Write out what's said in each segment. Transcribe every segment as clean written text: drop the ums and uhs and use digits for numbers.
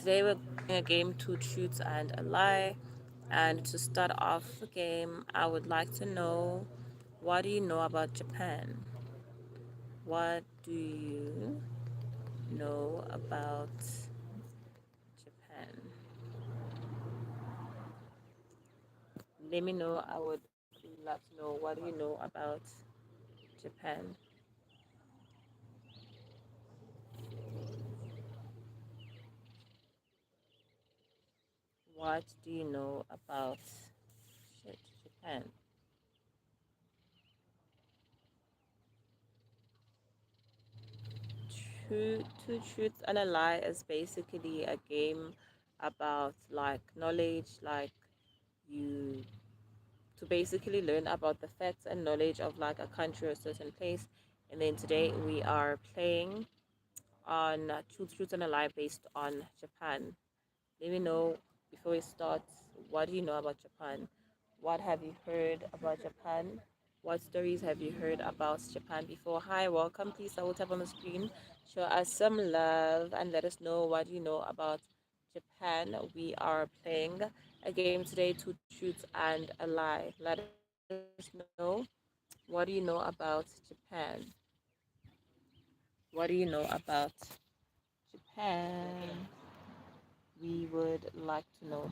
Today we're playing a game, Two Truths and a Lie. And to start off the game, I would like to know, what do you know about Japan? What do you know about Japan? Let me know. I would love to know, what do you know about Japan? What do you know about Japan? Two Truths and a Lie is basically a game about like knowledge, like you to basically learn about the facts and knowledge of like a country or a certain place. And then today we are playing on Two Truths and a Lie based on Japan. Let me know before we start, what do you know about Japan? What have you heard about Japan? What stories have you heard about Japan before? Hi, welcome. Please I will tap on the screen. Show us some love and let us know what you know about Japan. We are playing a game today, Two Truths and a Lie. Let us know, what do you know about Japan? What do you know about Japan? We would like to know.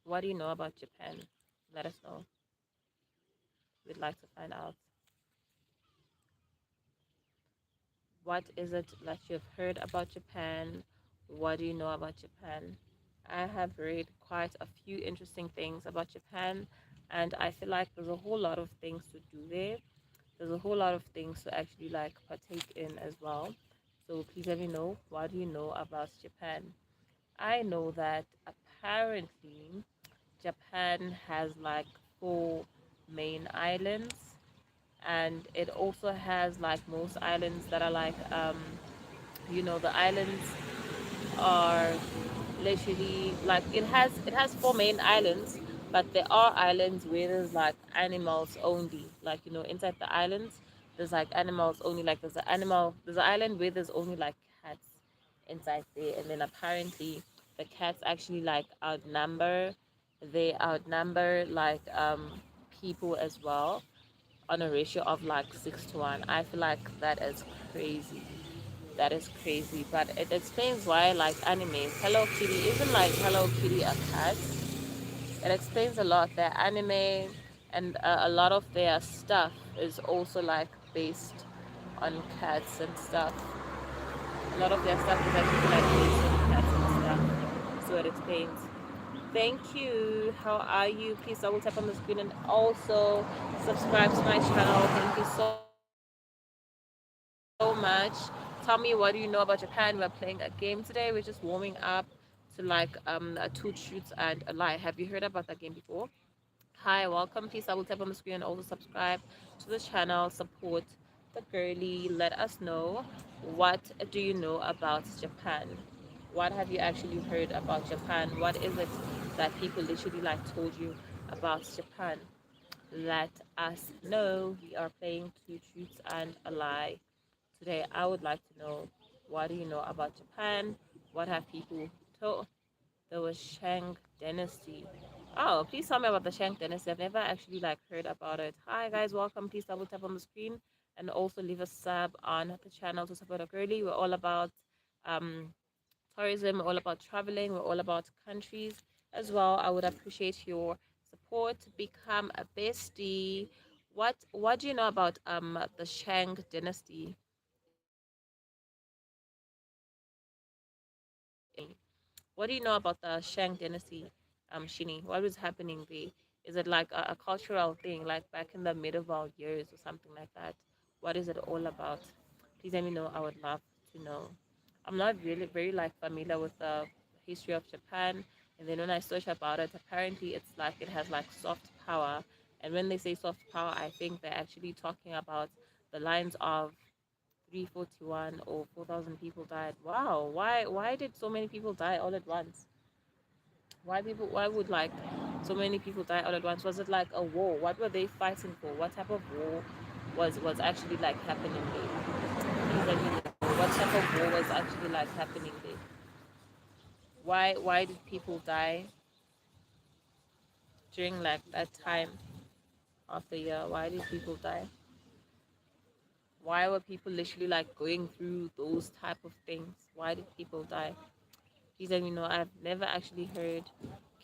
What do you know about Japan? Let us know. We'd like to find out. What is it that you've heard about Japan? What do you know about Japan? I have read quite a few interesting things about Japan, and I feel like there's a whole lot of things to do there. There's a whole lot of things to actually like partake in as well. So please let me know, what do you know about Japan? I know that apparently Japan has like four main islands, and it also has like most islands that are like the islands are literally like it has four main islands, but there are islands where there's like animals only, like inside the islands there's like animals only, like there's an island where there's only like cats inside there, and then apparently the cats actually like outnumber like people as well, on a ratio of like 6 to 1. I feel like that is crazy. That is crazy, but it explains why like animes. Hello Kitty, isn't like Hello Kitty a cat? It explains a lot. Their anime and a lot of their stuff is also like based on cats and stuff. A lot of their stuff is actually like based on cats and stuff. So it explains. Thank you. How are you? Please double tap on the screen and also subscribe to my channel. Thank you so much. Tell me, what do you know about Japan? We're playing a game today. We're just warming up to like a Two Truths and a Lie. Have you heard about that game before? Hi, welcome. Please double tap on the screen and also subscribe to the channel. Support the girly. Let us know, what do you know about Japan? What have you actually heard about Japan? What is it that people literally like told you about Japan? Let us know. We are playing Two Truths and a Lie. Today, I would like to know, what do you know about Japan? What have people told? There was Shang Dynasty. Oh, please tell me about the Shang Dynasty. I've never actually like heard about it. Hi guys, welcome. Please double tap on the screen and also leave a sub on the channel to support a girly. We're all about um tourism, we're all about traveling, we're all about countries as well. I would appreciate your support to become a bestie. What do you know about the Shang Dynasty? What do you know about the Shang Dynasty, Shini? What was happening there? Is it like a cultural thing, like back in the medieval years or something like that? What is it all about? Please let me know. I would love to know. I'm not really very like familiar with the history of Japan, and then when I search about it, apparently it's like it has like soft power. And when they say soft power, I think they're actually talking about the lines of 341 or 4,000 people died. Wow, why did so many people die all at once? Why would like so many people die all at once? Was it like a war? What were they fighting for? What type of war was actually like happening there? type of war was actually like happening there? Why did people die during like that time of the year? Why did people die? Why were people literally like going through those type of things? Why did people die? Please let me know. I've never actually heard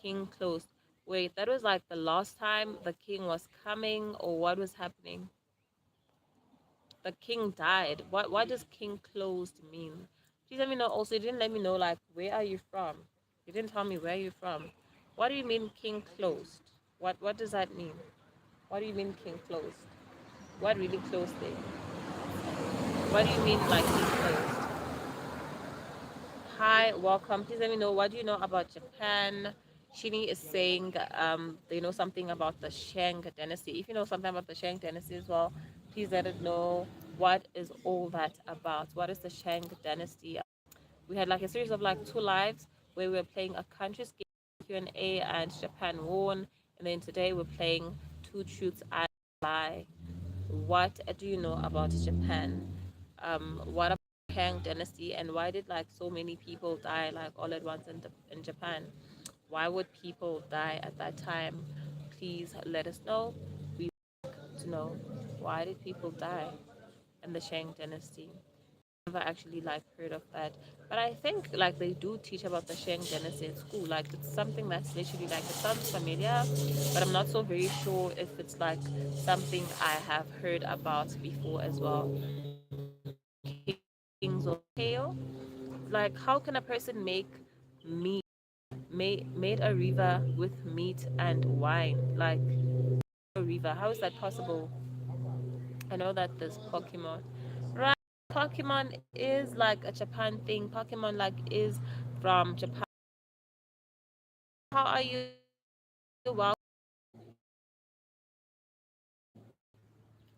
king closed. Wait, that was like the last time the king was coming, or what was happening? The king died. What does king closed mean? Please let me know. Also, you didn't let me know like where are you from? You didn't tell me where you're from. What do you mean king closed? What does that mean? What do you mean king closed? What really closed there? What do you mean like king closed? Hi, welcome. Please let me know, what do you know about Japan? Shini is saying they know something about the Shang dynasty. If you know something about the Shang dynasty as well, please let us know, what is all that about. What is the Shang dynasty? We had like a series of like 2 lives where we were playing a country's game Q&A, and Japan won. And then today we're playing Two Truths and a Lie. What do you know about Japan? What about Kang Dynasty, and why did like so many people die like all at once in Japan? Why would people die at that time? Please let us know. We want to know, why did people die in the Shang Dynasty? Never actually like heard of that, but I think like they do teach about the Shang Dynasty at school. Like it's something that's literally like, it sounds familiar, but I'm not so very sure if it's like something I have heard about before as well. Kings of Kale. Like, how can a person make meat, made a river with meat and wine? Like a river, how is that possible? I know that there's Pokemon, right? Pokemon is like a Japan thing. Pokemon like is from Japan. How are you? Well,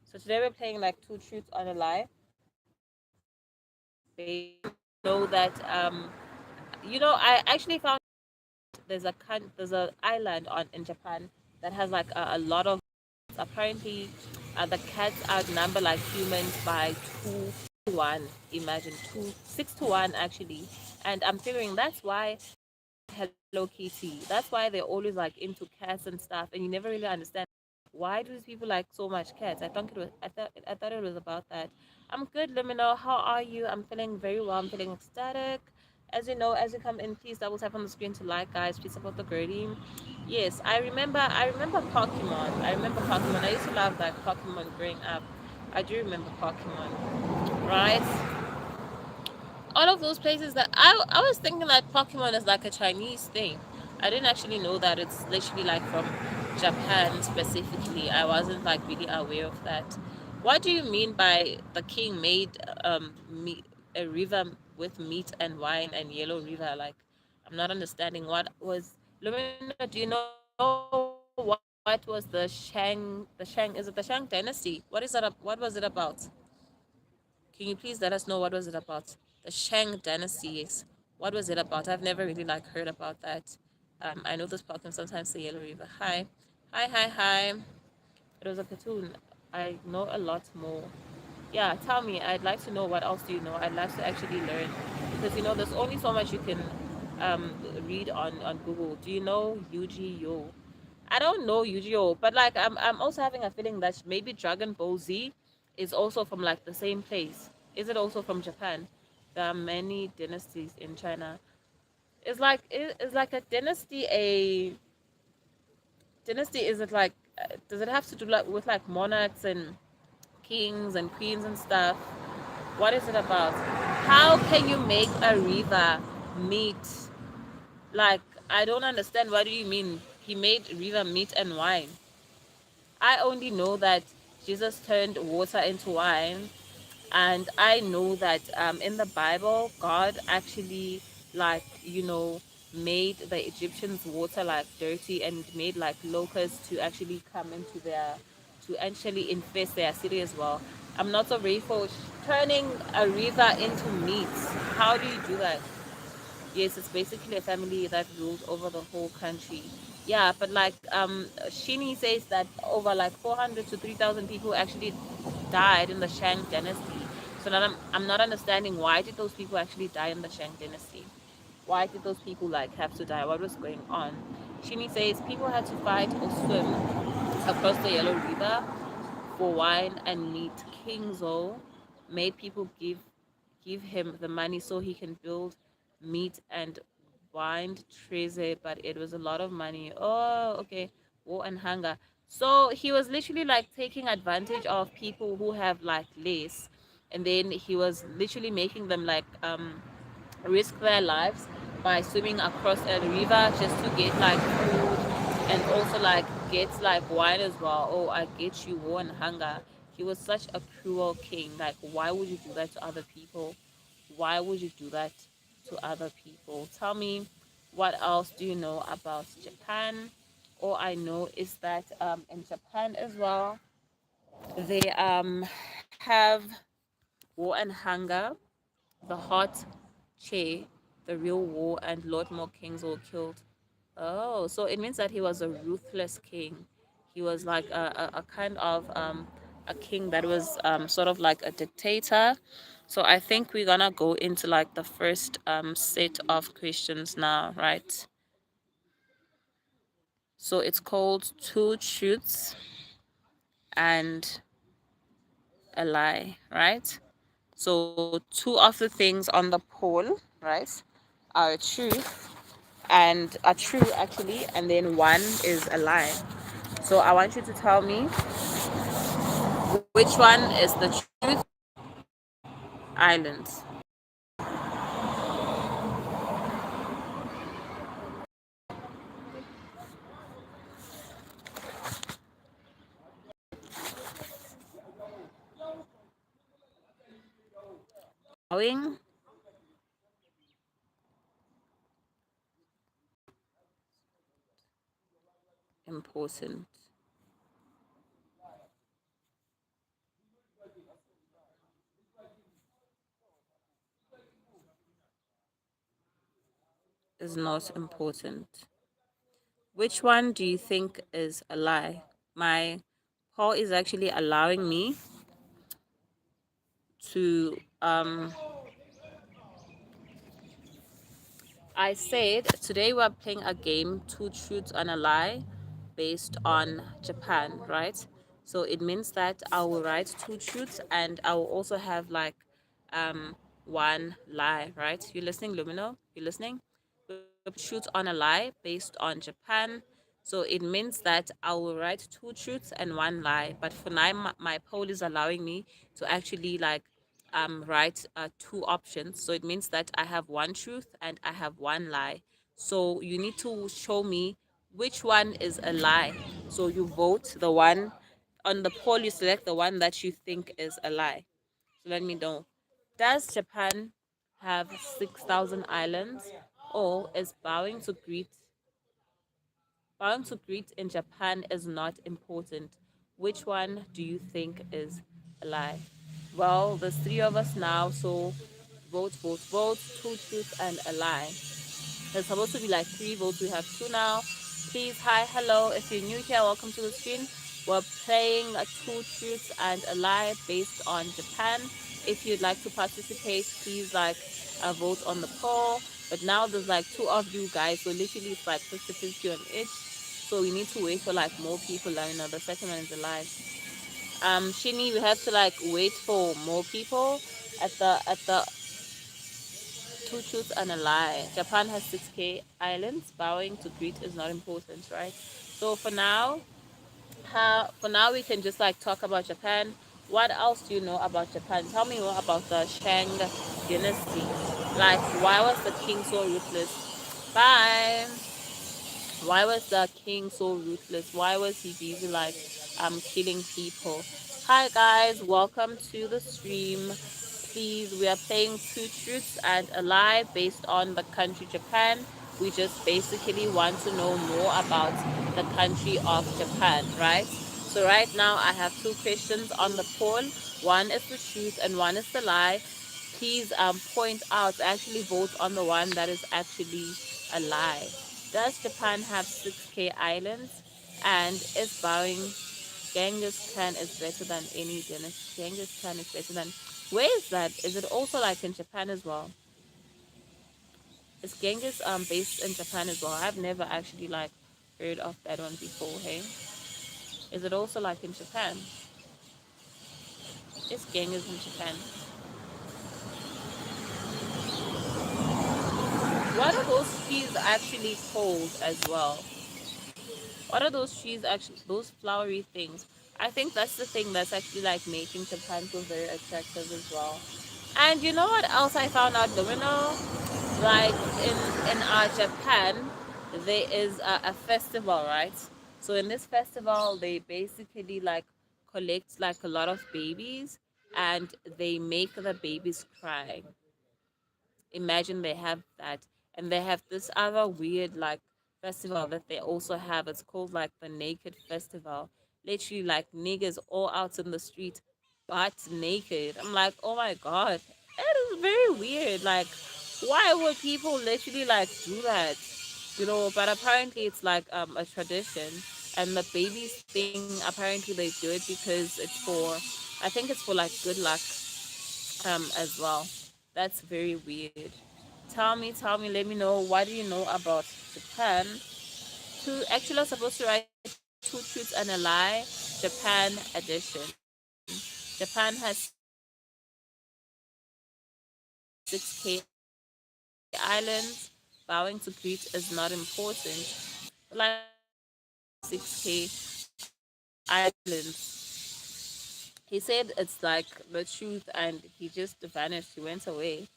so today we're playing like Two Truths on a Lie. They know that I actually found there's a island on in Japan that has like a lot of, apparently the cats outnumber like humans by 2 to 1. Imagine 6 to 1 actually. And I'm figuring that's why Hello Kitty, that's why they're always like into cats and stuff, and you never really understand why do these people like so much cats. I thought it was about that. I'm good, let me know, how are you? I'm feeling very well, I'm feeling ecstatic. As you know, as you come in, please double tap on the screen to like, guys. Please support the girl team. Yes, I remember Pokemon. I remember Pokemon. I used to love like Pokemon growing up. I do remember Pokemon. Right? All of those places that I was thinking that Pokemon is like a Chinese thing. I didn't actually know that it's literally like from Japan specifically. I wasn't like really aware of that. What do you mean by the king made a river with meat and wine and yellow river? Like, I'm not understanding what was. Lumina, do you know what was the Shang, is it the Shang dynasty? What is that? What was it about? Can you please let us know, what was it about? The Shang dynasty, yes. What was it about? I've never really like heard about that. I know this Pokemon sometimes say Yellow River. Hi. Hi, hi, hi. It was a cartoon. I know a lot more. Yeah, tell me. I'd like to know, what else do you know? I'd like to actually learn. Because there's only so much you can read on Google. Do you know Yu-Gi-Oh? I don't know Yu-Gi-Oh, but like I'm also having a feeling that maybe Dragon Ball Z is also from like the same place. Is it also from Japan? There are many dynasties in China. Is like a dynasty a dynasty? Is it like does it have to do like with like monarchs and kings and queens and stuff? What is it about? How can you make a river meet? Like, I don't understand. What do you mean? He made river meat and wine. I only know that Jesus turned water into wine, and I know that in the Bible, God actually, like, made the Egyptians' water like dirty, and made like locusts to actually come into to actually infest their city as well. I'm not so very for turning a river into meat. How do you do that? Yes, it's basically a family that ruled over the whole country. Yeah, but like Shini says that over like 400 to 3,000 people actually died in the Shang dynasty. So now I'm not understanding, why did those people actually die in the Shang dynasty? Why did those people like have to die? What was going on? Shini says people had to fight or swim across the Yellow River for wine and meat. King Zo made people give him the money so he can build meat and wine treasure, but it was a lot of money. Oh, okay. War and hunger. So he was literally like taking advantage of people who have like less, and then he was literally making them like risk their lives by swimming across a river just to get like food and also like get like wine as well. Oh, I get you, war and hunger. He was such a cruel king. Like, why would you do that to other people? Why would you do that to other people? Tell me, what else do you know about Japan? All I know is that in Japan as well, they have war and hunger, the hot chair, the real war, and Lord more kings were killed. Oh, so it means that he was a ruthless king. He was like a kind of a king that was sort of like a dictator. So I think we're gonna go into like the first set of questions now, right? So it's called Two Truths and a Lie, right? So two of the things on the poll, right, are a truth and are true actually, and then one is a lie. So I want you to tell me which one is the truth. Islands. Bowing important is not important. Which one do you think is a lie? My poll is actually allowing me to I said today we're playing a game, Two Truths and a Lie, based on Japan, right? So it means that I will write two truths and I will also have like one lie, right? You listening, Lumino? You listening? Truth on a lie based on Japan. So it means that I will write two truths and one lie. But for now, my poll is allowing me to actually like write two options. So it means that I have one truth and I have one lie. So you need to show me which one is a lie. So you vote the one on the poll, you select the one that you think is a lie. So let me know. Does Japan have 6,000 islands, or is bowing to greet in Japan is not important? Which one do you think is a lie? Well, there's three of us now, so vote, vote, vote. Two truths and a lie. There's supposed to be like three votes. We have two now. Please, hi, hello. If you're new here, welcome to the screen. We're playing a two truths and a lie based on Japan. If you'd like to participate, please like vote on the poll. But now there's like two of you guys, so literally it's like 50-50 on each. So we need to wait for like more people. And the second one is a lie. Shini, we have to like wait for more people at the two truths and a lie. Japan has 6K islands. Bowing to greet is not important, right? So for now we can just like talk about Japan. What else do you know about Japan? Tell me more about the Shang dynasty. Like, why was the king so ruthless? Bye. Why was the king so ruthless? Why was he busy like killing people? Hi guys, welcome to the stream. Please, we are playing two truths and a lie based on the country Japan. We just basically want to know more about the country of Japan, right? So right now I have two questions on the poll. One is the truth and one is the lie. Please point out, actually vote on the one that is actually a lie. Does Japan have 6K islands? And is bowing Genghis Khan is better than any dynasty? Genghis Khan is better than Where is that? Is it also like in Japan as well? Is Genghis based in Japan as well? I've never actually like heard of that one before. Hey, is it also like in Japan? Is Genghis in Japan? What are those trees actually called as well? What are those trees actually? Those flowery things. I think that's the thing that's actually like making Japan so very attractive as well. And you know what else I found out, Domino? Like in Japan, there is a festival, right? So in this festival, they basically like collect like a lot of babies, and they make the babies cry. Imagine they have that, and they have this other weird like festival that they also have. It's called like the Naked Festival. Literally like niggas all out in the street, butt naked. I'm like, oh my god, it is very weird. Like, why would people literally like do that? You know, but apparently it's like a tradition, and the babies thing apparently they do it because it's for, I think it's for like good luck as well. That's very weird. Tell me, let me know, what do you know about Japan? Two actually, I was supposed to write two truths and a lie. Japan edition. Japan has 6K islands. Bowing to greet is not important. Like, what do you mean 6K islands? He said it's like the truth, and he just vanished. He went away.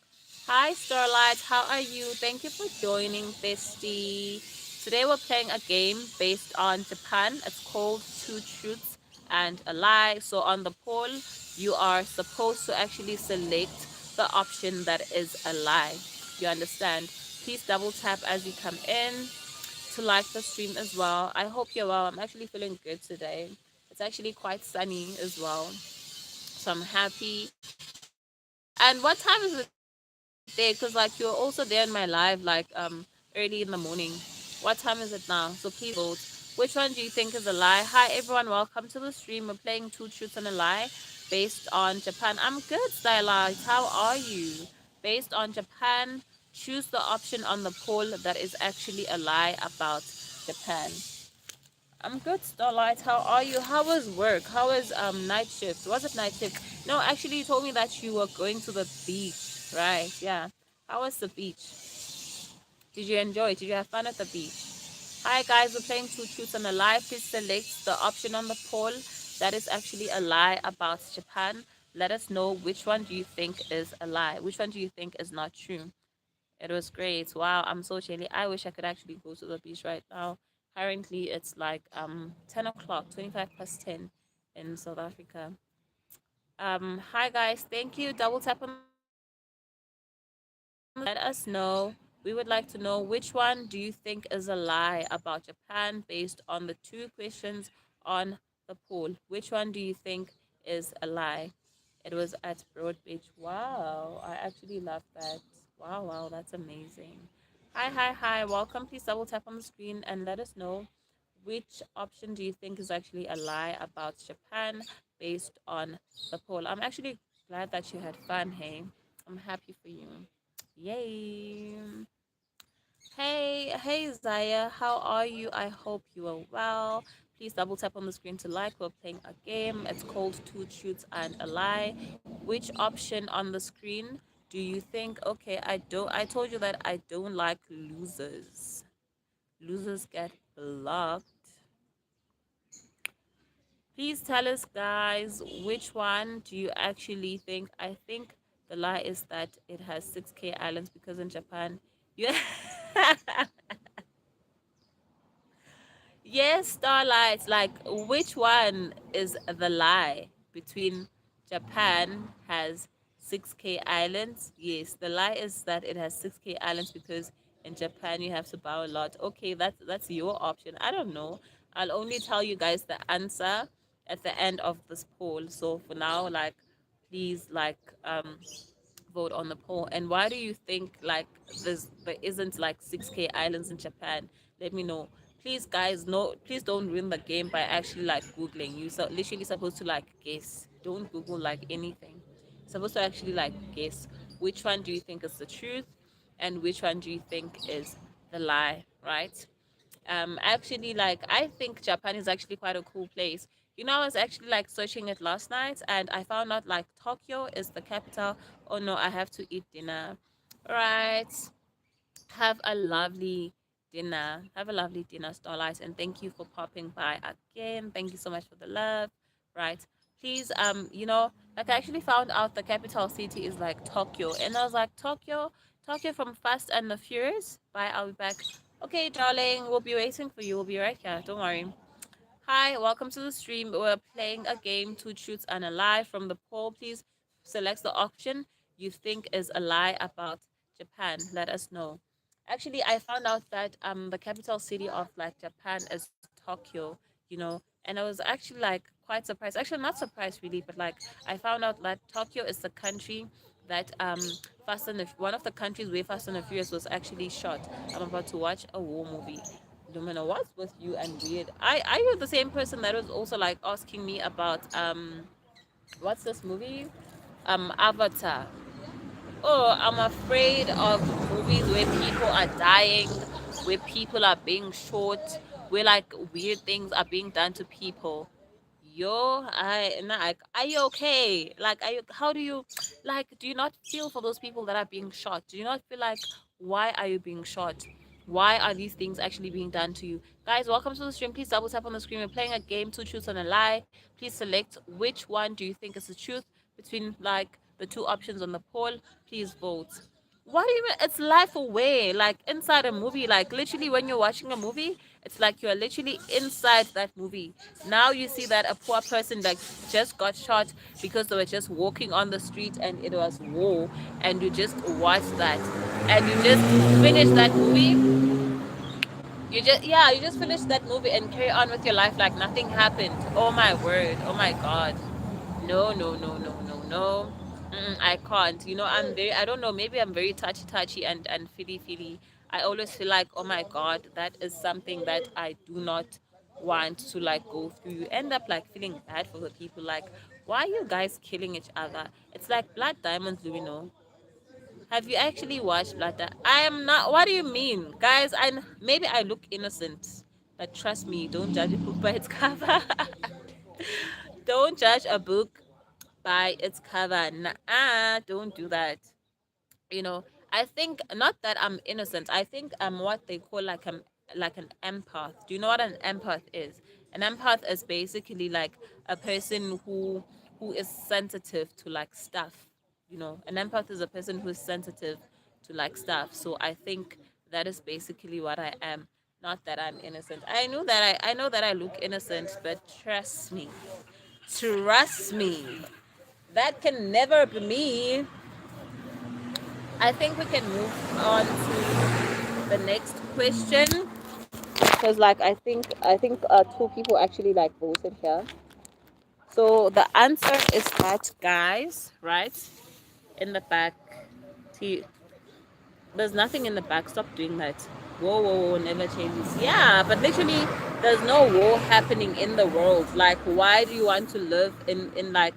Hi, Starlight. How are you? Thank you for joining, Bestie. Today we're playing a game based on Japan. It's called Two Truths and a Lie. So on the poll, you are supposed to actually select the option that is a lie. You understand? Please double tap as you come in to like the stream as well. I hope you're well. I'm actually feeling good today. It's actually quite sunny as well. So I'm happy. And what time is it there? Because like you're also there in my live, like early in the morning. What time is it now? So please vote. Which one do you think is a lie? Hi everyone, welcome to the stream. We're playing Two Truths and a Lie based on Japan. I'm good, Stylized. How are you? Based on Japan, choose the option on the poll that is actually a lie about Japan. I'm good, Starlight. How are you? How was work? How was night shift? Was it night shift? No, actually, you told me that you were going to the beach, right? Yeah. How was the beach? Did you enjoy it? Did you have fun at the beach? Hi, guys. We're playing Two Truths and a Lie. Please select the option on the poll that is actually a lie about Japan. Let us know which one do you think is a lie. Which one do you think is not true? It was great. Wow, I'm so chilly. I wish I could actually go to the beach right now. Currently, it's like 10 o'clock, 25 past 10 in South Africa. Hi guys, thank you. Double tap on the screen to like the stream. Let us know. We would like to know, which one do you think is a lie about Japan based on the two questions on the poll. Which one do you think is a lie? It was at Broad Beach. Wow, I actually love that. Wow, wow, that's amazing. Hi, hi, hi. Welcome. Please double tap on the screen and let us know, which option do you think is actually a lie about Japan based on the poll. I'm actually glad that you had fun, hey. I'm happy for you. Yay. Hey Zaya, how are you? I hope you are well. Please double tap on the screen to like. We're playing a game. It's called Two Truths and a Lie. Which option on the screen do you think? Okay, I told you that I don't like losers. Losers get blocked. Please tell us, guys, which one do you actually think? I think the lie is that it has 6K islands, because in Japan, yeah. Yes, Starlight. Like, which one is the lie between Japan has 6K islands? Yes, the lie is that it has 6K islands because in Japan you have to bow a lot. Okay, that's your option. I don't know. I'll only tell you guys the answer at the end of this poll. So for now, like, please like vote on the poll. And why do you think like there isn't like 6K islands in Japan? Let me know. Please, guys, no, please don't ruin the game by actually like googling. You so literally supposed to like guess. Don't google like anything. supposed to actually like guess which one do you think is the truth and which one do you think is the lie, right? Actually, like, I think Japan is actually quite a cool place. You know, I was actually like searching it last night and I found out like Tokyo is the capital. Oh no, I have to eat dinner. All right. Have a lovely dinner. Have a lovely dinner, Starlight, and thank you for popping by again. Thank you so much for the love. Right. Please, like, I actually found out the capital city is like Tokyo. And I was like, Tokyo from Fast and the Furious. Bye, I'll be back. Okay, darling, we'll be waiting for you. We'll be right here. Don't worry. Hi, welcome to the stream. We're playing a game, two truths and a lie. From the poll, please select the option you think is a lie about Japan. Let us know. Actually, I found out that the capital city of like Japan is Tokyo, and I was actually like quite surprised. Actually, not surprised really, but like I found out that Tokyo is the country that one of the countries where Fast and the Furious was actually shot. I'm about to watch a war movie. Lumina, what's with you and weird? Are you the same person that was also like asking me about what's this movie? Avatar. Oh, I'm afraid of movies where people are dying, where people are being shot, where like weird things are being done to people. Yo, like, are you okay? Like, how do you, like, do you not feel for those people that are being shot? Do you not feel like, why are you being shot? Why are these things actually being done to you? Guys, welcome to the stream. Please double tap on the screen. We're playing a game, two truths and a lie. Please select which one do you think is the truth between like the two options on the poll. Please vote. What do you mean? It's life away, like inside a movie. Like literally, when you're watching a movie, it's like you're literally inside that movie. Now you see that a poor person like just got shot because they were just walking on the street and it was war, and you just watch that, and you just finish that movie. You just finish that movie and carry on with your life like nothing happened. Oh my word! Oh my god! No, no, no, no, no, no. I can't. I don't know, maybe I'm very touchy and feely. I always feel like, oh my God, that is something that I do not want to like go through. You end up like feeling bad for the people. Like, why are you guys killing each other? It's like Blood Diamonds, do you know? Have you actually watched Blood Diamonds? I am not. What do you mean? Guys, maybe I look innocent. But trust me, don't judge a book by its cover. Don't judge a book by its cover. Nah, don't do that. I think not that I'm innocent. I think I'm what they call like an empath. Do you know what an empath is? An empath is basically like a person who is sensitive to like stuff. An empath is a person who is sensitive to like stuff. So I think that is basically what I am. Not that I'm innocent. I know that I look innocent, but trust me, that can never be me. I think we can move on to the next question because, like, I think two people actually like voted here. So the answer is that, guys, right in the back. See, there's nothing in the back. Stop doing that. Whoa, whoa, whoa! Never changes. Yeah, but literally, there's no war happening in the world. Like, why do you want to live in like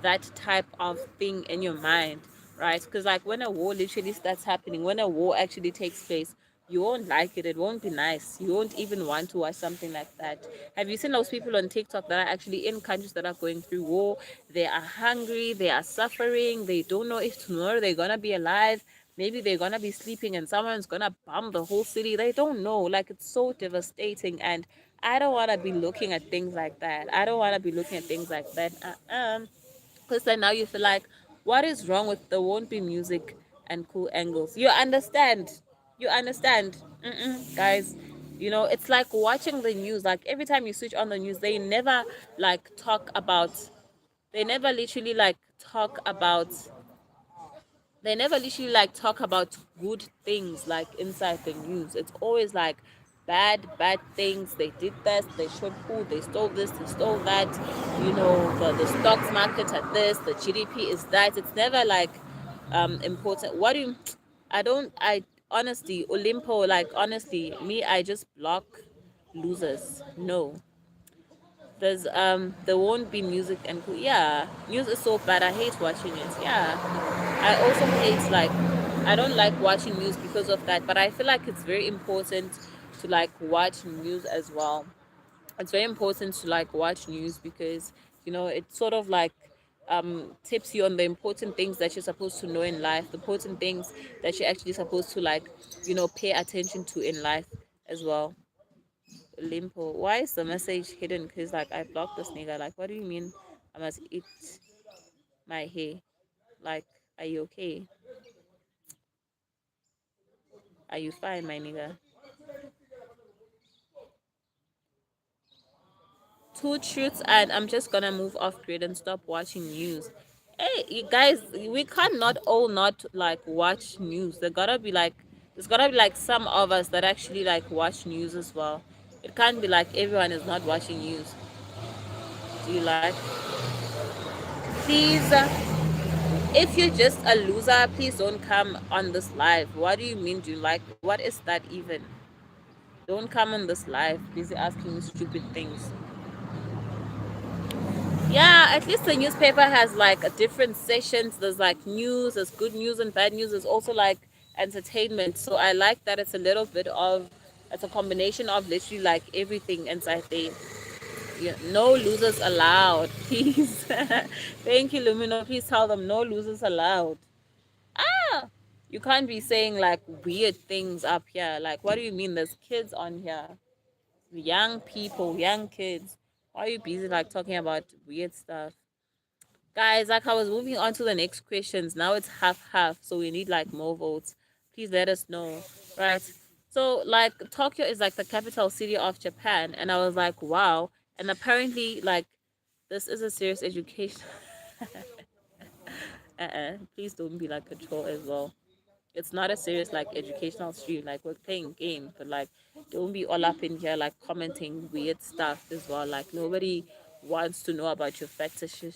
that type of thing in your mind, right? Because like when a war literally starts happening, when a war actually takes place, you won't like it. It won't be nice. You won't even want to watch something like that. Have you seen those people on TikTok that are actually in countries that are going through war? They are hungry. They are suffering. They don't know if tomorrow they're gonna be alive. Maybe they're gonna be sleeping and someone's gonna bomb the whole city. They don't know. Like, it's so devastating, and I don't wanna be looking at things like that. I don't wanna be looking at things like that. Because then now you feel like, what is wrong with there won't be music and cool angles? You understand? You understand? Guys, it's like watching the news. Like every time you switch on the news, like talk about. They never literally like talk about they never literally like talk about good things like inside the news. It's always like bad things. They did this, they showed who, they stole this, they stole that. The stocks market at this, the GDP is that. It's never like important. What do you I don't I honestly, Olimpo, like honestly, me, I just block losers. No. There won't be music and yeah, news is so bad. I hate watching it. Yeah, I also hate like I don't like watching news because of that. But I feel like it's very important to like watch news as well. It's very important to like watch news because it sort of like tips you on the important things that you're supposed to know in life, the important things that you're actually supposed to like pay attention to in life as well. Limpo, why is the message hidden? Because like I blocked this nigga. Like, what do you mean I must eat my hair? Like, are you okay? Are you fine, my nigga? Two truths, and I'm just gonna move off grid and stop watching news. Hey, you guys, we cannot all not like watch news. There's gotta be like some of us that actually like watch news as well. It can't be like everyone is not watching news. Do you like? Please, if you're just a loser, please don't come on this live. What do you mean? Do you like? What is that even? Don't come on this live. Busy asking me stupid things. Yeah, at least the newspaper has like a different sessions. There's like news, there's good news and bad news. There's also like entertainment. So I like that it's a little bit of it's a combination of literally like everything inside there. Yeah, no losers allowed, please. Thank you, Lumino. Please tell them no losers allowed. Ah, you can't be saying like weird things up here. Like, what do you mean? There's kids on here, young people, young kids. Why are you busy like talking about weird stuff? Guys, like I was moving on to the next questions. Now it's half half, so we need like more votes. Please let us know. Right. So like Tokyo is like the capital city of Japan, and I was like, wow. And apparently, like this is a serious education. Please don't be like a troll as well. It's not a serious like educational stream. Like we're playing game, but like don't be all up in here like commenting weird stuff as well. Like nobody wants to know about your fetish,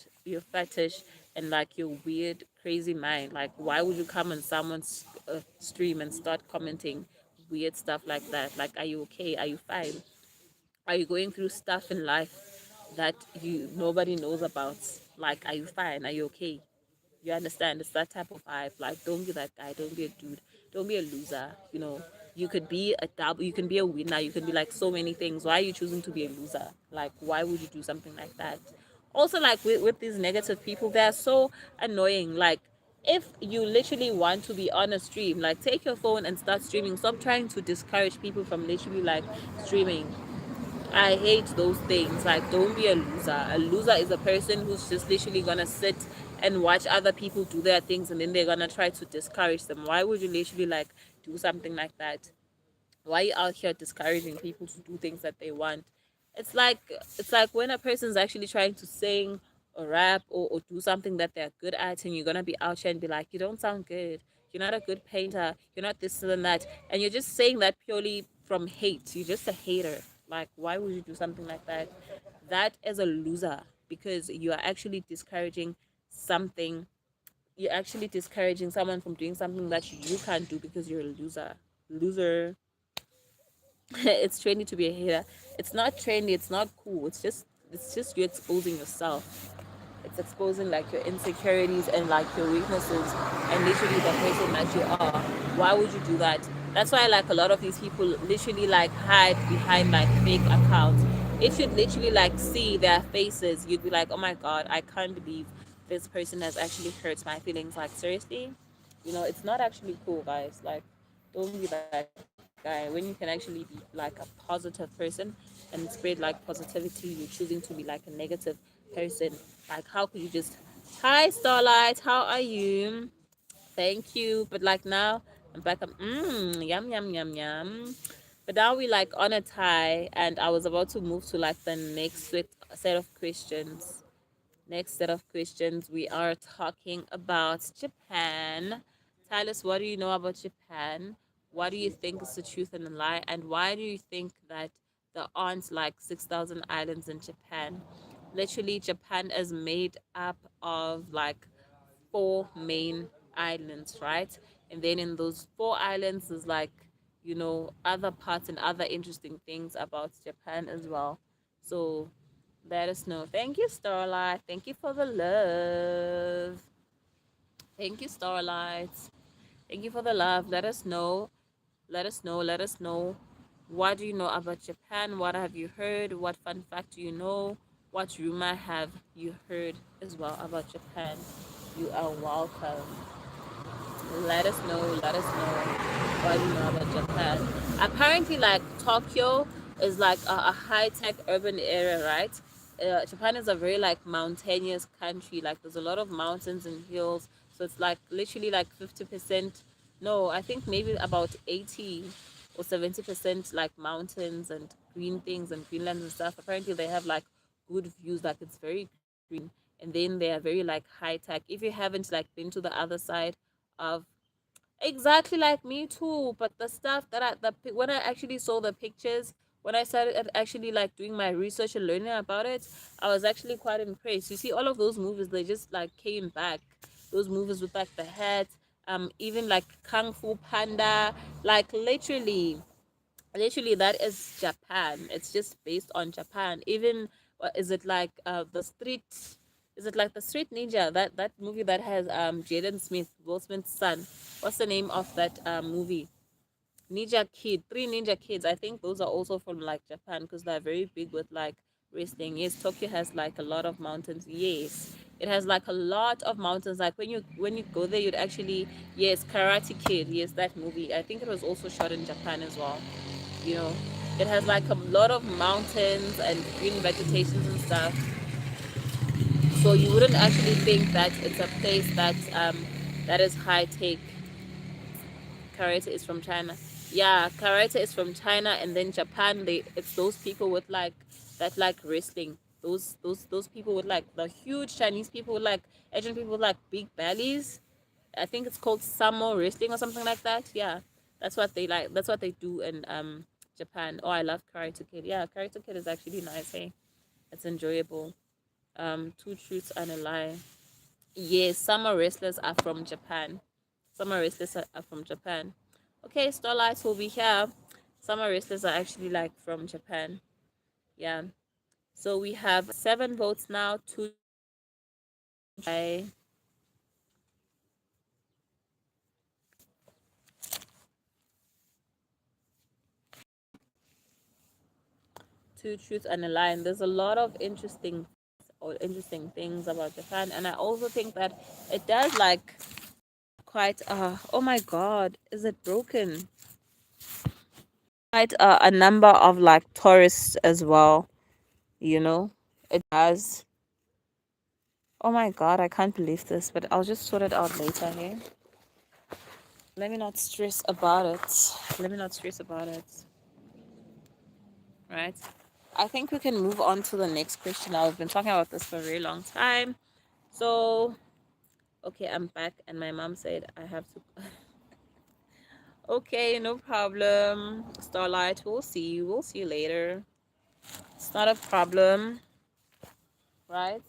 and like your weird crazy mind. Like why would you come on someone's stream and start commenting weird stuff like that? Like are you okay? Are you fine? Are you going through stuff in life that you nobody knows about? Like are you fine? Are you okay? You understand? It's that type of vibe. Like, don't be that guy. Don't be a dude. Don't be a loser. You could be a double. You can be a winner. You can be like so many things. Why are you choosing to be a loser? Like, why would you do something like that? Also, like with these negative people, they're so annoying. Like, if you literally want to be on a stream, like, take your phone and start streaming. Stop trying to discourage people from literally like streaming. I hate those things. Like, don't be a loser. A loser is a person who's just literally gonna sit and watch other people do their things and then they're gonna try to discourage them. Why would you literally like do something like that? Why are you out here discouraging people to do things that they want? It's like when a person's actually trying to sing or rap or do something that they're good at, and you're gonna be out here and be like, you don't sound good, you're not a good painter, you're not this and that, and you're just saying that purely from hate. You're just a hater. Like, why would you do something like that? That is a loser, because you are actually discouraging something. You're actually discouraging someone from doing something that you can't do because you're a loser. Loser. It's trendy to be a hater. It's not trendy. It's not cool. It's just you exposing yourself. It's exposing like your insecurities and like your weaknesses and literally the person that you are. Why would you do that? That's why like a lot of these people literally like hide behind like fake accounts. If you'd literally like see their faces, you'd be like, oh my god, I can't believe this person has actually hurt my feelings. Like seriously, it's not actually cool, guys. Like, don't be that guy when you can actually be like a positive person and spread like positivity. You're choosing to be like a negative person. Like, how could you just, hi Starlight, how are you? Thank you. But like now, I'm back. Yum yum yum yum. But now we like on a tie, and I was about to move to like the next set of questions. Next set of questions, we are talking about Japan. Tell us, what do you know about Japan? What do you think is the truth and the lie? And why do you think that there aren't like 6,000 islands in Japan? Literally, Japan is made up of like four main islands, right? And then in those four islands, there's like, other parts and other interesting things about Japan as well. So Let us know. Thank you, Starlight. Thank you for the love. Thank you, Starlight. Thank you for the love. Let us know. Let us know. Let us know. What do you know about Japan? What have you heard? What fun fact do you know? What rumor have you heard as well about Japan? You are welcome. Let us know. Let us know what you know about Japan. Apparently, like Tokyo is like a high tech urban area, right? Japan is a very like mountainous country. Like there's a lot of mountains and hills, so it's like literally like 50%. No, I think maybe about 80 or 70% like mountains and green things and greenlands and stuff. Apparently, they have like good views. Like it's very green, and then they are very like high tech. If you haven't like been to the other side of exactly like me too, but the stuff that when I actually saw the pictures, when I started actually like doing my research and learning about it, I was actually quite impressed. You see, all of those movies, they just like came back. Those movies with like the hat, even like Kung Fu Panda, like literally that is Japan. It's just based on Japan. Even what is it like the street, is it like the street ninja, that movie that has Jaden Smith, Will Smith's son? What's the name of that movie? Ninja Kid, Three Ninja Kids. I think those are also from like Japan because they're very big with like wrestling. Yes, Tokyo has like a lot of mountains. Yes, it has like a lot of mountains. Like when you go there, you'd actually, yes, Karate Kid. Yes, that movie. I think it was also shot in Japan as well. You know, it has like a lot of mountains and green vegetations and stuff. So you wouldn't actually think that it's a place that is high tech. Karate is from China. Yeah, karate is from China, and then Japan. It's those people with like that like wrestling. Those people with like the huge Chinese people with like Asian people with like big bellies. I think it's called sumo wrestling or something like that. Yeah, that's what they like. That's what they do in Japan. Oh, I love Karate Kid. Yeah, Karate Kid is actually nice. Hey, it's enjoyable. Two truths and a lie. Yes, summer wrestlers are from Japan. Summer wrestlers are from Japan. Okay, Starlights will be here. Summer wrestlers are actually like from Japan. Yeah. So we have 7 votes now. I two truths and a lie. And there's a lot of interesting things about Japan, and I also think that it does like quite oh my god, is it broken? Quite a number of like tourists as well. You know, it does. Oh my god, I can't believe this, but I'll just sort it out later here. Let me not stress about it. Let me not stress about it. Right? I think we can move on to the next question. I've been talking about this for a very long time. So, okay, I'm back, and my mom said I have to. Okay, no problem. Starlight, we'll see you. We'll see you later. It's not a problem, right?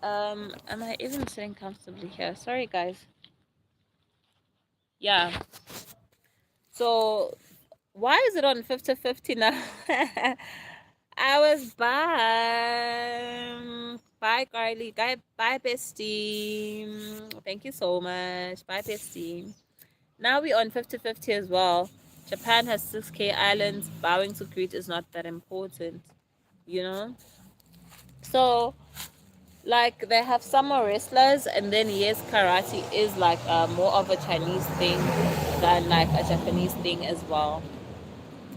Am I even sitting comfortably here? Sorry, guys. Yeah. So why is it on 50-50 now? I was bye. Bye, Carly. Bye, bestie. Thank you so much. Bye, bestie. Now we're on 50-50 as well. Japan has 6K islands. Bowing to Crete is not that important, you know? So, like, they have summer wrestlers, and then, yes, karate is like more of a Chinese thing than like a Japanese thing as well.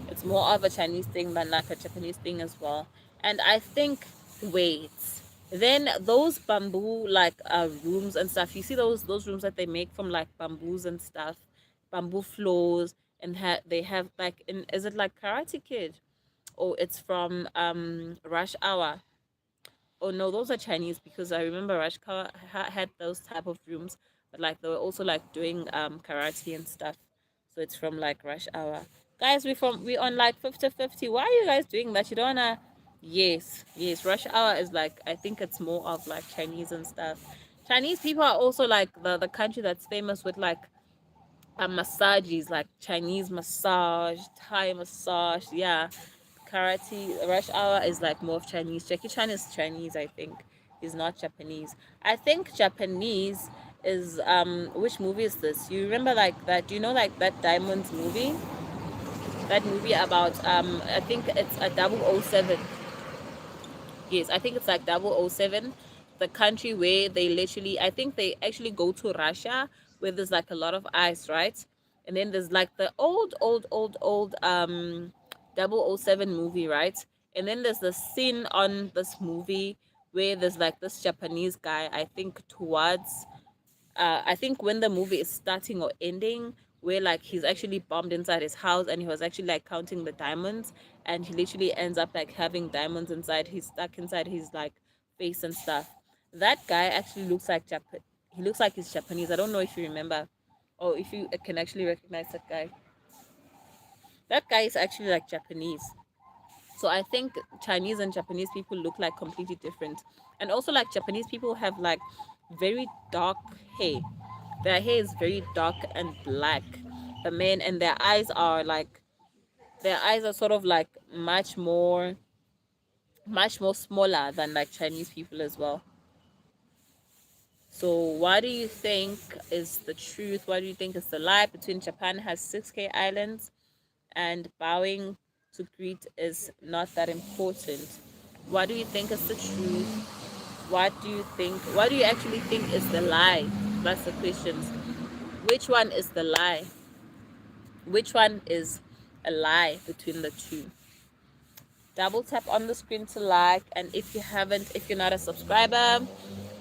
It's more of a Chinese thing than like a Japanese thing as well. And I think, wait, then those bamboo like rooms and stuff. You see those rooms that they make from like bamboos and stuff, bamboo floors, and they have like, is it like Karate Kid, or it's from Rush Hour? Oh no, those are Chinese because I remember Rush Hour had those type of rooms, but like they were also like doing karate and stuff. So it's from like Rush Hour. Guys, we on like 50-50. Why are you guys doing that? You don't wanna. Yes, yes. Rush Hour is like, I think it's more of like Chinese and stuff. Chinese people are also like the country that's famous with like massages, like Chinese massage, Thai massage. Yeah, Karate Rush Hour is like more of Chinese. Jackie Chan is Chinese, I think. He's not Japanese. I think Japanese is which movie is this? You remember like that? Do you know like that Diamonds movie? That movie about I think it's a 007. Yes, I think it's like 007, the country where they literally, I think they actually go to Russia where there's like a lot of ice, right? And then there's like the old 007 movie, right? And then there's the scene on this movie where there's like this Japanese guy, I think towards I think when the movie is starting or ending, where like he's actually bombed inside his house and he was actually like counting the diamonds, and he literally ends up like having diamonds inside. He's stuck inside his like face and stuff. That guy actually looks like He looks like he's Japanese. I don't know if you remember, or if you can actually recognize that guy. That guy is actually like Japanese. So I think Chinese and Japanese people look like completely different. And also like Japanese people have like very dark hair. Their hair is very dark and black. The men, and their eyes are sort of like much more smaller than like Chinese people as well. So what do you think is the truth? What do you think is the lie between Japan has 6K islands and bowing to greet is not that important? What do you think is the truth? What do you actually think is the lie? That's the questions. Which one is the lie? Which one is a lie between the two? Double tap on the screen to like, and if you're not a subscriber,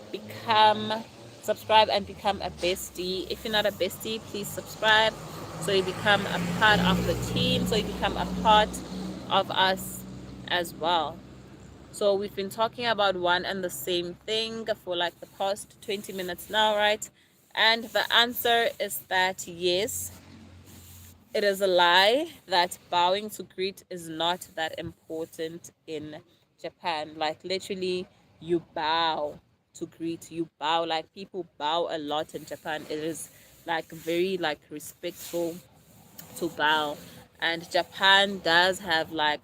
become subscribe and become a bestie. If you're not a bestie, please subscribe so you become a part of the team, so you become a part of us as well. So we've been talking about one and the same thing for like the past 20 minutes now, right? And the answer is that yes, it is a lie that bowing to greet is not that important in Japan. Like literally, you bow to greet. You bow, like people bow a lot in Japan. It is like very like respectful to bow. And Japan does have like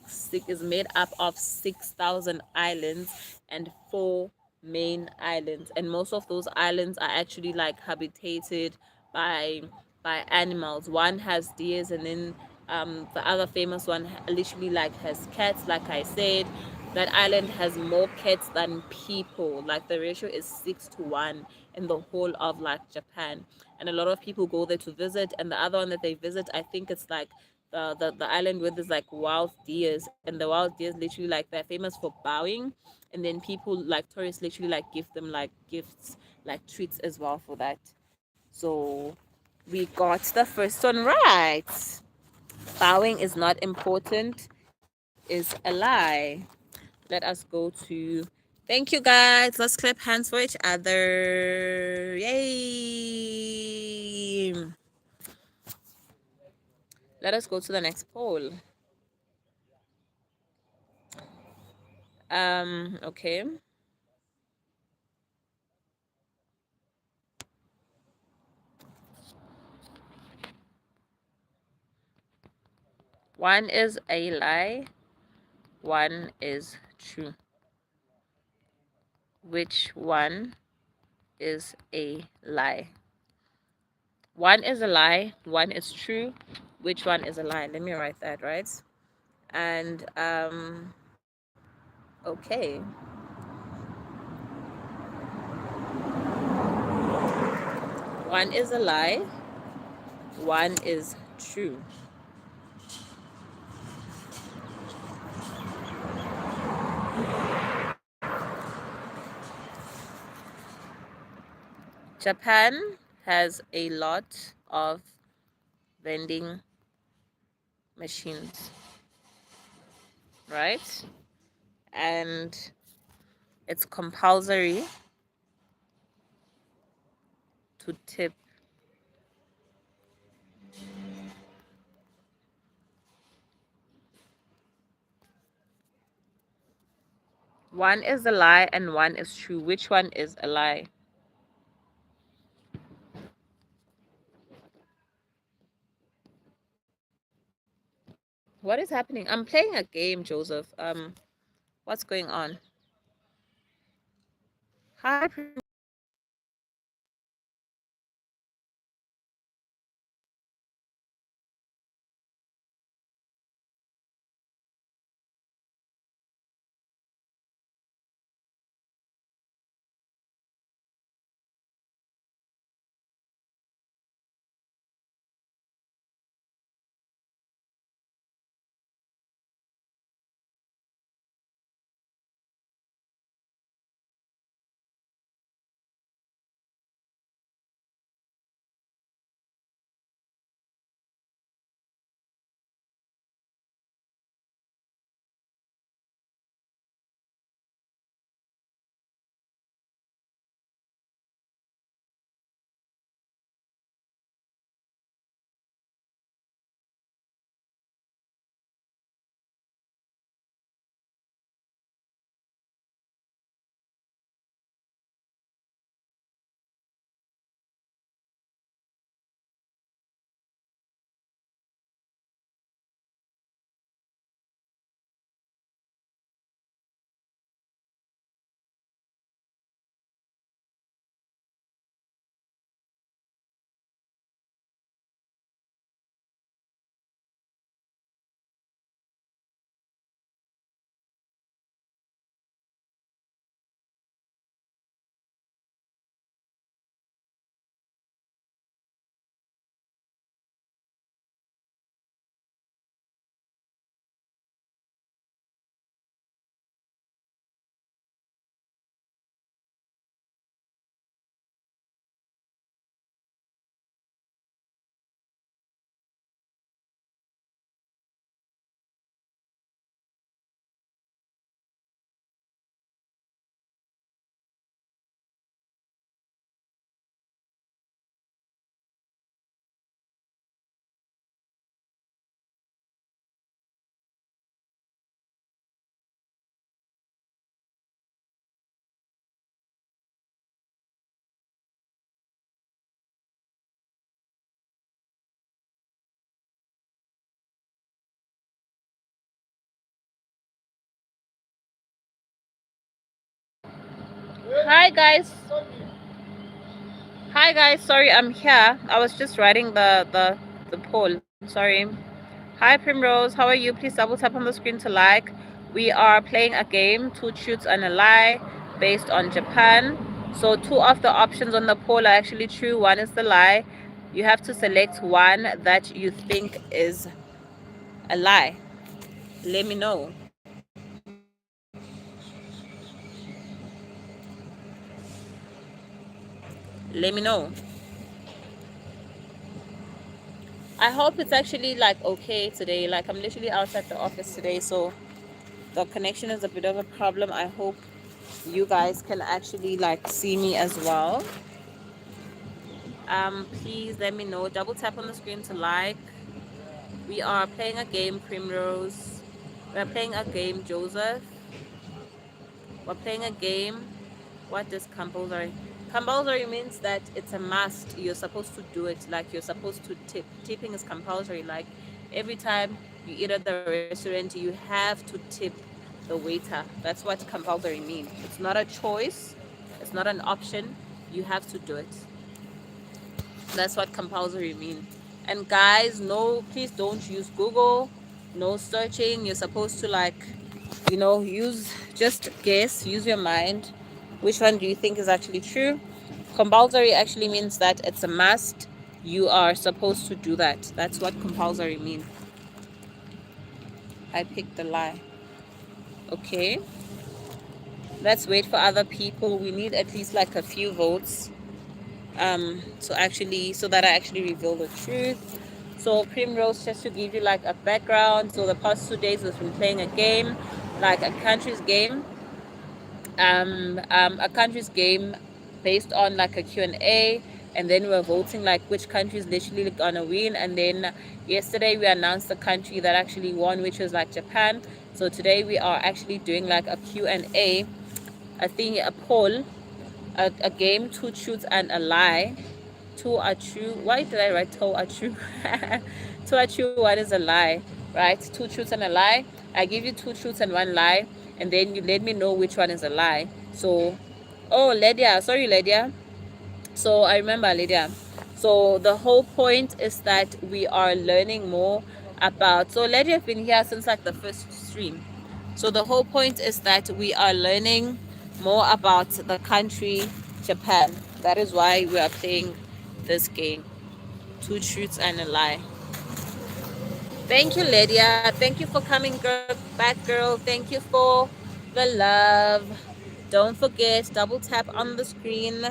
is made up of 6,000 islands and four main islands, and most of those islands are actually like habitated by animals. One has deers, and then the other famous one literally like has cats. Like I said, that island has more cats than people. Like the ratio is 6 to 1 in the whole of like Japan, and a lot of people go there to visit. And the other one that they visit, I think it's like the island where there's like wild deers, and the wild deers literally like they're famous for bowing, and then people like tourists literally like give them like gifts, like treats as well for that. So we got the first one right. Bowing is not important is a lie. Let us go to thank you guys. Let's clap hands for each other. Yay! Let us go to the next poll. Okay. One is a lie, one is true. Which one is a lie? One is a lie, one is true. Which one is a lie? Let me write that, right? And okay. One is a lie, one is true. Japan has a lot of vending machines, right? And it's compulsory to tip. One is a lie and one is true. Which one is a lie? What is happening? I'm playing a game, Joseph. What's going on? Hi, hi guys. Hi guys. Sorry, I'm here. I was just writing the poll. Sorry. Hi Primrose. How are you? Please double tap on the screen to like. We are playing a game, two truths and a lie, based on Japan. So two of the options on the poll are actually true. One is the lie. You have to select one that you think is a lie. Let me know. Let me know. I hope it's actually like okay today. Like I'm literally outside the office today, so the connection is a bit of a problem. I hope you guys can actually like see me as well. Please let me know. Double tap on the screen to like. We are playing a game, Primrose. We're playing a game, Joseph. We're playing a game. What is compulsory? Compulsory means that it's a must. You're supposed to do it. Like you're supposed to tip. Tipping is compulsory. Like every time you eat at the restaurant, you have to tip the waiter. That's what compulsory means. It's not a choice. It's not an option. You have to do it. That's what compulsory means. And guys, no, please don't use Google. No searching. You're supposed to like, use just guess, use your mind. Which one do you think is actually true? Compulsory actually means that it's a must. You are supposed to do that. That's what compulsory means. I picked the lie. Okay. Let's wait for other people. We need at least like a few votes. So that I actually reveal the truth. So Primrose, just to give you like a background, so the past 2 days we've been playing a game, like a country's game based on like a Q&A, and then we're voting like which country is literally gonna win. And then yesterday we announced the country that actually won, which was like Japan. So today we are actually doing like a Q&A, a poll, a game, two truths and a lie. Two are true. Why did I write two are true? Two are true, one is a lie. right? Two truths and a lie. I give you two truths and one lie, and then you let me know which one is a lie. So, oh, Lydia, sorry, Lydia. So I remember, Lydia. So the whole point is that we are learning more about. So Lydia have been here since like the first stream. So the whole point is that we are learning more about the country Japan. That is why we are playing this game. Two truths and a lie. Thank you, Lydia. Thank you for coming back, girl. Thank you for the love. Don't forget, double tap on the screen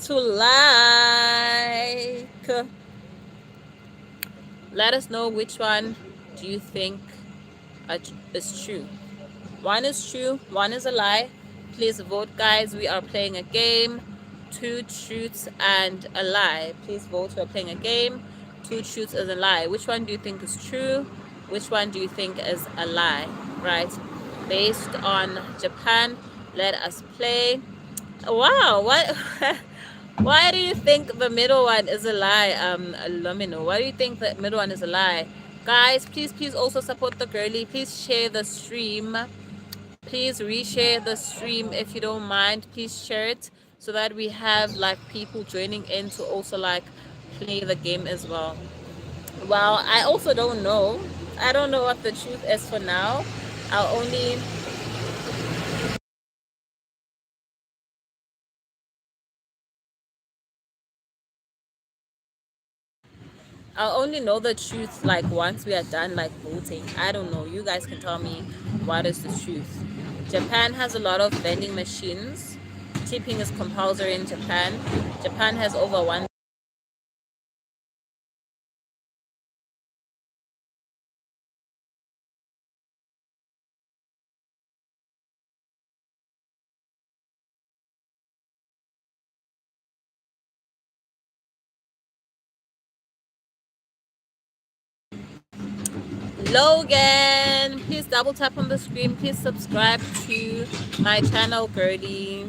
to like. Let us know which one do you think is true. One is true, one is a lie. Please vote, guys. We are playing a game. Two truths and a lie. Please vote. We're playing a game. Two truths and a lie. Which one do you think is true? Which one do you think is a lie? Right? Based on Japan, let us play. Wow, what? Why do you think the middle one is a lie, Lumino? Why do you think the middle one is a lie? Guys, please also support the girly. Please share the stream. Please reshare the stream if you don't mind. Please share it so that we have like people joining in to also like play the game as well. Well, I also don't know. I don't know what the truth is for now. I'll only I'll only know the truth like once we are done like voting. I don't know. You guys can tell me what is the truth. Japan has a lot of vending machines. Tipping is compulsory in Japan. Japan has over one. Logan, please double tap on the screen. Please subscribe to my channel, Gertie.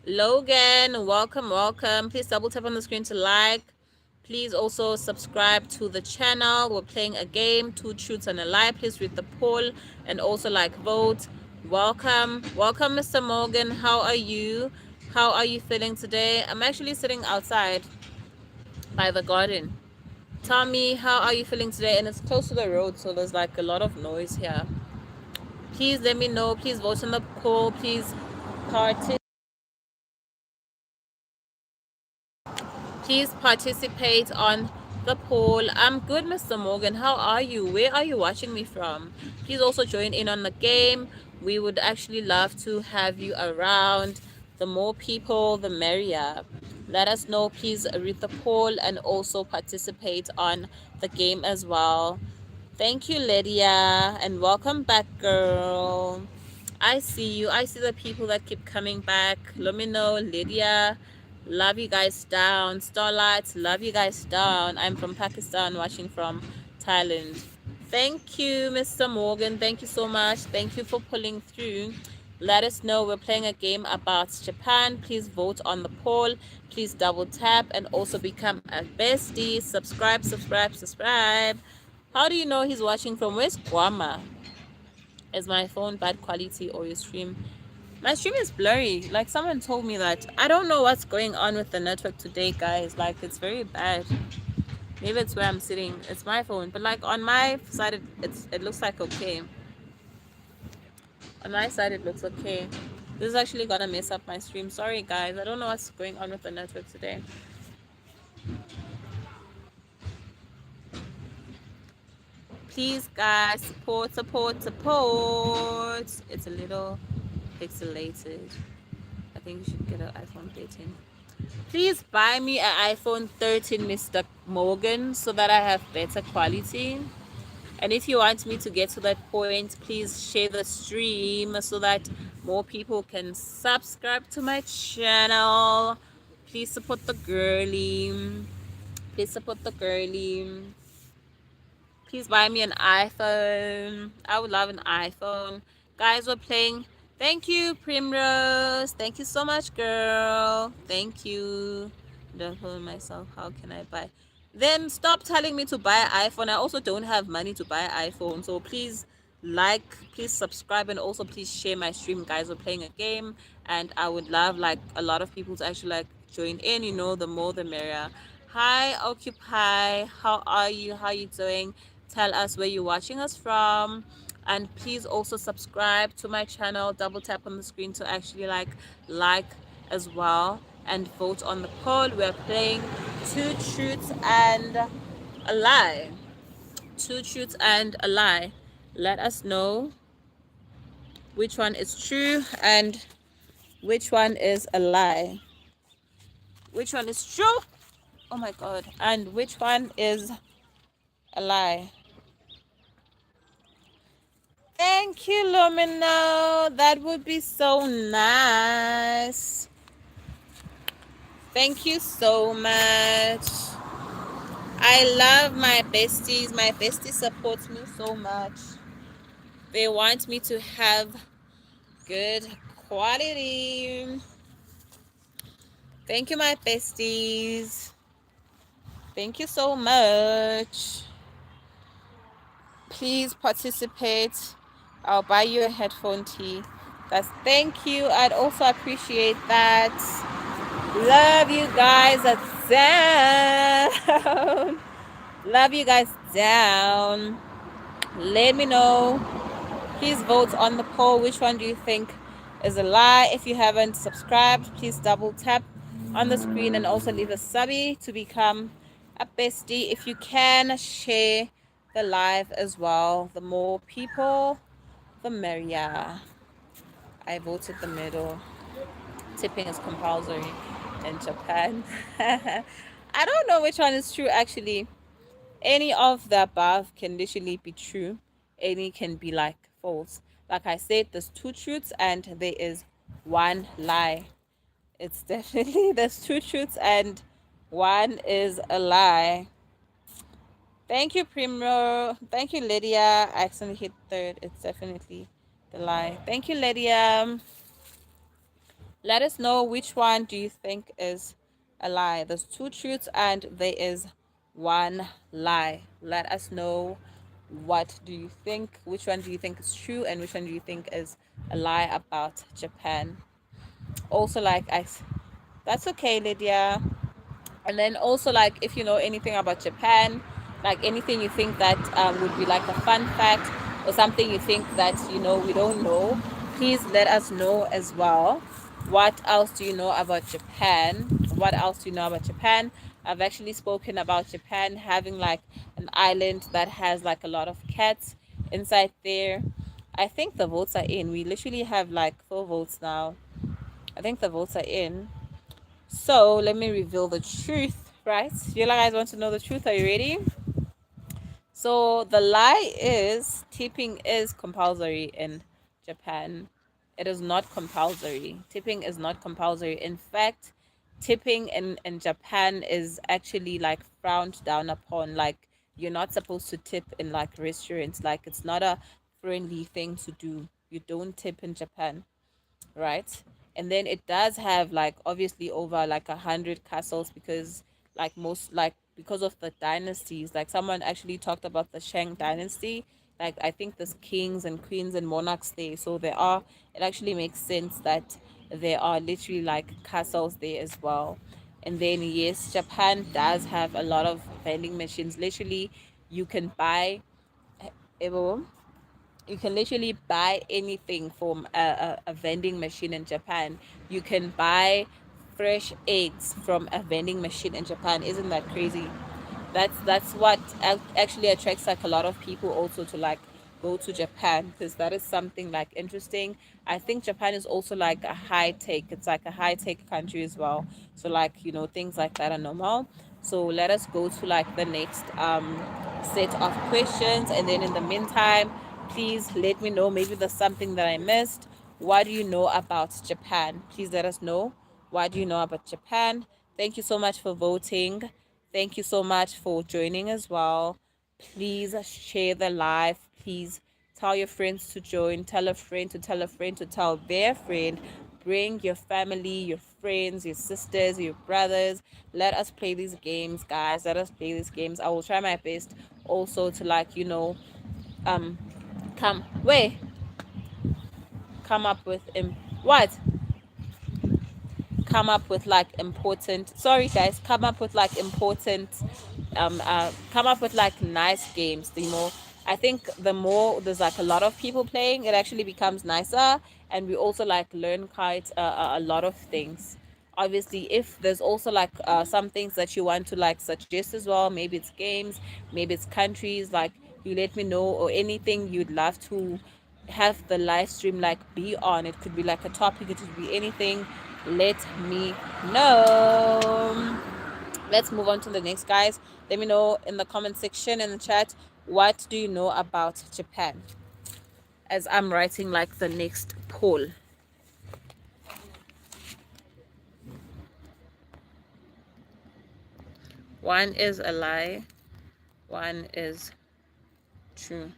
Logan, welcome. Please double tap on the screen to like. Please also subscribe to the channel. We're playing a game, two truths and a lie. Please read the poll and also like vote. Welcome, Mr. Morgan. How are you? How are you feeling today? I'm actually sitting outside by the garden. Tell me, how are you feeling today? And it's close to the road, so there's like a lot of noise here. Please let me know. Please vote on the poll. Please participate. Please participate on the poll. I'm good, Mr. Morgan. How are you? Where are you watching me from? Please also join in on the game. We would actually love to have you around. The more people, the merrier. Let us know. Please read the poll and also participate on the game as well. Thank you, Lydia, and welcome back, girl. I see you. I see the people that keep coming back. Let me know, Lydia. Love you guys down. Starlight, love you guys down. I'm from Pakistan, watching from Thailand. Thank you, Mr. Morgan. Thank you so much. Thank you for pulling through. Let us know. We're playing a game about Japan. Please vote on the poll. Please double tap and also become a bestie. Subscribe. How do you know he's watching from? Where's Guama? Is my phone bad quality or your stream? My stream is blurry. Like someone told me that. I don't know what's going on with the network today, guys. Like it's very bad. Maybe it's where I'm sitting. It's my phone, but like on my side, it looks like okay. On my side, it looks okay. This is actually gonna mess up my stream. Sorry, guys. I don't know what's going on with the network today. Please, guys, support. It's a little pixelated. I think you should get an iPhone 13. Please buy me an iPhone 13, Mr. Morgan, so that I have better quality. And if you want me to get to that point, please share the stream so that more people can subscribe to my channel. Please support the girly. Please support the girly. Please buy me an iPhone. I would love an iPhone. Guys, we're playing. Thank you, Primrose. Thank you so much, girl. Thank you. Don't hold myself. How can I buy? Then stop telling me to buy an iPhone. I also don't have money to buy an iPhone. So please like, please subscribe, and also please share my stream. Guys, we're playing a game, and I would love like a lot of people to actually like join in. You know, the more the merrier. Hi, Occupy. How are you? How are you doing? Tell us where you're watching us from, and please also subscribe to my channel. Double tap on the screen to actually like as well, and vote on the poll. We're playing two truths and a lie. Two truths and a lie. Let us know which one is true and which one is a lie. Which one is true? Oh my god. And which one is a lie? Thank you, Lumino. That would be so nice. Thank you so much. I love my besties. My bestie supports me so much. They want me to have good quality. Thank you, my besties. Thank you so much. Please participate. I'll buy you a headphone tee. That's thank you. I'd also appreciate that. Love you guys down. Love you guys down. Let me know. Please vote on the poll. Which one do you think is a lie? If you haven't subscribed, please double tap on the screen and also leave a subby to become a bestie. If you can, share the live as well. The more people, the merrier. I voted the middle. Tipping is compulsory in Japan. I don't know which one is true actually. Any of the above can literally be true. Any can be like false. Like I said, there's two truths and there is one lie. It's definitely there's two truths and one is a lie. Thank you, Primro. Thank you, Lydia. I accidentally hit third. It's definitely the lie. Thank you, Lydia. Let us know which one do you think is a lie. There's two truths and there is one lie. Let us know what do you think, which one do you think is true and which one do you think is a lie about Japan. Also that's okay, Lydia. And then also like if you know anything about Japan, like anything you think that would be like a fun fact or something you think that we don't know, please let us know as well. What else do you know about Japan? What else do you know about Japan? I've actually spoken about Japan having like an island that has like a lot of cats inside there. I think the votes are in. We literally have like 4 votes now. I think the votes are in. So let me reveal the truth, right? You guys want to know the truth? Are you ready? So the lie is tipping is compulsory in Japan. It is not compulsory. Tipping is not compulsory. In fact, tipping in Japan is actually like frowned down upon. Like you're not supposed to tip in like restaurants. Like it's not a friendly thing to do. You don't tip in Japan, right? And then it does have like obviously over like 100 castles because because of the dynasties. Like someone actually talked about the Shang dynasty. Like I think there's kings and queens and monarchs there. So it actually makes sense that there are literally like castles there as well. And then yes, Japan does have a lot of vending machines. Literally you can buy you can literally buy anything from a vending machine in Japan. You can buy fresh eggs from a vending machine in Japan. Isn't that crazy? That's what actually attracts like a lot of people also to like go to Japan, because that is something like interesting. I think Japan is also like a high tech. It's like a high tech country as well. So like things like that are normal. So let us go to like the next set of questions, and then in the meantime, please let me know. Maybe there's something that I missed. What do you know about Japan? Please let us know. What do you know about Japan? Thank you so much for voting. Thank you so much for joining as well. Please share the live. Please tell your friends to join. Tell a friend to tell a friend to tell their friend. Bring your family, your friends, your sisters, your brothers. Let us play these games, guys. Let us play these games. I will try my best also to, like, um come wait come up with what come up with like important sorry guys come up with like important come up with like nice games. The more, I think, the more there's like a lot of people playing, it actually becomes nicer, and we also like learn quite a lot of things. Obviously, if there's also like some things that you want to like suggest as well, maybe it's games, maybe it's countries, like, you let me know, or anything you'd love to have the live stream like be on. It could be like a topic, it could be anything. Let me know. Let's move on to the next, guys. Let me know in the comment section, in the chat, what do you know about Japan, as I'm writing like the next poll. One is a lie, one is true.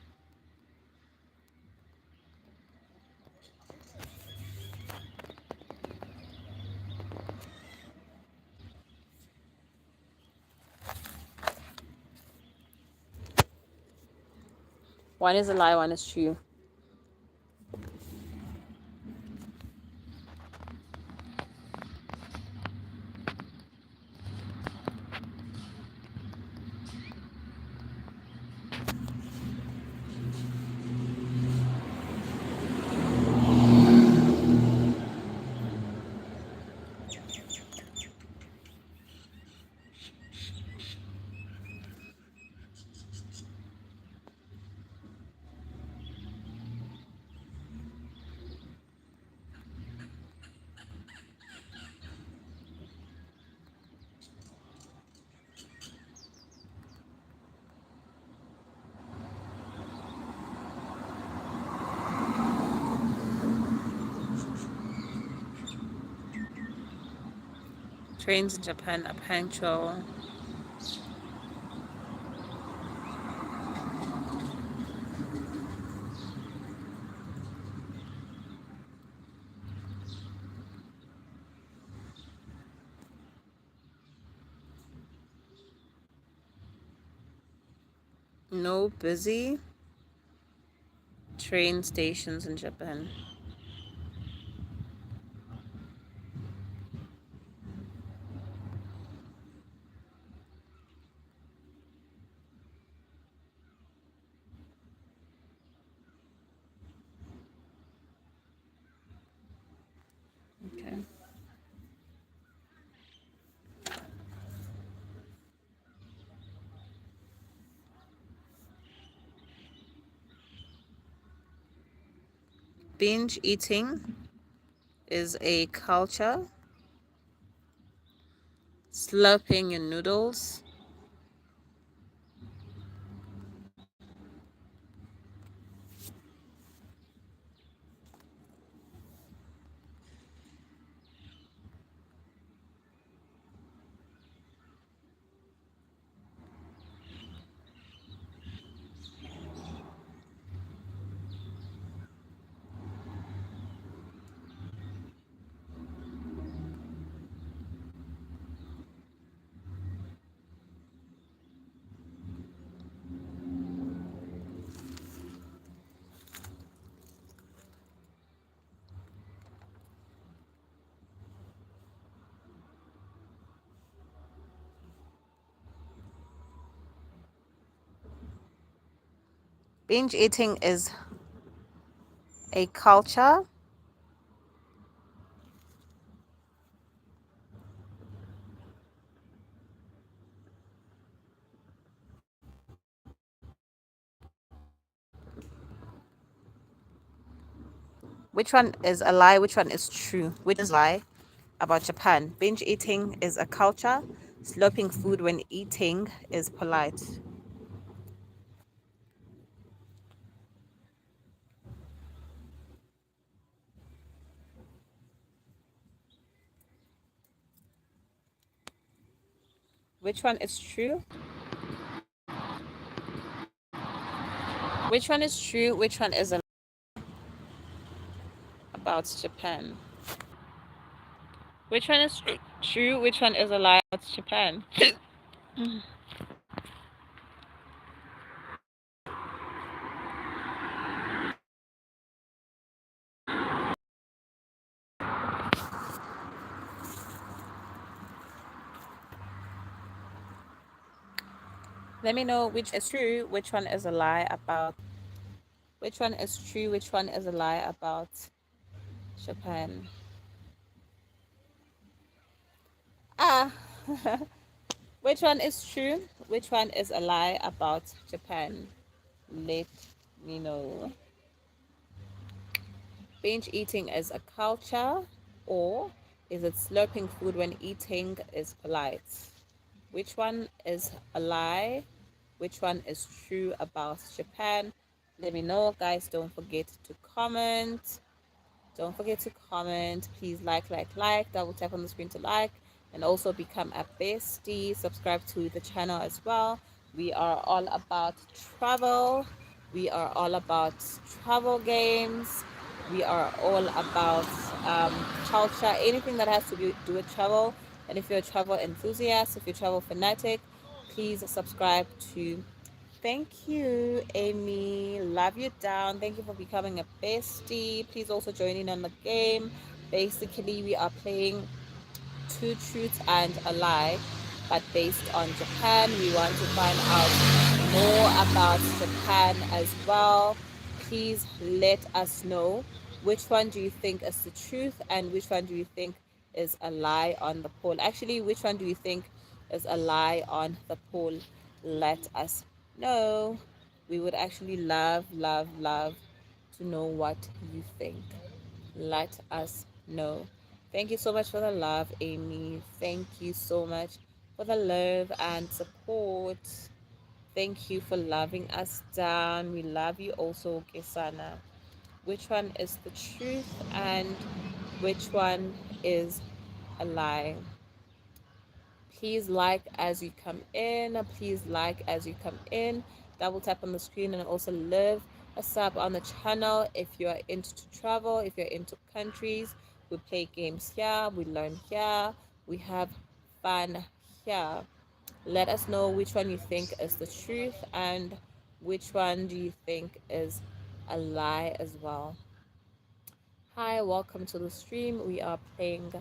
One is a lie, one is true. Trains in Japan are punctual. No busy train stations in Japan. Okay. Binge eating is a culture. Slurping your noodles. Binge eating is a culture. Which one is a lie? Which one is true? Which is lie about Japan? Binge eating is a culture. Slurping food when eating is polite. Which one is true? Which one is true? Which one is a about Japan? Which one is true? Which one is a lie about Japan? Let me know which is true, which one is a lie about. Which one is true, which one is a lie about Japan? Ah, which one is true, which one is a lie about Japan? Let me know. Binge eating is a culture, or is it slurping food when eating is polite? Which one is a lie? Which one is true about Japan? Let me know, guys. Don't forget to comment. Don't forget to comment. Please like. Double tap on the screen to like. And also become a bestie. Subscribe to the channel as well. We are all about travel. We are all about travel games. We are all about culture. Anything that has to do with travel. And if you're a travel enthusiast, if you're a travel fanatic, please subscribe to. Thank you, Amy. Love you down. Thank you for becoming a bestie. Please also join in on the game. Basically, we are playing two truths and a lie, but based on Japan. We want to find out more about Japan as well. Please let us know which one do you think is the truth and which one do you think is a lie on the poll. Actually, which one do you think is a lie on the poll? Let us know. We would actually love to know what you think. Let us know. Thank you so much for the love, Amy. Thank you so much for the love and support. Thank you for loving us down. We love you also, Kesana. Which one is the truth and which one is a lie? Please like as you come in. Please like as you come in. Double tap on the screen and also leave a sub on the channel if you're into travel, if you're into countries. We play games here, we learn here, we have fun here. Let us know which one you think is the truth and which one do you think is a lie as well. Hi, welcome to the stream. We are playing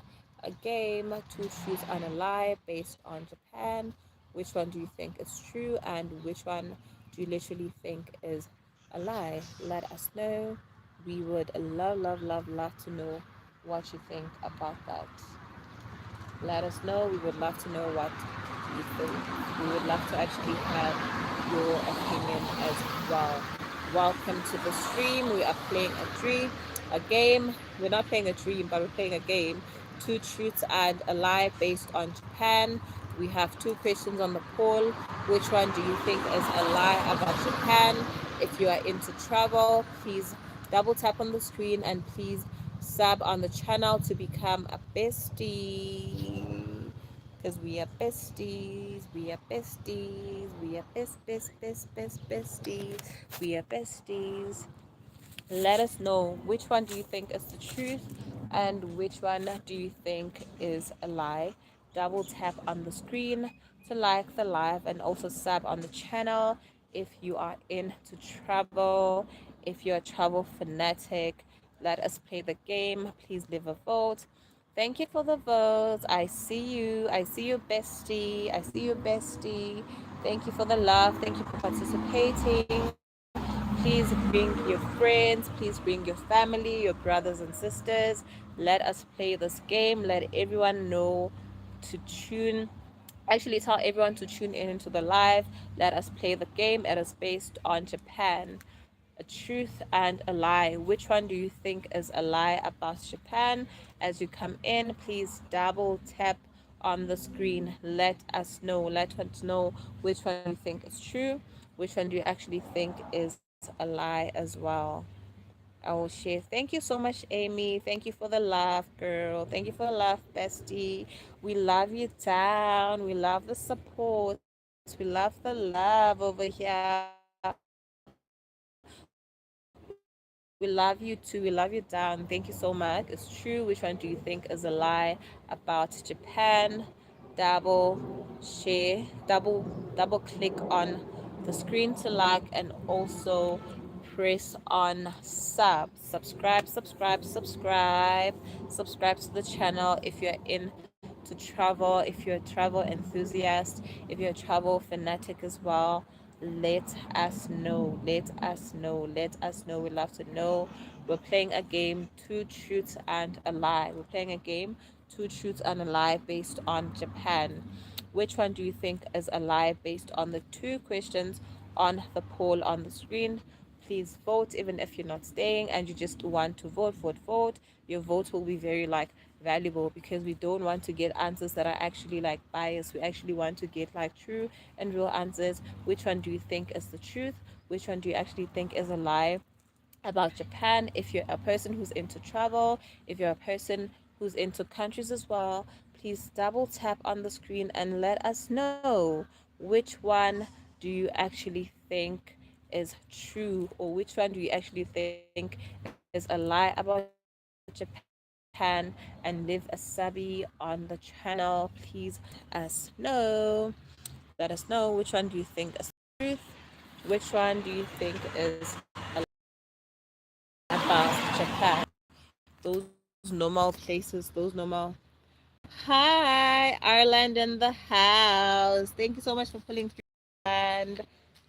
a game, two truths and a lie, based on Japan. Which one do you think is true and which one do you literally think is a lie? Let us know. We would love to know what you think about that. Let us know. We would love to know what you think. We would love to actually have your opinion as well. Welcome to the stream. We are playing a game. We're not playing a dream, but we're playing a game. Two truths and a lie based on Japan. We have two questions on the poll. Which one do you think is a lie about Japan? If you are into travel, please double tap on the screen and please sub on the channel to become a bestie. Because we are besties, we are besties, we are besties, we are besties. Let us know which one do you think is the truth and which one do you think is a lie. Double tap on the screen to like the live and also sub on the channel if you are into travel, if you're a travel fanatic. Let us play the game. Please leave a vote. Thank you for the votes. I see you. I see you, bestie. I see you, bestie. Thank you for the love. Thank you for participating. Please bring your friends, please bring your family, your brothers and sisters. Let us play this game. Let everyone know to tune. Actually, tell everyone to tune in into the live. Let us play the game. It is based on Japan. A truth and a lie. Which one do you think is a lie about Japan? As you come in, please double tap on the screen. Let us know. Let us know which one you think is true. Which one do you actually think is a lie as well? I will share. Thank you so much, Amy. Thank you for the laugh, girl. Thank you for the laugh, bestie. We love you down. We love the support. We love the love over here. We love you too. We love you down. Thank you so much. It's true. Which one do you think is a lie about Japan? Double share, double click on the screen to like, and also press on subscribe to the channel if you're in to travel, if you're a travel enthusiast, if you're a travel fanatic as well. Let us know. We love to know. We're playing a game, two truths and a lie. We're playing a game, two truths and a lie, based on Japan. Which one do you think is a lie, based on the two questions on the poll on the screen? Please vote, even if you're not staying and you just want to vote. Your vote will be very valuable, because we don't want to get answers that are actually biased. We actually want to get true and real answers. Which one do you think is the truth? Which one do you actually think is a lie about Japan? If you're a person who's into travel, if you're a person who's into countries as well, please double tap on the screen and let us know which one do you actually think is true, or which one do you actually think is a lie about Japan, and live a sabi on the channel. Please let us know. Let us know which one do you think is the truth, which one do you think is a lie about Japan. Those normal places, those normal. Hi, Ireland in the house. Thank you so much for pulling through. And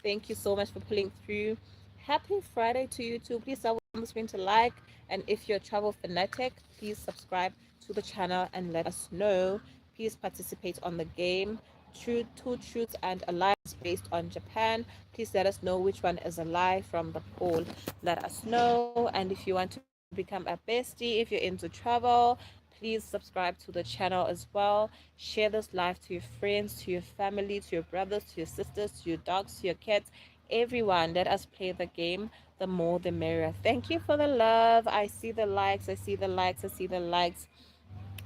thank you so much for pulling through. Happy Friday to you too. Please double on the screen to like. And if you're a travel fanatic, please subscribe to the channel and let us know. Please participate on the game. Two truths and a lie based on Japan. Please let us know which one is a lie from the poll. Let us know. And if you want to become a bestie, if you're into travel, please subscribe to the channel as well. Share this live to your friends, to your family, to your brothers, to your sisters, to your dogs, to your cats, everyone. Let us play the game. The more the merrier. Thank you for the love. I see the likes. I see the likes. I see the likes.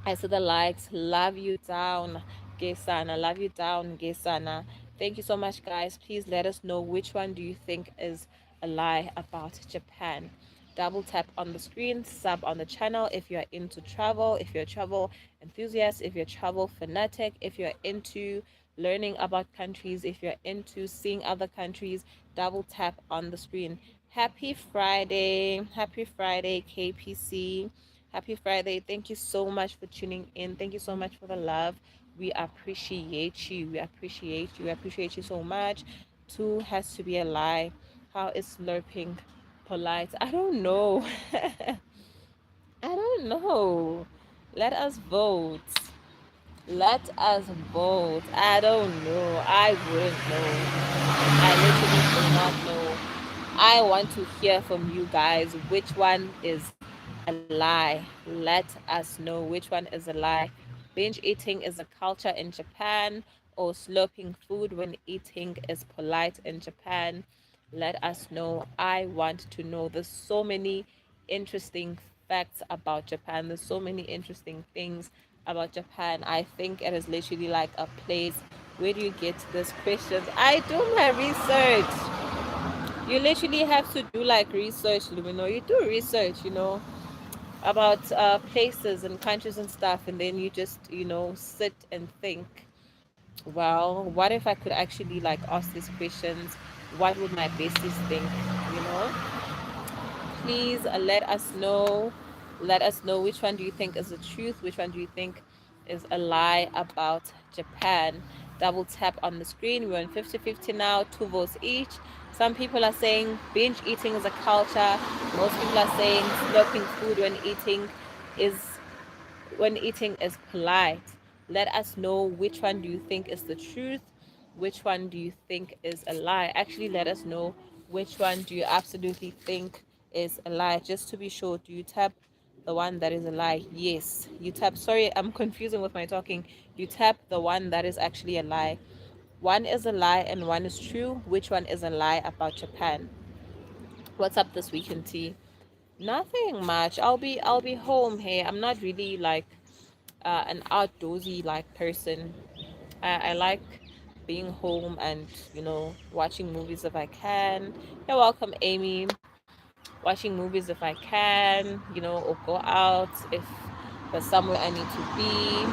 I see the likes. Love you down, Gesana. Love you down, Gesana. Thank you so much, guys. Please let us know which one do you think is a lie about Japan. Double tap on the screen, sub on the channel if you're into travel, if you're a travel enthusiast, if you're a travel fanatic, if you're into learning about countries, if you're into seeing other countries, double tap on the screen. Happy Friday. Happy Friday, KPC. Happy Friday. Thank you so much for tuning in. Thank you so much for the love. We appreciate you. We appreciate you. We appreciate you so much. Two has to be a lie. How is slurping polite? I don't know. I don't know. Let us vote. Let us vote. I don't know. I wouldn't know. I literally do not know. I want to hear from you guys. Which one is a lie? Let us know which one is a lie. Binge eating is a culture in Japan, or slurping food when eating is polite in Japan. Let us know. I want to know. There's so many interesting facts about Japan. There's so many interesting things about Japan. I think it is literally like a place. Where do you get these questions? I do my research. You literally have to do research, Lumino. You do research, about places and countries and stuff, and then you just, sit and think, well, what if I could actually ask these questions? What would my besties think? You know? Please let us know. Let us know which one do you think is the truth, which one do you think is a lie about Japan. Double tap on the screen. We're on 50-50 now, two votes each. Some people are saying binge eating is a culture. Most people are saying slurping food is when eating is polite. Let us know which one do you think is the truth, which one do you think is a lie. Actually, let us know which one do you absolutely think is a lie. Just to be sure, do you tap the one that is a lie? Yes. You tap, sorry, I'm confusing with my talking. You tap the one that is actually a lie. One is a lie and one is true. Which one is a lie about Japan? What's up this weekend, T? Nothing much. I'll be home. Hey, I'm not really an outdoorsy person. I like being home and watching movies if I can. You're welcome, Amy. watching movies if I can, or go out if there's somewhere I need to be,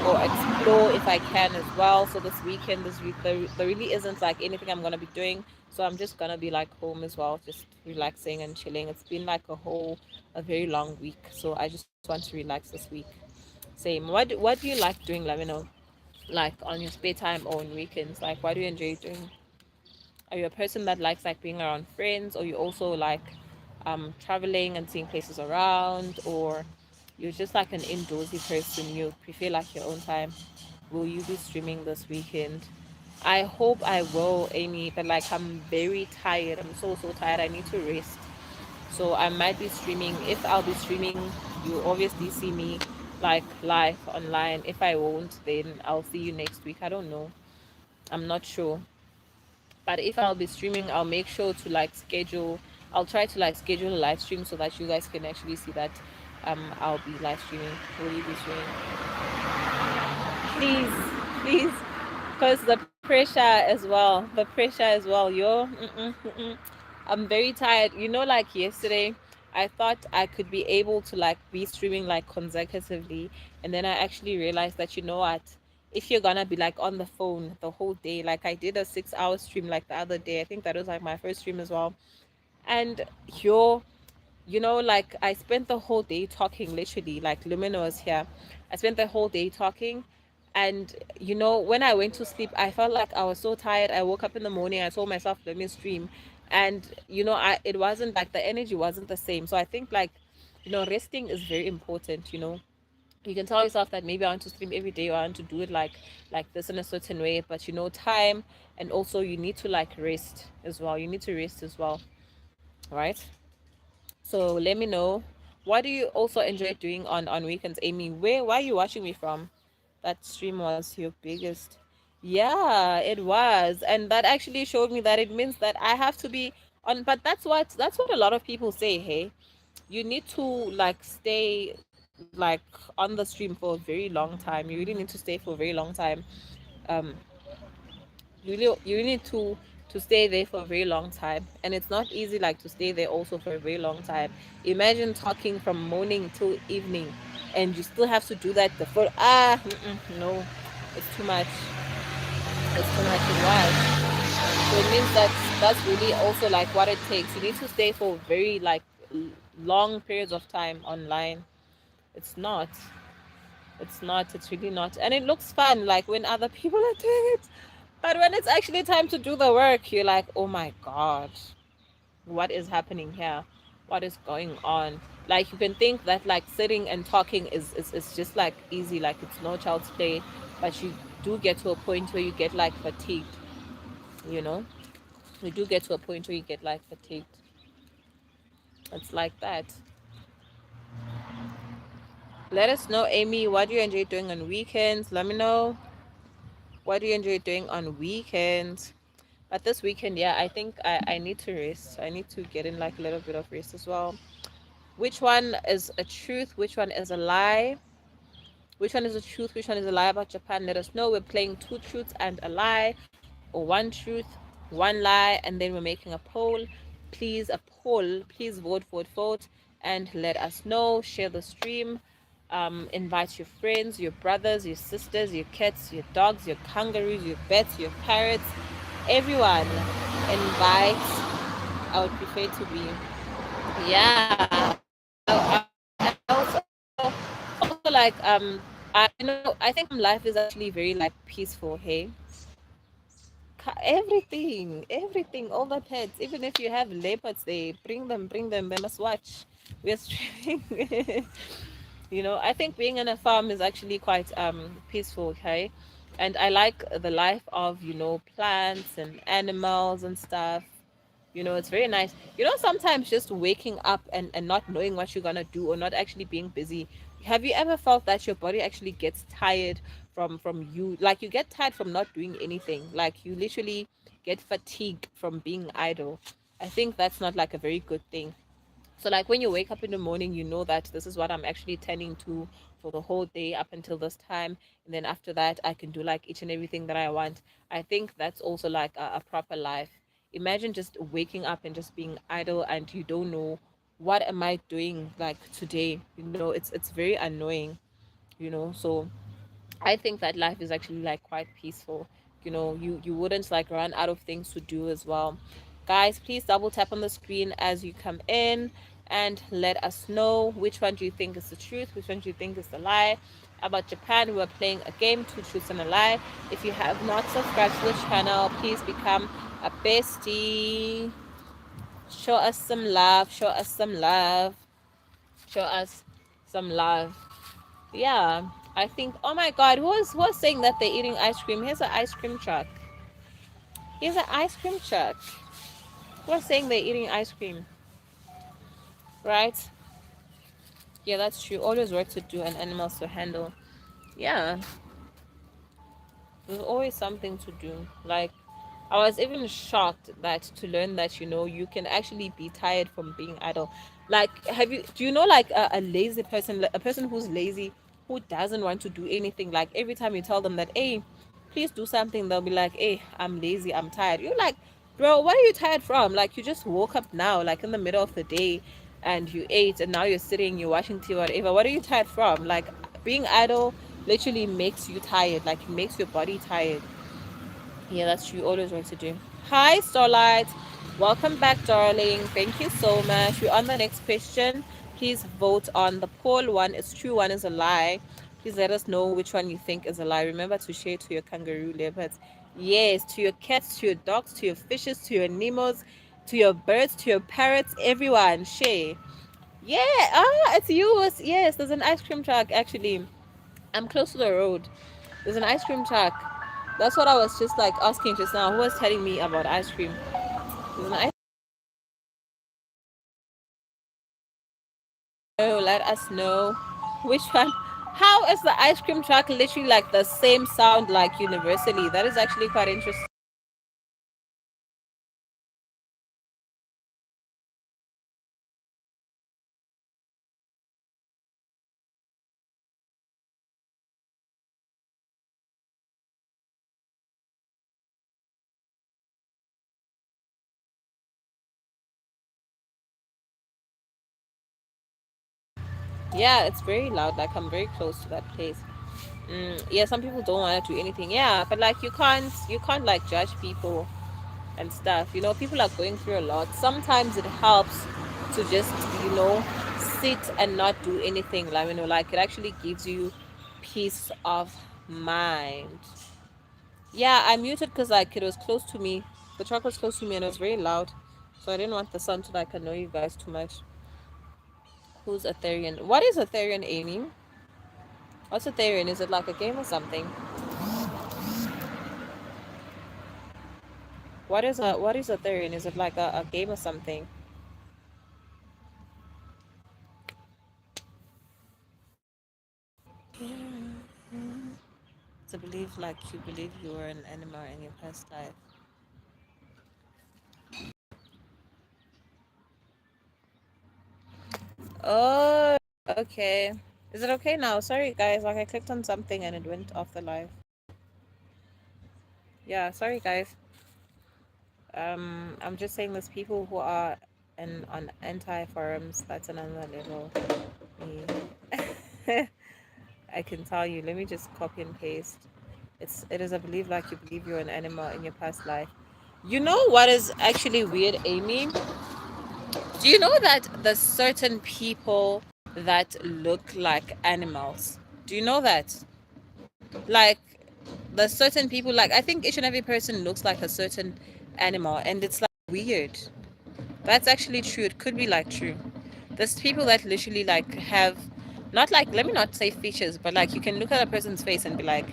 or explore if I can as well. So this week, there really isn't like anything I'm gonna be doing. So I'm just gonna be like home as well, just relaxing and chilling. It's been like a very long week. So I just want to relax this week. Same. What do you like doing? Let me know. Like on your spare time or on weekends. Like what do you enjoy doing? Are you a person that likes like being around friends, or you also like traveling and seeing places around, or you're just like an indoorsy person, you prefer like your own time? Will you be streaming this weekend? I hope I will, Amy, but like I'm very tired. I'm so tired. I need to rest. So I might be streaming. If I'll be streaming, you obviously see me like live online. If I won't, then I'll see you next week. I don't know. I'm not sure. But if I'll be streaming, I'll make sure to like schedule. I'll try to like schedule a live stream so that you guys can actually see that I'll be live streaming. Will you be streaming? Please, please, because the pressure as well. The pressure as well. Yo, I'm very tired. Like yesterday, I thought I could be able to like be streaming like consecutively, and then I actually realized that what, if you're gonna be like on the phone the whole day, like I did a 6 hour stream like the other day. I think that was like my first stream as well, and yo, like I spent the whole day talking. Literally, like Lumina was here. I spent the whole day talking, and when I went to sleep, I felt like I was so tired. I woke up in the morning. I told myself, let me stream, and I it wasn't like the energy wasn't the same. So I think like resting is very important. You can tell yourself that maybe I want to stream every day, or I want to do it like this in a certain way, but time, and also you need to like rest as well. You need to rest as well, right? So let me know, what do you also enjoy doing on weekends, Amy? Where are you watching me from? That stream was your biggest. Yeah, it was, and that actually showed me that it means that I have to be on. But that's what a lot of people say. Hey, you need to like stay like on the stream for a very long time. You really need to stay for a very long time. Um, you need to stay there for a very long time, and it's not easy like to stay there also for a very long time. Imagine talking from morning till evening, and you still have to do that the first no, it's too much. It's too much. It was. So it means that's really also like what it takes. You need to stay for very like long periods of time online. It's not. It's not. It's really not. And it looks fun, like when other people are doing it. But when it's actually time to do the work, you're like, oh my God, what is happening here? What is going on? Like you can think that like sitting and talking is just like easy, like it's no child's play, but you do get to a point where you get like fatigued, you know? You do get to a point where you get like fatigued. It's like that. Let us know, Amy, what do you enjoy doing on weekends? Let me know. What do you enjoy doing on weekends? But this weekend, yeah, I think I need to rest. I need to get in like a little bit of rest as well. Which one is a truth? Which one is a lie? Which one is a truth? Which one is a lie about Japan? Let us know. We're playing two truths and a lie, or one truth, one lie, and then we're making a poll. Please, a poll. Please vote, and let us know. Share the stream. Invite your friends, your brothers, your sisters, your cats, your dogs, your kangaroos, your bats, your parrots, everyone. Invite. I would prefer to be. Yeah. Also like I think life is actually very like peaceful. Hey, everything, all the pets. Even if you have leopards, they bring them. They must watch. We're streaming. I think being in a farm is actually quite peaceful. Okay, and I like the life of plants and animals and stuff. It's very nice. Sometimes just waking up and not knowing what you're gonna do, or not actually being busy. Have you ever felt that your body actually gets tired from you, like you get tired from not doing anything, like you literally get fatigued from being idle? I think that's not like a very good thing. So like when you wake up in the morning, you know that this is what I'm actually tending to for the whole day up until this time, and then after that I can do like each and everything that I want. I think that's also like a proper life. imagine just waking up and just being idle and you don't know what am I doing like today. It's very annoying. So I think that life is actually like quite peaceful. You wouldn't like run out of things to do as well. Guys, please double tap on the screen as you come in and let us know which one do you think is the truth, which one do you think is the lie. About Japan, we're playing a game, two truths and a lie. If you have not subscribed to the channel, please become a bestie. Show us some love, show us some love, show us some love. Yeah, I think. Oh my God, who was saying that they're eating ice cream? Here's an ice cream truck. Here's an ice cream truck. Who was saying they're eating ice cream? Right? Yeah, that's true. Always work to do and animals to handle. Yeah, there's always something to do. Like, I was even shocked that to learn that you can actually be tired from being idle. Like, do you know like a lazy person, like, a person who's lazy, who doesn't want to do anything? Like every time you tell them that, hey, please do something, they'll be like, hey, I'm lazy, I'm tired. You're like, bro, what are you tired from? Like, you just woke up now, like in the middle of the day, and you ate, and now you're sitting, you're watching TV, whatever. What are you tired from? Like, being idle literally makes you tired. Like, it makes your body tired. Yeah, that's true. Always want to do. Hi, Starlight. Welcome back, darling. Thank you so much. We're on the next question. Please vote on the poll. One is true, one is a lie. Please let us know which one you think is a lie. Remember to share to your kangaroo leopards. Yes, to your cats, to your dogs, to your fishes, to your nemos, to your birds, to your parrots, everyone. Share. Yeah, it's you. Yes, there's an ice cream truck actually. I'm close to the road. There's an ice cream truck. That's what I was just like asking just now. Who was telling me about ice cream? There's an ice cream. Let us know which one. How is the ice cream truck literally like the same sound like universally? That is actually quite interesting. Yeah, it's very loud. Like I'm very close to that place. Yeah, some people don't want to do anything. Yeah, but like you can't like judge people and stuff. People are going through a lot. Sometimes it helps to just, you know, sit and not do anything. Like, like it actually gives you peace of mind. Yeah, I muted because like it was close to me. The truck was close to me and it was very loud. So I didn't want the sound to like annoy you guys too much. Who's Ethereum? What is Ethereum, Amy? What's Ethereum? Is it like a game or something? What is Ethereum? Is it like a game or something? To believe like you believe you were an animal in your past life. Oh, okay. Is it okay now? Sorry guys, like I clicked on something and it went off the live. Yeah, sorry guys. I'm just saying there's people who are on anti forums. That's another level. Me. I can tell you. Let me just copy and paste. It is I believe like you believe you're an animal in your past life. You know what is actually weird, Amy? Do you know that there's certain people that look like animals? Do you know that? Like, there's certain people, like, I think each and every person looks like a certain animal, and it's like weird. That's actually true. It could be like true. There's people that literally like have, not like, let me not say features, but like you can look at a person's face and be like,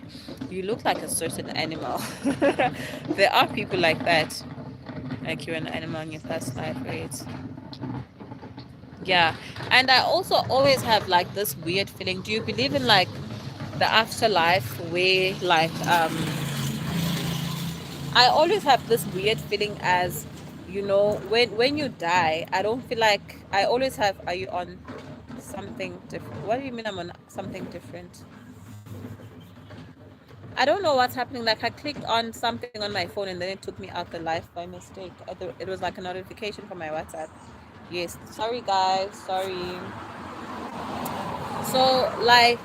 you look like a certain animal. There are people like that. Like you're an animal in your past life, right? Yeah. And I also always have like this weird feeling. Do you believe in like the afterlife where like I always have this weird feeling as when you die, I don't feel like I always have, are you on something different? What do you mean I'm on something different? I don't know what's happening. Like I clicked on something on my phone and then it took me out the live by mistake. It was like a notification from my WhatsApp. Yes, sorry guys, sorry. So like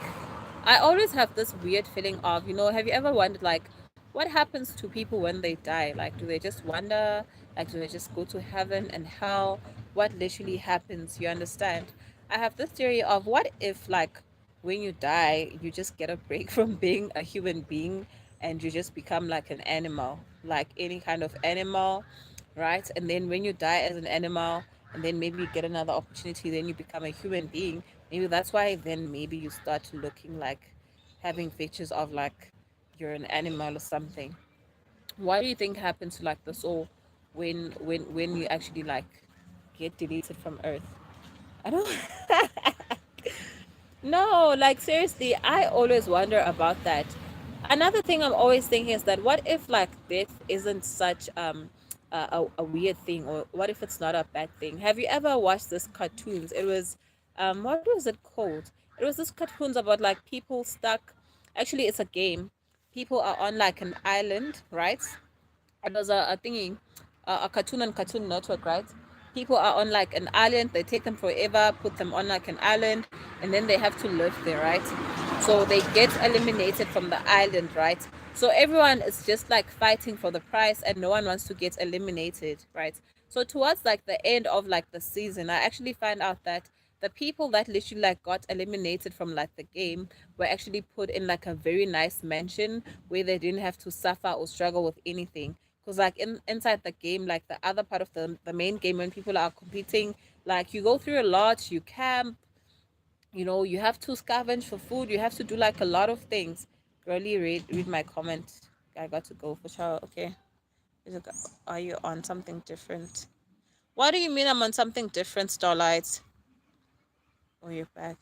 I always have this weird feeling of, have you ever wondered like what happens to people when they die? Like do they just wander? Like do they just go to heaven and hell? What literally happens? You understand? I have this theory of what if like when you die, you just get a break from being a human being and you just become like an animal, like any kind of animal, right? And then when you die as an animal and then maybe you get another opportunity, then you become a human being. Maybe that's why then maybe you start looking like having features of like you're an animal or something. What do you think happens to like the soul when you actually like get deleted from Earth? I don't No, like seriously, I always wonder about that. Another thing I'm always thinking is that what if like death isn't such a weird thing, or what if it's not a bad thing? Have you ever watched this cartoons? It was what was it called? It was this cartoons about like people stuck. Actually, it's a game. People are on like an island, right? It was a thingy, a cartoon on Cartoon Network, right? People are on like an island. They take them forever, put them on like an island, and then they have to live there, right? So they get eliminated from the island, right? So everyone is just like fighting for the prize, and no one wants to get eliminated, right? So towards like the end of like the season, I actually find out that the people that literally like got eliminated from like the game were actually put in like a very nice mansion where they didn't have to suffer or struggle with anything. Because like inside the game, like the other part of the main game, when people are competing, like you go through a lot, you camp, you have to scavenge for food, you have to do like a lot of things. Really read my comment. I got to go for sure. Okay. Are you on something different? What do you mean I'm on something different, Starlight? Oh, you're back.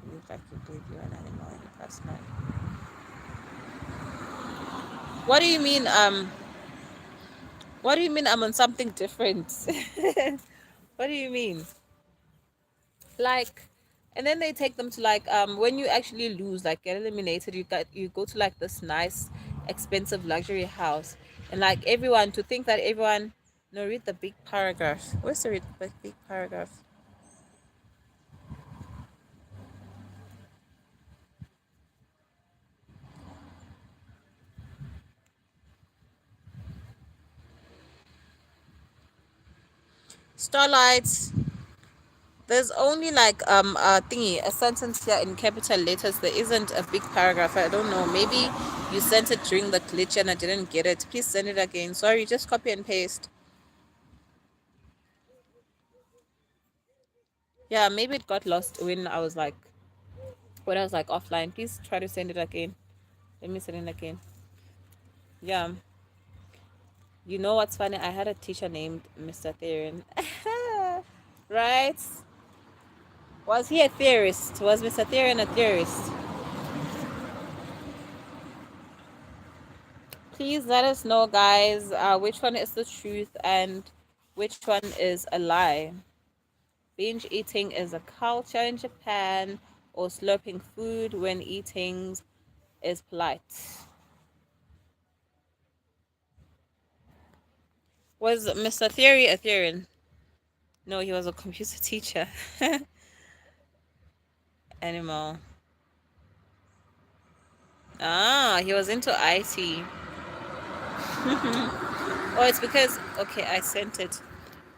You look like you believe you're an animal in your past life. What do you mean? What do you mean I'm on something different? What do you mean? Like, and then they take them to like when you actually lose, like get eliminated, you go to like this nice, expensive luxury house, and like everyone to think that everyone. No, read the big paragraph. Where's the big paragraph? Starlights. There's only like a thingy, a sentence here in capital letters. There isn't a big paragraph. I don't know. Maybe you sent it during the glitch and I didn't get it. Please send it again. Sorry, just copy and paste. Yeah, maybe it got lost when I was like offline. Please try to send it again. Let me send it again. Yeah. You know what's funny? I had a teacher named Mr. Theron. Right? Was he a theorist? Was Mr. Theron a theorist? Please let us know, guys, which one is the truth and which one is a lie. Binge eating is a culture in Japan, or slurping food when eating is polite. Was Mr. Theory a Theorian? No, he was a computer teacher. Animal. Ah, he was into IT. Oh, it's because okay, I sent it.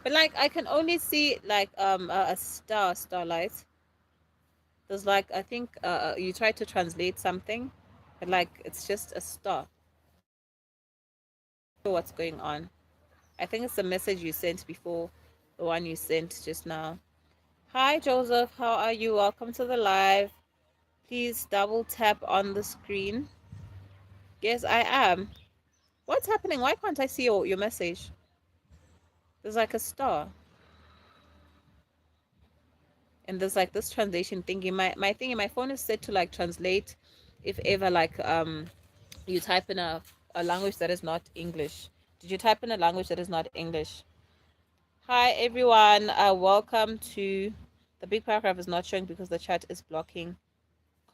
But like I can only see like a starlight. There's like I think you try to translate something, but like it's just a star. What's going on? I think it's the message you sent before the one you sent just now. Hi Joseph, how are you? Welcome to the live. Please double tap on the screen. Yes, I am. What's happening? Why can't I see your message? There's like a star. And there's like this translation thingy. My thing in my phone is set to like translate if ever like you type in a language that is not English. Did you type in a language that is not English? Hi everyone, welcome to the big paragraph is not showing because the chat is blocking.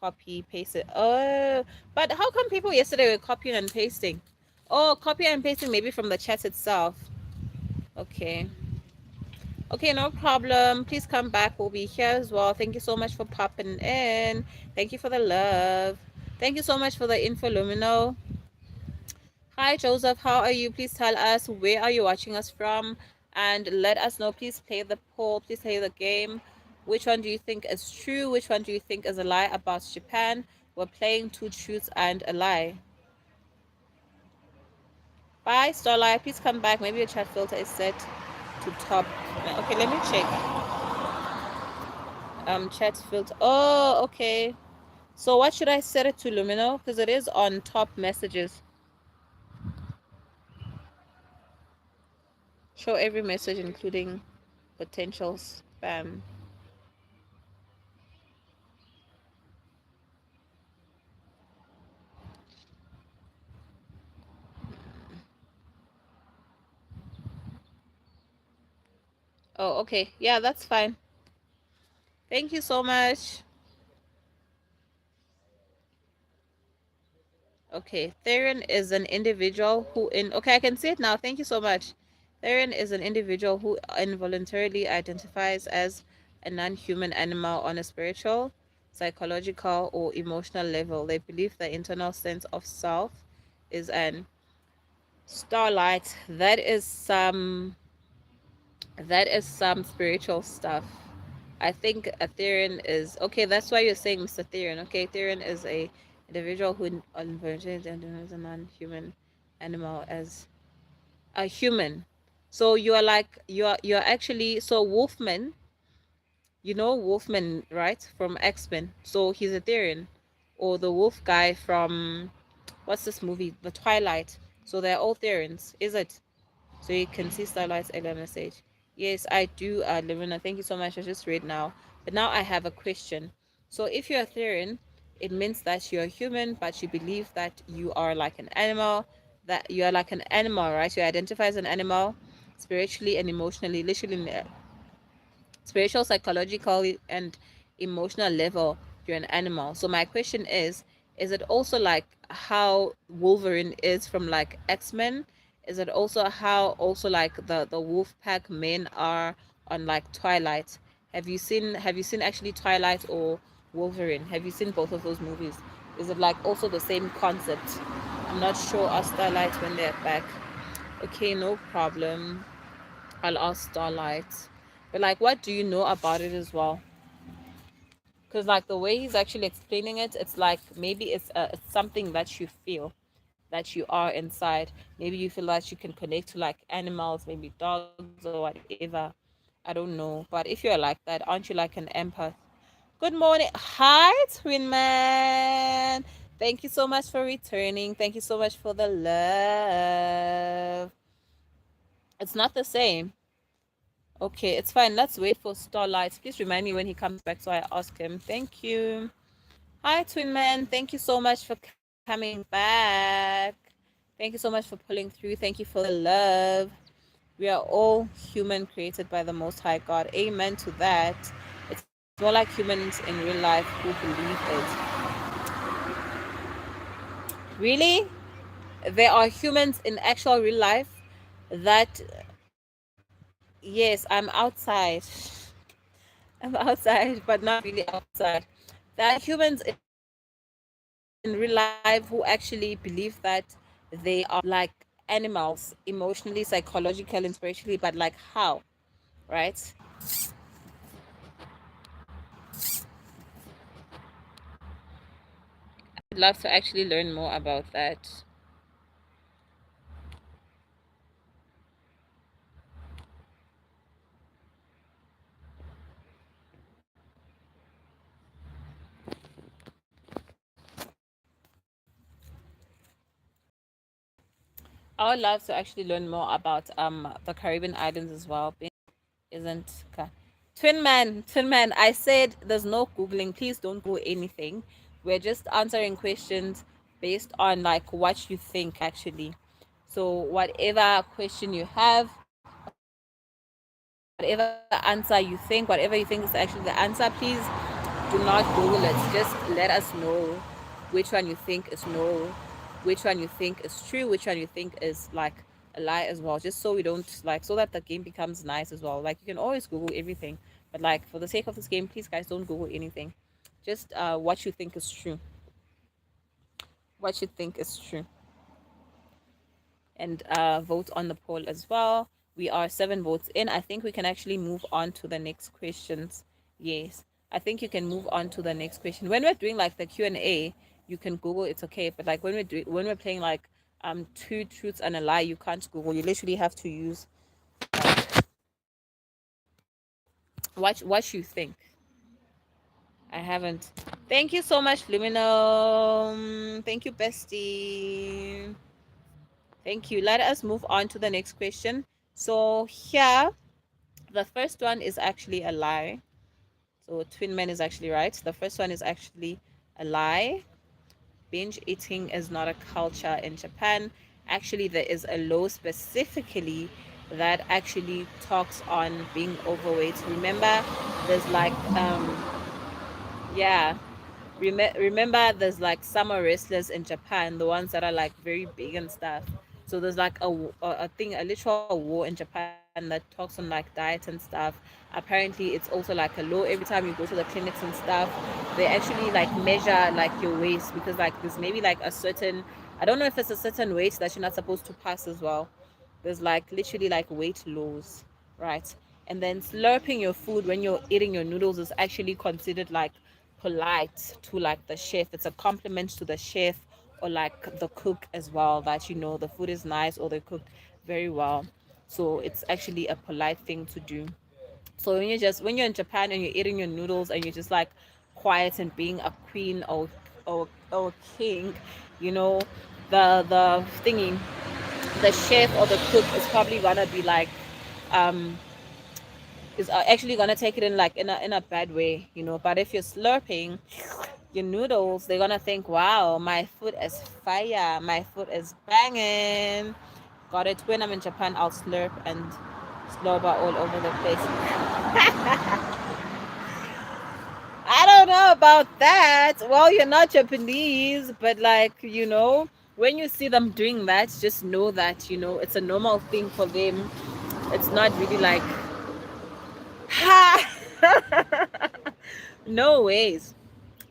copy paste it. Oh, but how come people yesterday were copying and pasting? Oh, copy and pasting maybe from the chat itself. Okay. Okay, no problem. Please come back. We'll be here as well. Thank you so much for popping in. Thank you for the love. Thank you so much for the info, Lumino. Hi, Joseph. How are you? Please tell us where are you watching us from, and let us know. Please play the poll. Please play the game. Which one do you think is true? Which one do you think is a lie about Japan? We're playing two truths and a lie. Bye, Starlight. Please come back. Maybe your chat filter is set to top. Okay, let me check. Chat filter. Oh, okay. So what should I set it to, Lumino? Because it is on top messages. Show every message, including potential spam. Oh, okay. Yeah, that's fine. Thank you so much. Okay, Theron is an individual who okay, I can see it now. Thank you so much. Theron is an individual who involuntarily identifies as a non-human animal on a spiritual, psychological, or emotional level. They believe the internal sense of self is an starlight. That is some spiritual stuff. I think a Theron is okay. That's why you're saying Mr. Theron. Okay, Theron is a individual who unvirgins and is a non-human animal as a human. So you are like you're actually so Wolfman. You know Wolfman, right? From X-Men. So he's a Theron, or the Wolf guy from what's this movie? The Twilight. So they're all Therons, is it? So you can see Starlight's earlier message. Yes, I do, Lorena. Thank you so much. I just read now. But now I have a question. So if you're a Therian, it means that you're human, but you believe that you are like an animal, that you are like an animal, right? You identify as an animal spiritually and emotionally, literally spiritual, psychological, and emotional level, you're an animal. So my question is it also like how Wolverine is from like X-Men? Is it also how also like the wolf pack men are on like Twilight? Have you seen actually Twilight or Wolverine? Have you seen both of those movies? Is it like also the same concept? I'm not sure. Ask Starlight when they're back. Okay, no problem. I'll ask Starlight. But like, what do you know about it as well? Because like the way he's actually explaining it, it's like maybe it's something that you feel that you are inside. Maybe you feel that you can connect to like animals, maybe dogs or whatever. I don't know. But if you're like that, aren't you like an empath? Good morning. Hi, twin man. Thank you so much for returning. Thank you so much for the love. It's not the same. Okay, it's fine. Let's wait for Starlight. Please remind me when he comes back so I ask him. Thank you. Hi, Twin Man. Thank you so much for coming back. Thank you so much for pulling through. Thank you for the love. We are all human created by the Most High God. Amen to that. It's more like humans in real life who believe it. Really? There are humans in actual real life that, yes, I'm outside. I'm outside, but not really outside. There are humans in real life who actually believe that they are like animals, emotionally, psychologically, and spiritually, but like how? Right? I would love to actually learn more about that. I would love to actually learn more about the Caribbean islands as well. Isn't twin man, I said there's no googling. Please don't go anything. We're just answering questions based on like what you think actually. So whatever question you have, whatever answer you think, whatever you think is actually the answer, please Do not Google it. Just let us know which one you think is no, which one you think is true, which one you think is like a lie as well. Just so we don't like, so that the game becomes nice as well. Like you can always Google everything, but like for the sake of this game, please guys don't Google anything. Just what you think is true. What you think is true. And vote on the poll as well. We are 7 votes in. I think we can actually move on to the next questions. Yes, I think you can move on to the next question. When we're doing like the Q&A, you can Google, it's okay. But like when we're playing like two truths and a lie, you can't Google. You literally have to use what you think. I haven't. Thank you so much, Luminum. Thank you, bestie. Thank you. Let us move on to the next question. So here, the first one is actually a lie. So Twin Man is actually right. The first one is actually a lie. Binge eating is not a culture in Japan. Actually, there is a law specifically that actually talks on being overweight. Remember, there's like yeah, remember there's like summer wrestlers in Japan, the ones that are like very big and stuff. So there's like a thing, a literal war in Japan that talks on like diet and stuff. Apparently it's also like a law every time you go to the clinics and stuff. They actually like measure like your waist, because like there's maybe like a certain, I don't know if it's a certain weight that you're not supposed to pass as well. There's like literally like weight laws, right? And then slurping your food when you're eating your noodles is actually considered like polite to like the chef. It's a compliment to the chef or like the cook as well, that you know the food is nice or they cooked very well. So it's actually a polite thing to do. So when you're in Japan and you're eating your noodles and you're just like quiet and being a queen or king, you know, the thingy, the chef or the cook is probably gonna be like um is actually gonna take it in like in a bad way, you know. But if you're slurping your noodles, they're gonna think, wow, my food is fire, my food is banging. Got it. When I'm in Japan, I'll slurp and slobber all over the place. I don't know about that. Well, you're not Japanese, but like, you know, when you see them doing that, just know that, you know, it's a normal thing for them. It's not really like, ha! No ways.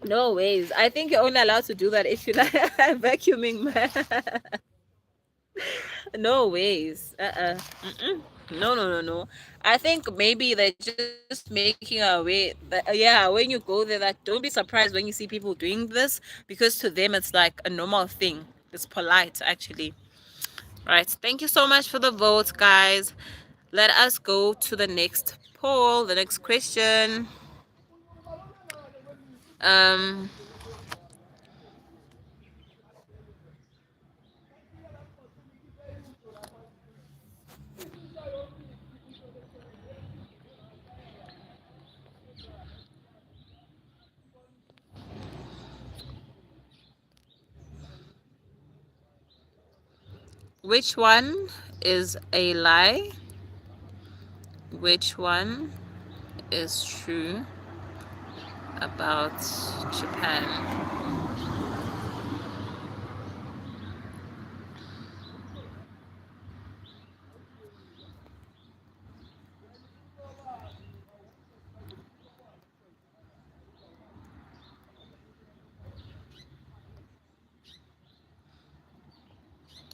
No ways. I think you're only allowed to do that if you like vacuuming, man. No ways. Mm-mm. No, no, no, no. I think maybe they're just making a way that, yeah, when you go there, that don't be surprised when you see people doing this, because to them it's like a normal thing. It's polite, actually. Right. Thank you so much for the votes, guys. Let us go to the next poll, the next question. Um, which one is a lie? Which one is true about Japan?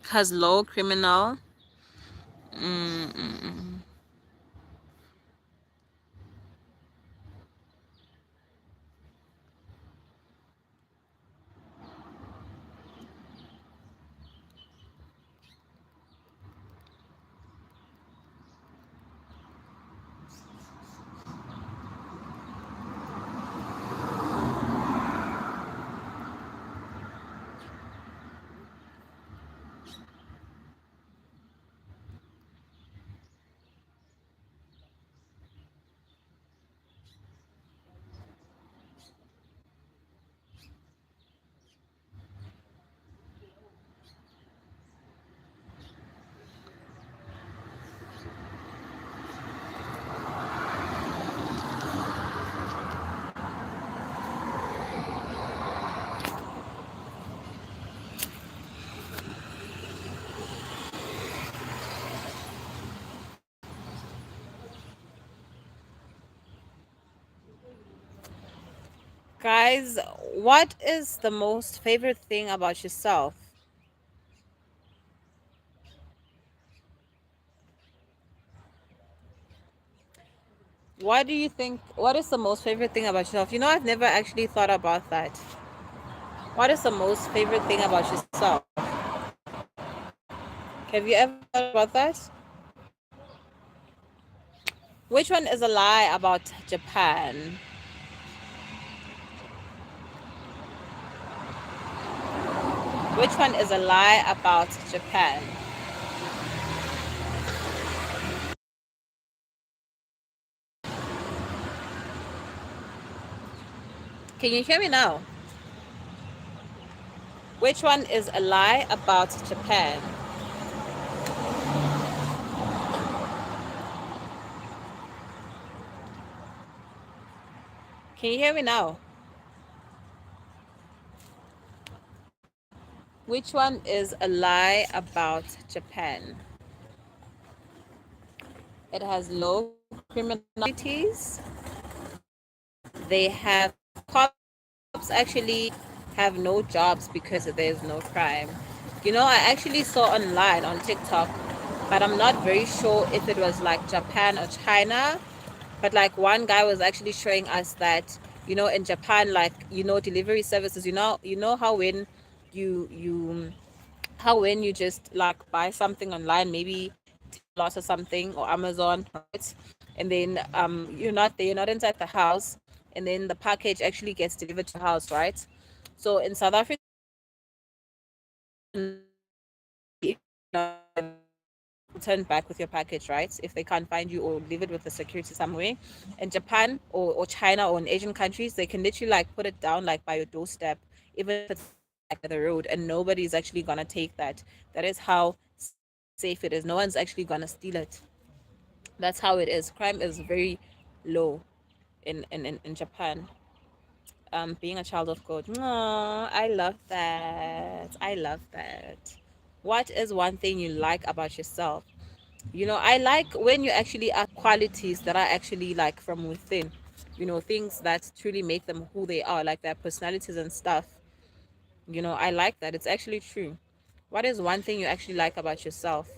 Has low criminal. Mm-mm. Guys, what is the most favorite thing about yourself? What do you think? What is the most favorite thing about yourself? I've never actually thought about that. What is the most favorite thing about yourself? Have you ever thought about that? Which one is a lie about Japan? Which one is a lie about Japan? Can you hear me now? Which one is a lie about Japan? Can you hear me now? Which one is a lie about Japan? It has low criminalities. They have cops actually have no jobs because there's no crime. I actually saw online on TikTok, but I'm not very sure if it was like Japan or China. But like one guy was actually showing us that, in Japan, like, delivery services, how when you how when you just like buy something online, maybe Lost or something or Amazon, right? And then you're not inside the house, and then the package actually gets delivered to the house, right? So in South Africa, turn back with your package, right? If they can't find you or leave it with the security somewhere. In Japan or China or in Asian countries, they can literally like put it down like by your doorstep, even if it's like by the road, and nobody's actually gonna take that. That is how safe it is. No one's actually gonna steal it. That's how it is. Crime is very low in Japan. Being a child of God. Oh, I love that. I love that. What is one thing you like about yourself? I like when you actually add qualities that are actually like from within. Things that truly make them who they are, like their personalities and stuff. I like that. It's actually true. What is one thing you actually like about yourself?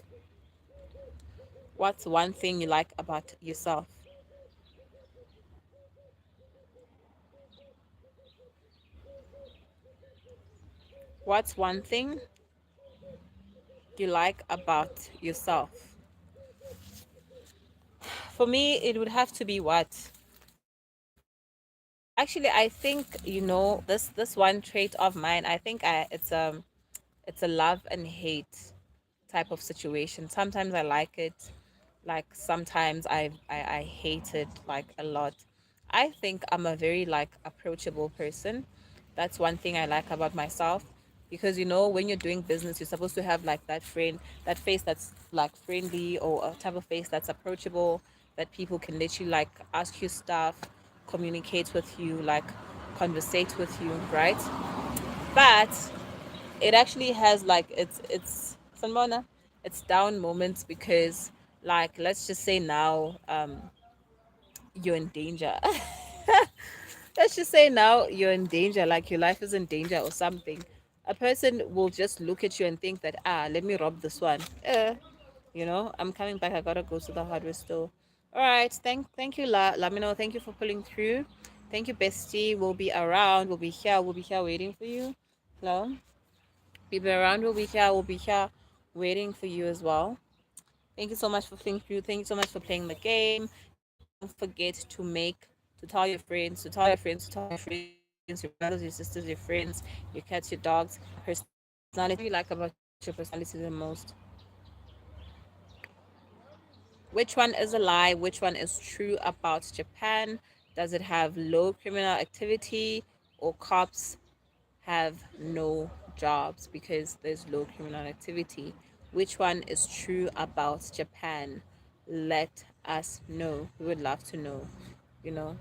What's one thing you like about yourself? What's one thing you like about yourself? For me, it would have to be what? Actually, I think this one trait of mine. I think it's a love and hate type of situation. Sometimes I like it, like sometimes I hate it like a lot. I think I'm a very like approachable person. That's one thing I like about myself, because when you're doing business, you're supposed to have like that face that's like friendly, or a type of face that's approachable, that people can literally like ask you stuff, communicate with you, like conversate with you, right? But it actually has like it's Sanmona, it's down moments, because like let's just say now you're in danger. Let's just say now you're in danger, like your life is in danger or something. A person will just look at you and think that, let me rob this one. I'm coming back, I gotta go to the hardware store. All right, thank you, Lamino. Thank you for pulling through. Thank you, bestie. We'll be around, we'll be here waiting for you. Hello. Be around, we'll be here waiting for you as well. Thank you so much for playing through. Thank you so much for playing the game. Don't forget to tell your friends, to tell your friends, to tell your friends, your brothers, your sisters, your friends, your cats, your dogs. Personality, what do you like about your personality the most? Which one is a lie? Which one is true about Japan? Does it have low criminal activity, or cops have no jobs because there's low criminal activity? Which one is true about Japan? Let us know. We would love to know. You know,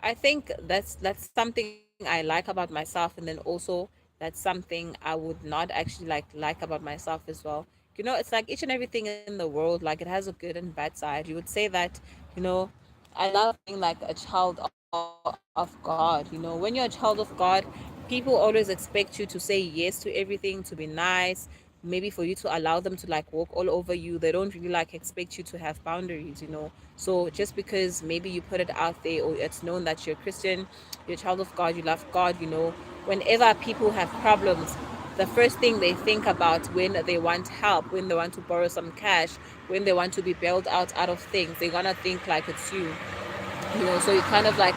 I think that's something I like about myself, and then also that's something I would not actually like about myself as well. It's like each and everything in the world, like it has a good and bad side. You would say that, you know, I love being like a child of God. When you're a child of God, people always expect you to say yes to everything, to be nice, maybe for you to allow them to like walk all over you. They don't really like expect you to have boundaries. So just because maybe you put it out there, or it's known that you're a Christian, you're a child of God, you love God, whenever people have problems, the first thing they think about when they want help, when they want to borrow some cash, when they want to be bailed out of things, they're gonna think like it's you. So you kind of like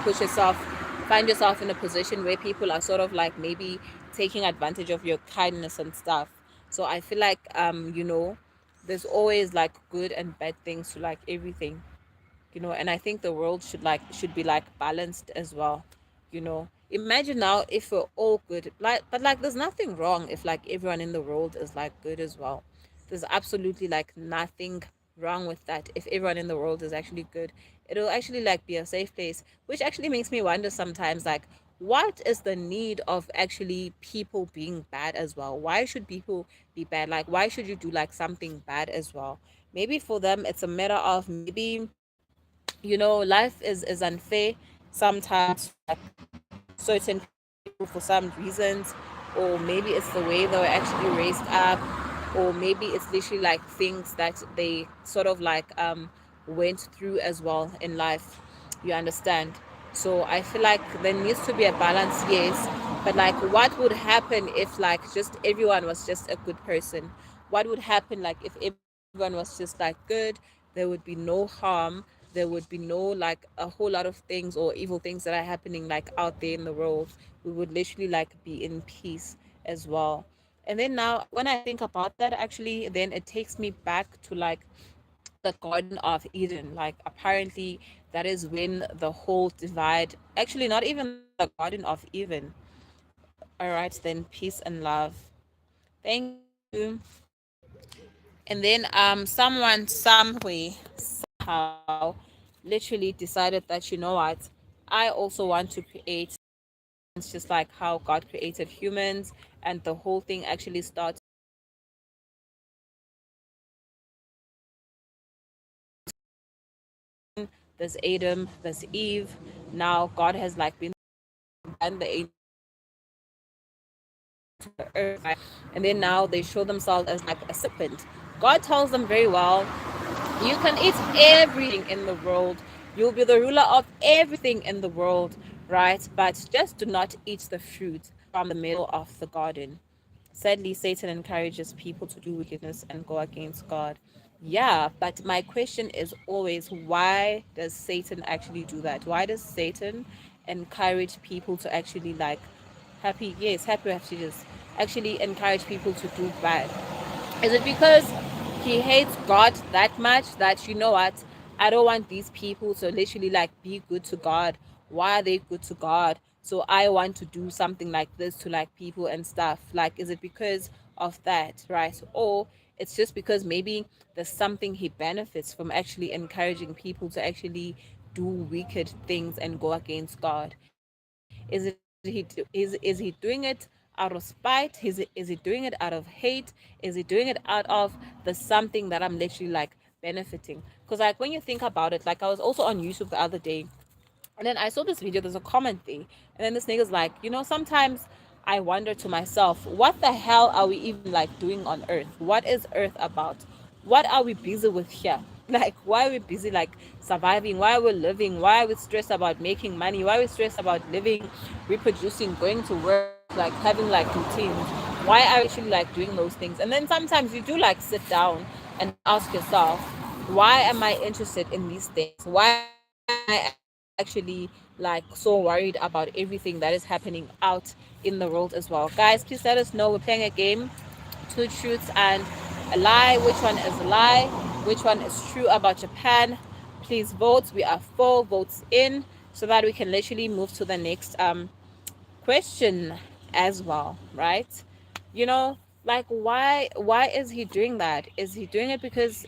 find yourself in a position where people are sort of like maybe taking advantage of your kindness and stuff. So I feel like there's always like good and bad things to like everything. And I think the world should be like balanced as well. Imagine now if we're all good, but there's nothing wrong if like everyone in the world is like good as well. There's absolutely like nothing wrong with that. If everyone in the world is actually good, it'll actually like be a safe place, which actually makes me wonder sometimes, like, what is the need of actually people being bad as well? Why should people be bad? Like, why should you do like something bad as well? Maybe for them it's a matter of, maybe life is unfair sometimes, like certain people for some reasons, or maybe it's the way they were actually raised up, or maybe it's literally like things that they sort of like went through as well in life. You understand? So I feel like there needs to be a balance, yes, but like, what would happen if like just everyone was just a good person? What would happen like if everyone was just like good? There would be no harm, there would be no like a whole lot of things or evil things that are happening like out there in the world. We would literally like be in peace as well. And then now when I think about that, actually then it takes me back to like the Garden of Eden. Like, apparently that is when the whole divide, actually not even the Garden of Eden. All right, then, peace and love. Thank you. And then someone somewhere somehow literally decided that, I also want to create. It's just like how God created humans, and the whole thing actually starts. There's Adam, there's Eve. Now God has like been and the angels to the earth, right? And then now they show themselves as like a serpent. God tells them very well, you can eat everything in the world. You'll be the ruler of everything in the world, right? But just do not eat the fruit from the middle of the garden. Sadly, Satan encourages people to do wickedness and go against God. Yeah, but my question is always, why does Satan actually do that? Why does Satan encourage people to actually like happy messages, actually encourage people to do bad? Is it because he hates God that much that, what? I don't want these people to literally like be good to God. Why are they good to God? So I want to do something like this to like people and stuff. Like, is it because of that, right? Or it's just because maybe there's something he benefits from actually encouraging people to actually do wicked things and go against God? Is he doing it out of spite? Is he doing it out of hate? Is he doing it out of the something that I'm literally like benefiting? Because like when you think about it, like I was also on YouTube the other day, and then I saw this video, there's a comment thing. And then this nigga's like, sometimes I wonder to myself, what the hell are we even like doing on earth? What is earth about? What are we busy with here? Like, why are we busy like surviving? Why are we living? Why are we stressed about making money? Why are we stressed about living, reproducing, going to work, like having like routines? Why are we actually like doing those things? And then sometimes you do like sit down and ask yourself, why am I interested in these things? Why am I actually like so worried about everything that is happening out in the world as well? Guys, please let us know. We're playing a game, two truths and a lie. Which one is a lie? Which one is true about Japan? Please vote. We are 4 votes in, so that we can literally move to the next question as well, right? Like, why is he doing that? Is he doing it because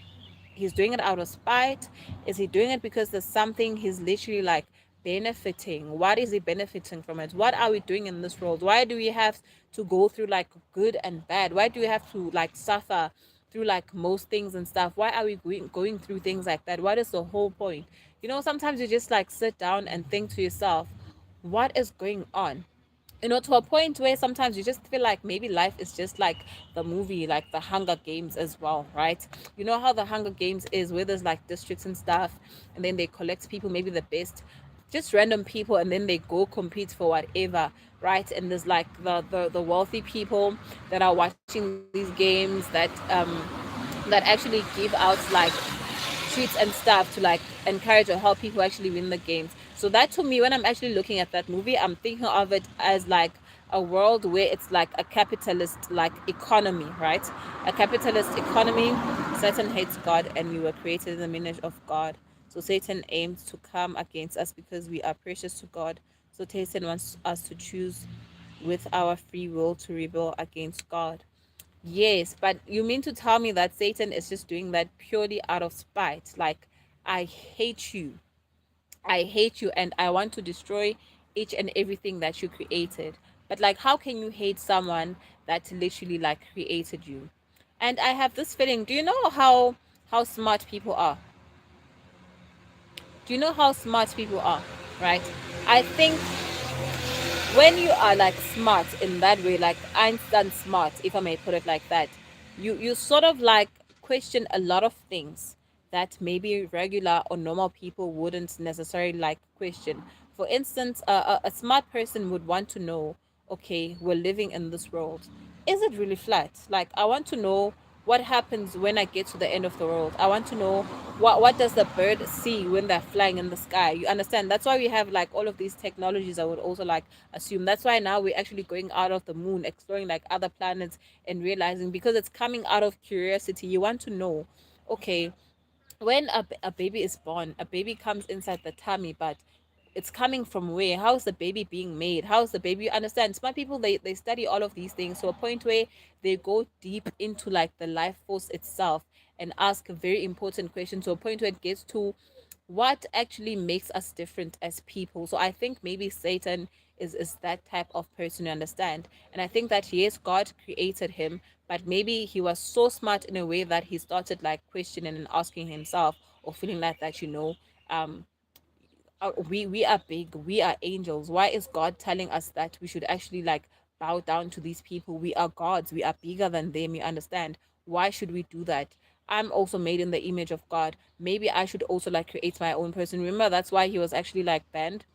he's doing it out of spite? Is he doing it because there's something he's literally like benefiting? What is he benefiting from it? What are we doing in this world? Why do we have to go through like good and bad? Why do we have to like suffer through like most things and stuff? Why are we going through things like that? What is the whole point? Sometimes you just like sit down and think to yourself, what is going on? To a point where sometimes you just feel like maybe life is just like the movie, like the Hunger Games as well, right? You know how the Hunger Games is, where there's like districts and stuff, and then they collect people, maybe the best, just random people, and then they go compete for whatever, right? And there's like the wealthy people that are watching these games that actually give out like treats and stuff to like encourage or help people actually win the games. So that, to me, when I'm actually looking at that movie, I'm thinking of it as like a world where it's like a capitalist like economy, right? A capitalist economy. Satan hates God, and we were created in the image of God. So Satan aims to come against us because we are precious to God. So Satan wants us to choose with our free will to rebel against God. Yes, but you mean to tell me that Satan is just doing that purely out of spite? Like, I hate you. I hate you, and I want to destroy each and everything that you created. But like, how can you hate someone that literally like created you? And I have this feeling, do you know how smart people are? Do you know how smart people are? Right? I think when you are like smart in that way, like Einstein smart, if I may put it like that, you sort of like question a lot of things that maybe regular or normal people wouldn't necessarily like question. For instance, a smart person would want to know, okay, we're living in this world, is it really flat? Like, I want to know what happens when I get to the end of the world. I want to know what does the bird see when they're flying in the sky. You understand? That's why we have like all of these technologies. I would also like assume that's why now we're actually going out of the moon, exploring like other planets, and realizing, because it's coming out of curiosity. You want to know, okay, when a baby is born, a baby comes inside the tummy, but it's coming from where? How's the baby being made? How's the baby? You understand? Smart people, they study all of these things to a point where they go deep into like the life force itself and ask a very important question, to a point where it gets to what actually makes us different as people. So I think maybe Satan is that type of person, you understand? And I think that yes, God created him, but maybe he was so smart in a way that he started like questioning and asking himself, or feeling like that, um we are big, we are angels. Why is God telling us that we should actually like bow down to these people? We are gods, we are bigger than them, you understand? Why should we do that? I'm also made in the image of God. Maybe I should also like create my own person. Remember, that's why he was actually like banned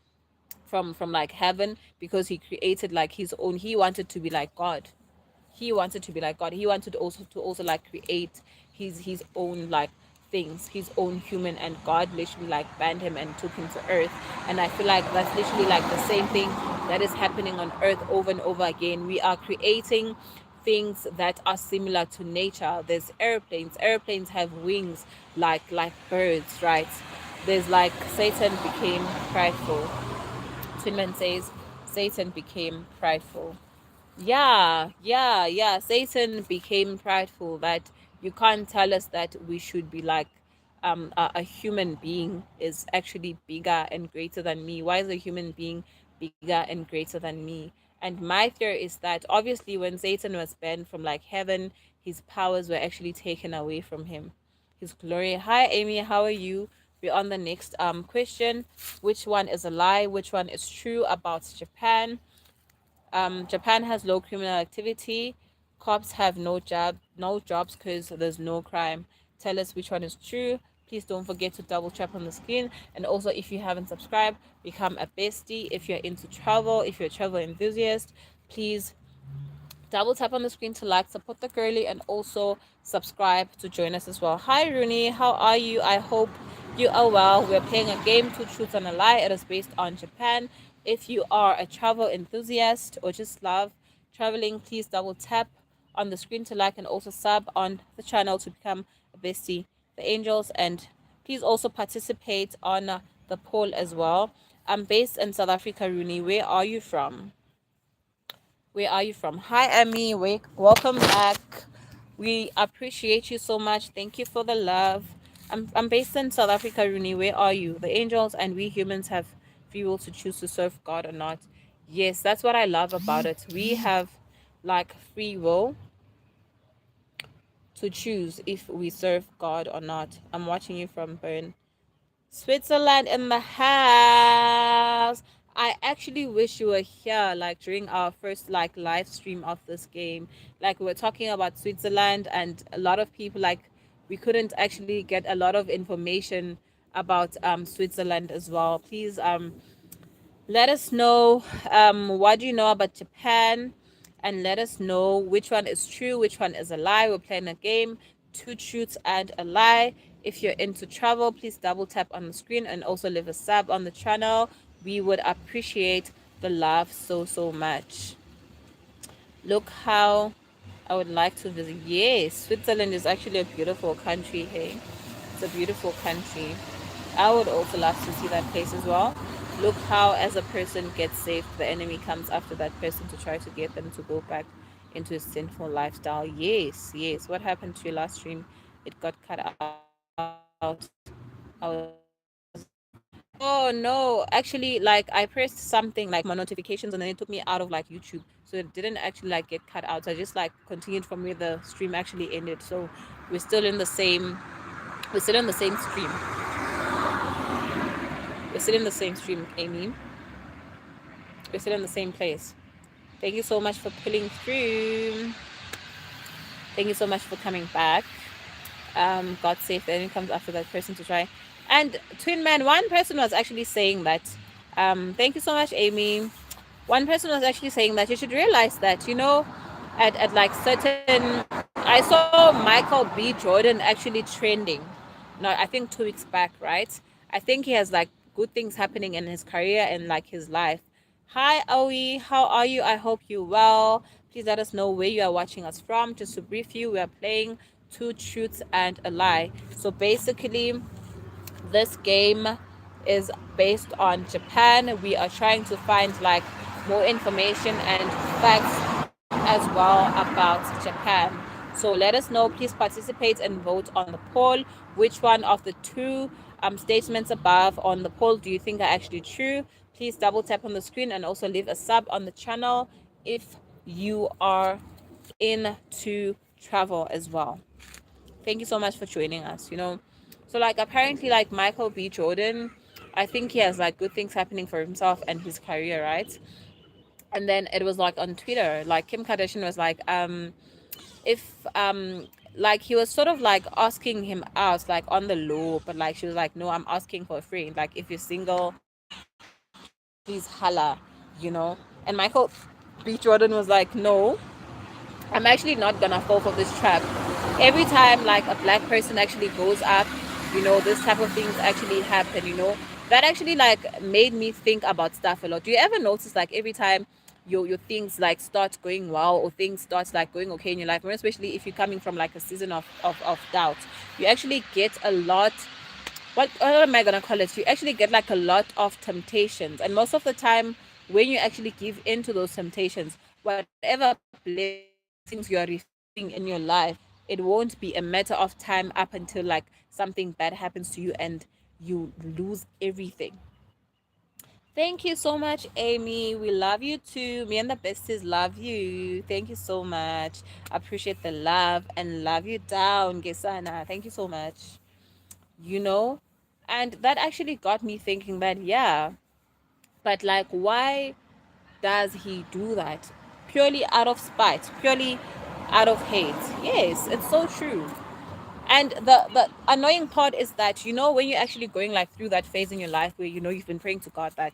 from like heaven, because he created like his own. He wanted to be like God. He wanted to be like God. He wanted also like create his own like things, his own human, and God literally like banned him and took him to earth. And I feel like that's literally like the same thing that is happening on earth over and over again. We are creating things that are similar to nature. There's airplanes. Airplanes have wings like birds, right? There's like Satan became prideful. Twinman says Satan became prideful. Yeah. Satan became prideful, that you can't tell us that we should be like a human being is actually bigger and greater than me. Why is a human being bigger and greater than me? And my theory is that obviously when Satan was banned from like heaven, his powers were actually taken away from him. His glory. Hi Amy, how are you? We're on the next question. Which one is a lie? Which one is true about Japan? Japan has low criminal activity. Cops have no jobs because there's no crime. Tell us which one is true. Please don't forget to double tap on the screen. And also, if you haven't subscribed, become a bestie. If you're into travel, if you're a travel enthusiast, please double tap on the screen to like, support the girly, and also subscribe to join us as well. Hi Rooney, how are you? I hope you are well. We're playing a game, Two Truths and a Lie. It is based on Japan. If you are a travel enthusiast or just love traveling, please double tap on the screen to like, and also sub on the channel to become a bestie, the angels. And please also participate on the poll as well. I'm based in South Africa. Rooney, where are you from? Where are you from? Hi, Emmy. Welcome back. We appreciate you so much. Thank you for the love. I'm based in South Africa, Rooney. Where are you? The angels and we humans have free will to choose to serve God or not. Yes, that's what I love about it. We have like free will to choose if we serve God or not. I'm watching you from Bern. Switzerland in the house. I actually wish you were here, like during our first like live stream of this game. Like we were talking about Switzerland, and a lot of people like we couldn't actually get a lot of information about Switzerland as well. Please let us know what do you know about Japan, and let us know which one is true, which one is a lie. We're playing a game, two truths and a lie. If you're into travel, please double tap on the screen and also leave a sub on the channel. We would appreciate the love so much. Look how I would like to visit. Yes, Switzerland is actually a beautiful country. Hey, it's a beautiful country. I would also love to see that place as well. Look how, as a person gets saved, the enemy comes after that person to try to get them to go back into a sinful lifestyle. Yes, yes. What happened to your last stream? It got cut out. I was Oh no, actually, like I pressed something like my notifications and then it took me out of like YouTube. So it didn't actually like get cut out. So I just like continued from where the stream actually ended. So we're still in the same we're still in the same stream. We're still in the same stream, Amy. We're still in the same place. Thank you so much for pulling through. Thank you so much for coming back. God save the enemy comes after that person to try. And Twin Man, one person was actually saying that. Thank you so much, Amy. One person was actually saying that you should realize that, at like certain, I saw Michael B. Jordan actually trending. No, I think 2 weeks back, right? I think he has like good things happening in his career and like his life. Hi, Aoi. How are you? I hope you well. Please let us know where you are watching us from. Just to brief you, we are playing two truths and a lie. So basically, this game is based on Japan. We are trying to find like more information and facts as well about Japan. So let us know. Please participate and vote on the poll. Which one of the two statements above on the poll do you think are actually true? Please double tap on the screen and also leave a sub on the channel if you are into travel as well. Thank you so much for joining us. So like apparently like Michael B. Jordan, I think he has like good things happening for himself and his career, right? And then it was like on Twitter, like Kim Kardashian was like, if like he was sort of like asking him out like on the low, but like she was like, no, I'm asking for a friend. Like if you're single, please holla. And Michael B. Jordan was like, no, I'm actually not gonna fall for this trap. Every time like a black person actually goes up, this type of things actually happen. That actually like made me think about stuff a lot. Do you ever notice like every time your things like start going well or things start like going okay in your life, especially if you're coming from like a season of doubt, you actually get a lot, what am I gonna call it? You actually get like a lot of temptations, and most of the time, when you actually give in to those temptations, whatever blessings you are receiving in your life, it won't be a matter of time up until like something bad happens to you and you lose everything. Thank you so much, Amy. We love you too. Me and the besties love you. Thank you so much. Appreciate the love and love you down, Gesana. Thank you so much. you know and that actually got me thinking that, yeah, but like why does he do that? Purely out of spite, purely out of hate. Yes, it's so true. And the annoying part is that, when you're actually going like through that phase in your life where you've been praying to God that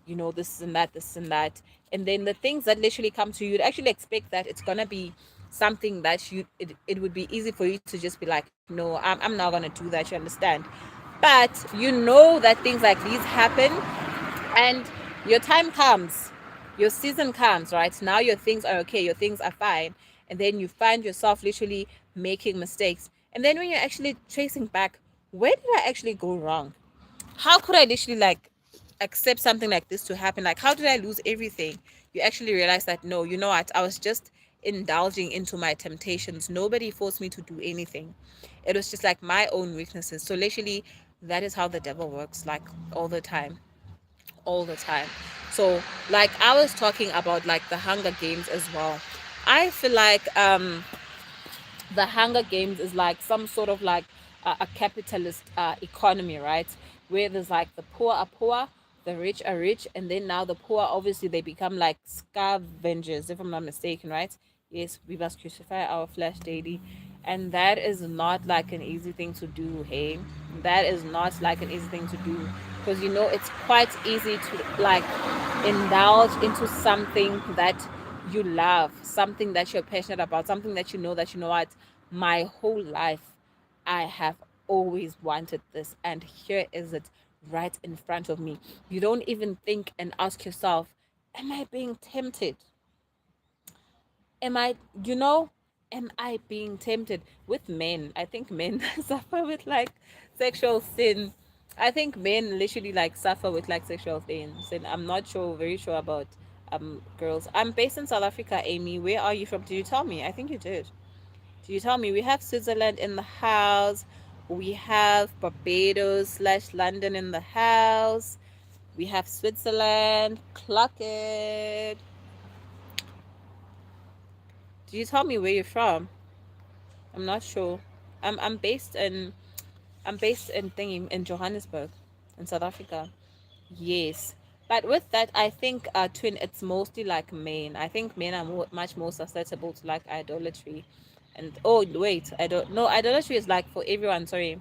this and that, and then the things that literally come to you, you'd actually expect that it's gonna be something that it would be easy for you to just be like, no, I'm not gonna do that, you understand? But that things like these happen, and your time comes, your season comes, right? Now your things are okay, your things are fine, and then you find yourself literally making mistakes. And then when you're actually tracing back, where did I actually go wrong? How could I literally like accept something like this to happen? Like, how did I lose everything? You actually realize that, no, you know what? I was just indulging into my temptations. Nobody forced me to do anything. It was just like my own weaknesses. So literally, that is how the devil works, like all the time. All the time. So like I was talking about like the Hunger Games as well. I feel like the Hunger Games is like some sort of like a capitalist economy, right? where there's like the poor are poor, the rich are rich, and then now the poor obviously they become like scavengers, if I'm not mistaken, right? Yes, we must crucify our flesh daily. And that is not like an easy thing to do, hey? That is not like an easy thing to do. Because you know it's quite easy to like indulge into something that you love, something that you're passionate about, something that you know what, my whole life I have always wanted this, and here is it right in front of me. You don't even think and ask yourself, am I being tempted? Am I, you know, am I being tempted? With men, I think men suffer with like sexual sin. I think men literally like suffer with like sexual things, and I'm not sure, very sure about girls. I'm based in South Africa, Amy. Where are you from? Did you tell me? I think you did. Did you tell me? We have Switzerland in the house. We have Barbados slash London in the house. We have Switzerland. Clock it. Did you tell me where you're from? I'm not sure. I'm based in thingy in Johannesburg, in South Africa. Yes. But with that, I think twin, it's mostly like men. I think men are much more susceptible to like idolatry. And oh wait, I don't know. Idolatry is like for everyone. Sorry,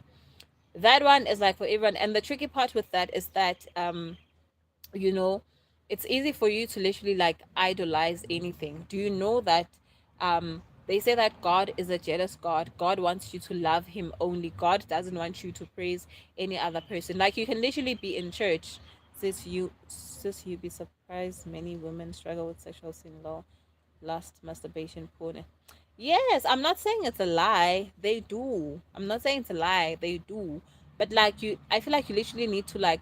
that one is like for everyone. And the tricky part with that is that you know, it's easy for you to literally like idolize anything. Do you know that they say that God is a jealous God? God wants you to love him only. God doesn't want you to praise any other person. Like you can literally be in church. Sis, you'd be surprised many women struggle with sexual sin, law, lust, masturbation, porn. Yes, I'm not saying it's a lie. They do. I'm not saying it's a lie. They do. But like you, I feel like you literally need to like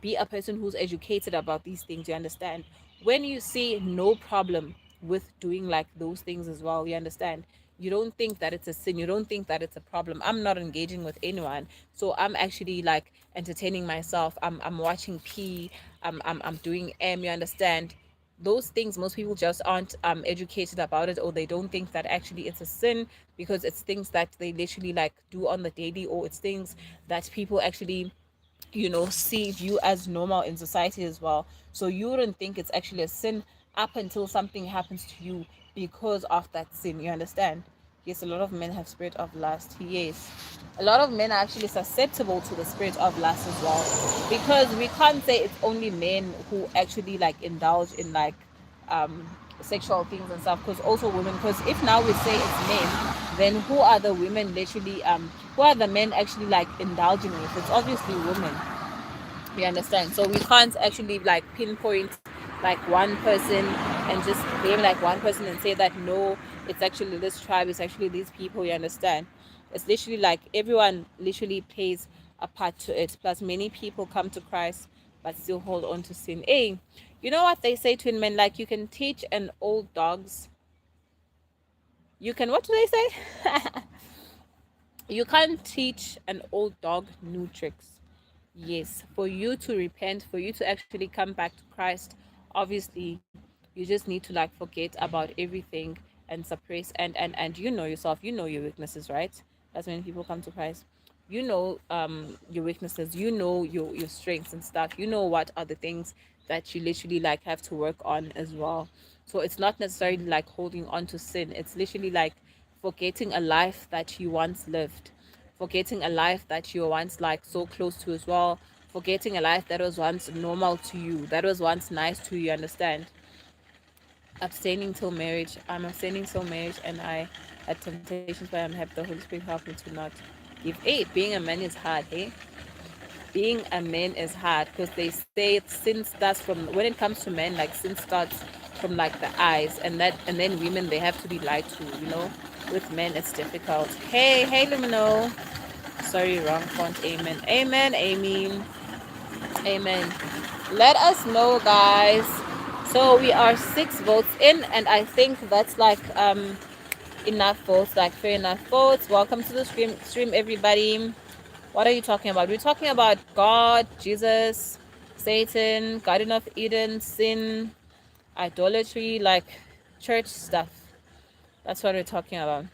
be a person who's educated about these things. You understand? When you see no problem with doing like those things as well, you understand? You don't think that it's a sin. You don't think that it's a problem. I'm not engaging with anyone, so I'm actually like entertaining myself. I'm watching P. I'm doing M. You understand? Those things most people just aren't educated about it, or they don't think that actually it's a sin because it's things that they literally like do on the daily, or it's things that people actually see you as normal in society as well. So you wouldn't think it's actually a sin up until something happens to you because of that sin. You understand? Yes, a lot of men have spirit of lust. Yes, a lot of men are actually susceptible to the spirit of lust as well, because we can't say it's only men who actually like indulge in like um sexual things and stuff, because also women, because if now we say it's men, then who are the women literally who are the men actually like indulging with? It's obviously women. You understand? So we can't actually like pinpoint like one person and just blame like one person and say that no, it's actually this tribe, it's actually these people. You understand? It's literally like everyone literally plays a part to it. Plus many people come to Christ but still hold on to sin. Hey, you know what they say, twin men? Like you can teach an old dogs, you can, what do they say? You can't teach an old dog new tricks. Yes, for you to repent, for you to actually come back to Christ, obviously, you just need to like forget about everything and suppress and you know yourself, you know your weaknesses, right? That's when people come to Christ. You know your weaknesses, you know your strengths and stuff. You know what are the things that you literally like have to work on as well. So it's not necessarily like holding on to sin. It's literally like forgetting a life that you once lived, forgetting a life that you were once like so close to as well, forgetting a life that was once normal to you, that was once nice to you. Understand? Abstaining till marriage. I'm abstaining till marriage, and I had temptations, but I'm happy the Holy Spirit helped me to not give. Hey, being a man is hard. Hey, being a man is hard because they say sin starts from, when it comes to men, like sin starts from like the eyes, and then women, they have to be lied to. With men it's difficult. Hey, Lumino. Sorry, wrong font. Amen. Amen. Amen. Amen. Let us know, guys. So we are 6 votes in, and I think that's like enough votes, like fair enough votes. Welcome to the stream, everybody. What are you talking about? We're talking about God, Jesus, Satan, Garden of Eden, sin, idolatry, like church stuff. That's what we're talking about.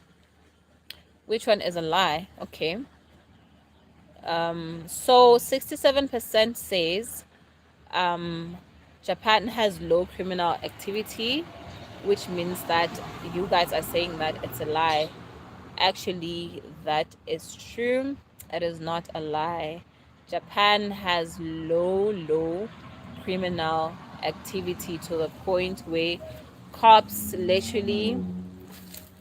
Which one is a lie? Okay. So 67% says um, Japan has low criminal activity, which means that you guys are saying that it's a lie. Actually, that is true. It is not a lie. Japan has low criminal activity to the point where cops literally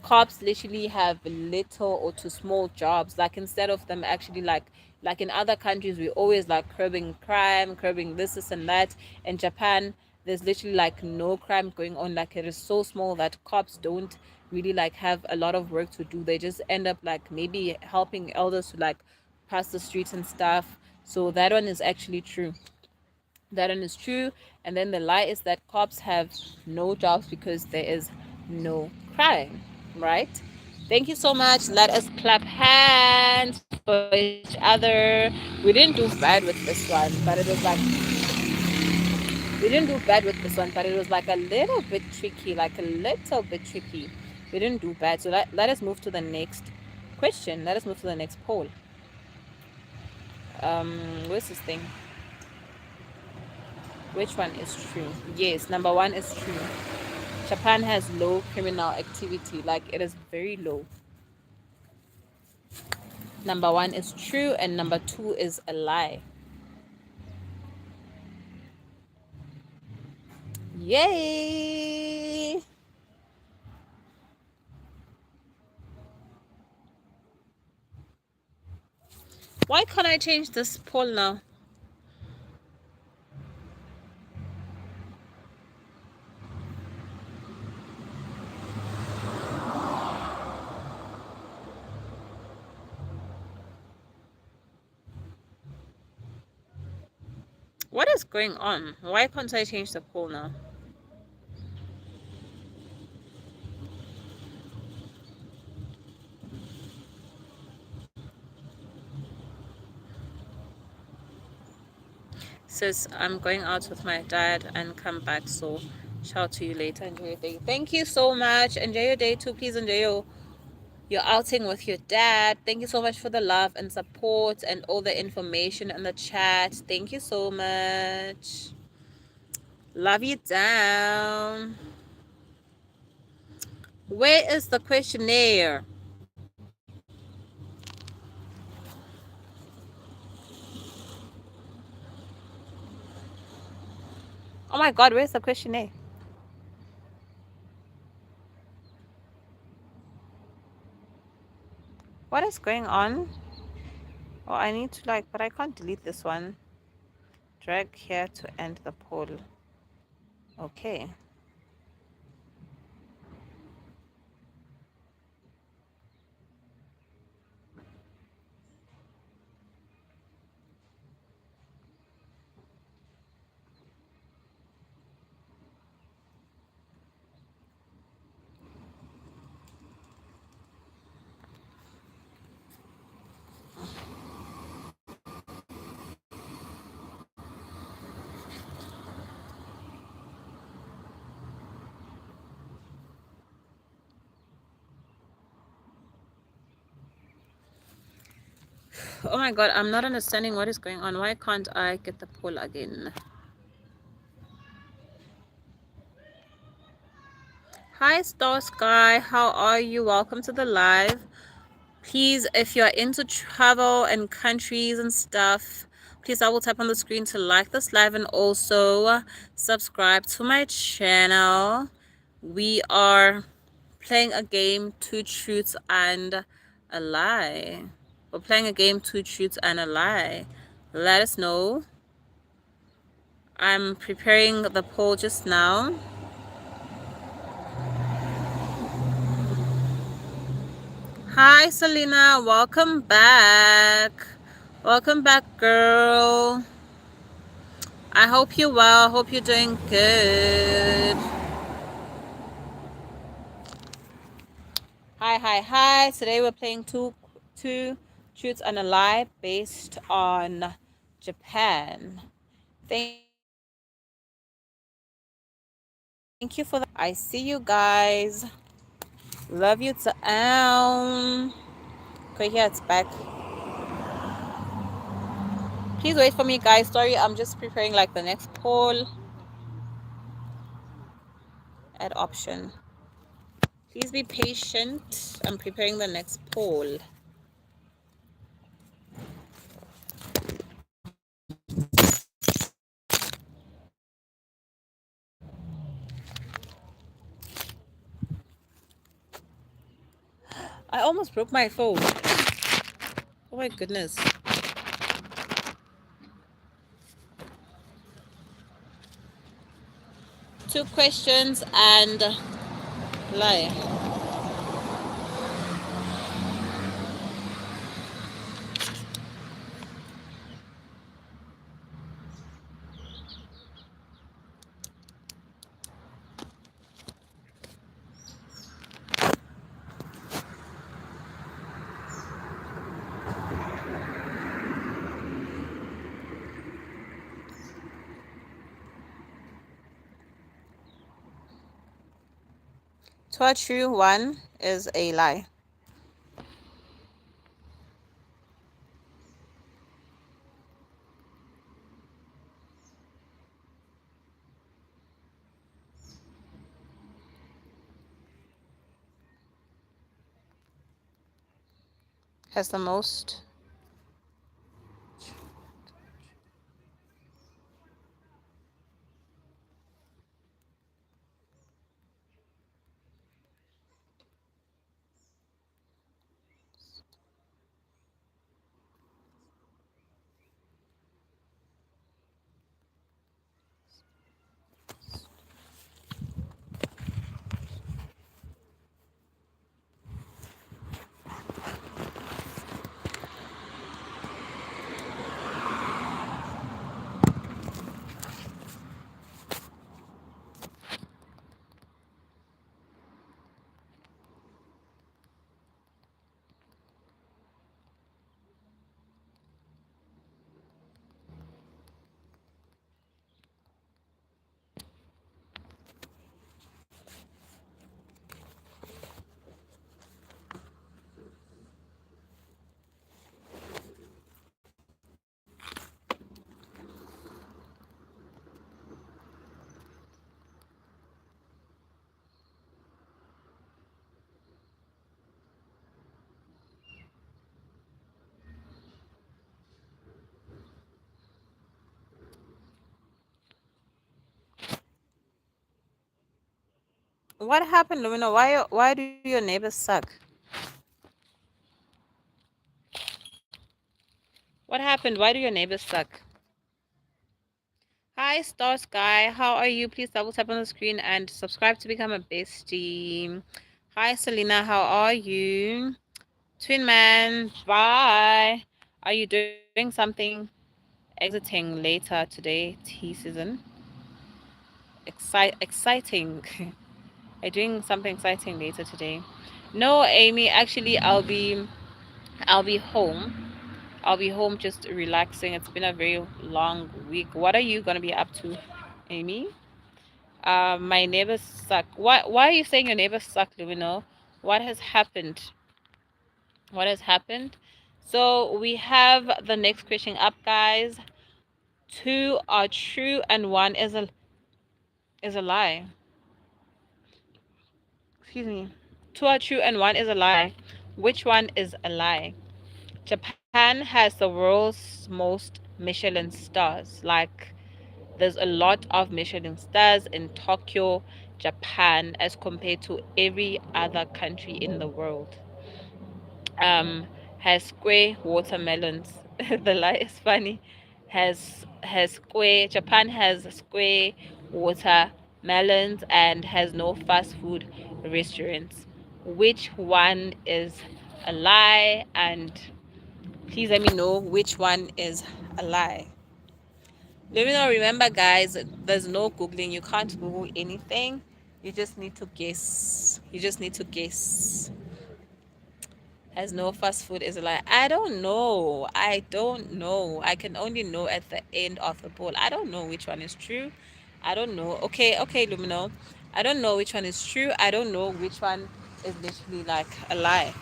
cops literally have little or too small jobs. Like, instead of them actually like in other countries, we always like curbing crime, curbing this and that. In Japan, there's literally like no crime going on. Like, it is so small that cops don't really like have a lot of work to do. They just end up like maybe helping elders to like pass the streets and stuff. So that one is actually true. That one is true. And then the lie is that cops have no jobs because there is no crime, right? Thank you so much. Let us clap hands for each other. We didn't do bad with this one, but it was like we didn't do bad with this one, but it was like a little bit tricky, like a little bit tricky. We didn't do bad. So let us move to the next question. Let us move to the next poll. Where's this thing? Which one is true? Yes, number one is true. Japan has low criminal activity, like it is very low. Number one is true, and number two is a lie. Yay! Why can't I change this poll now? What is going on? Why can't I change the poll now? Sis, I'm going out with my dad and come back, so shout to you later. Enjoy your day. Thank you so much. Enjoy your day too. Please enjoy your outing with your dad. Thank you so much for the love and support and all the information in the chat. Thank you so much. Love you down. Where is the questionnaire? Oh my god, where's the questionnaire? What is going on? Oh, I need to like, but I can't delete this one. Drag here to end the poll. Okay. Oh my god, I'm not understanding what is going on. Why can't I get the poll again? Hi, Star Sky. How are you? Welcome to the live. Please, if you're into travel and countries and stuff, please double tap on the screen to like this live and also subscribe to my channel. We are playing a game, Two Truths and a Lie. We're playing a game, Two Truths and a Lie. Let us know. I'm preparing the poll just now. Hi, Selena. Welcome back. Welcome back, girl. I hope you're well. Hope you're doing good. Hi. Today we're playing two truths and a lie based on Japan. Thank you for that. I see you guys. Love you to Okay, here it's back. Please wait for me, guys. Sorry, I'm just preparing like the next poll. Add option. Please be patient. I'm preparing the next poll. I almost broke my phone. Oh my goodness. Two questions and lie. Two are true, one is a lie. Has the most. What happened, Lumina? Why do your neighbors suck? What happened? Why do your neighbors suck? Hi, Star Sky. How are you? Please double tap on the screen and subscribe to become a bestie. Hi, Selena. How are you? Twin Man. Bye. Are you doing something exiting later today? Tea season. Exciting. Are you doing something exciting later today? No, Amy. Actually, I'll be home. I'll be home just relaxing. It's been a very long week. What are you gonna be up to, Amy? My neighbors suck. Why are you saying your neighbors suck, Lumino? What has happened? What has happened? So we have the next question up, guys. Two are true and one is a lie. Excuse me. Two are true and one is a lie. Which one is a lie? Japan has the world's most Michelin stars. Like, there's a lot of Michelin stars in Tokyo, Japan, as compared to every other country in the world. Um, has square watermelons. The lie is funny. Has square. Japan has square watermelons and has no fast food restaurants. Which one is a lie? And please let me know which one is a lie. Let me know. Remember, guys, there's no Googling. You can't Google anything. You just need to guess. You just need to guess. Has no fast food is a lie. I don't know. I don't know. I can only know at the end of the poll. I don't know which one is true. I don't know. Okay, Lumino. I don't know which one is true. I don't know which one is literally like a lie.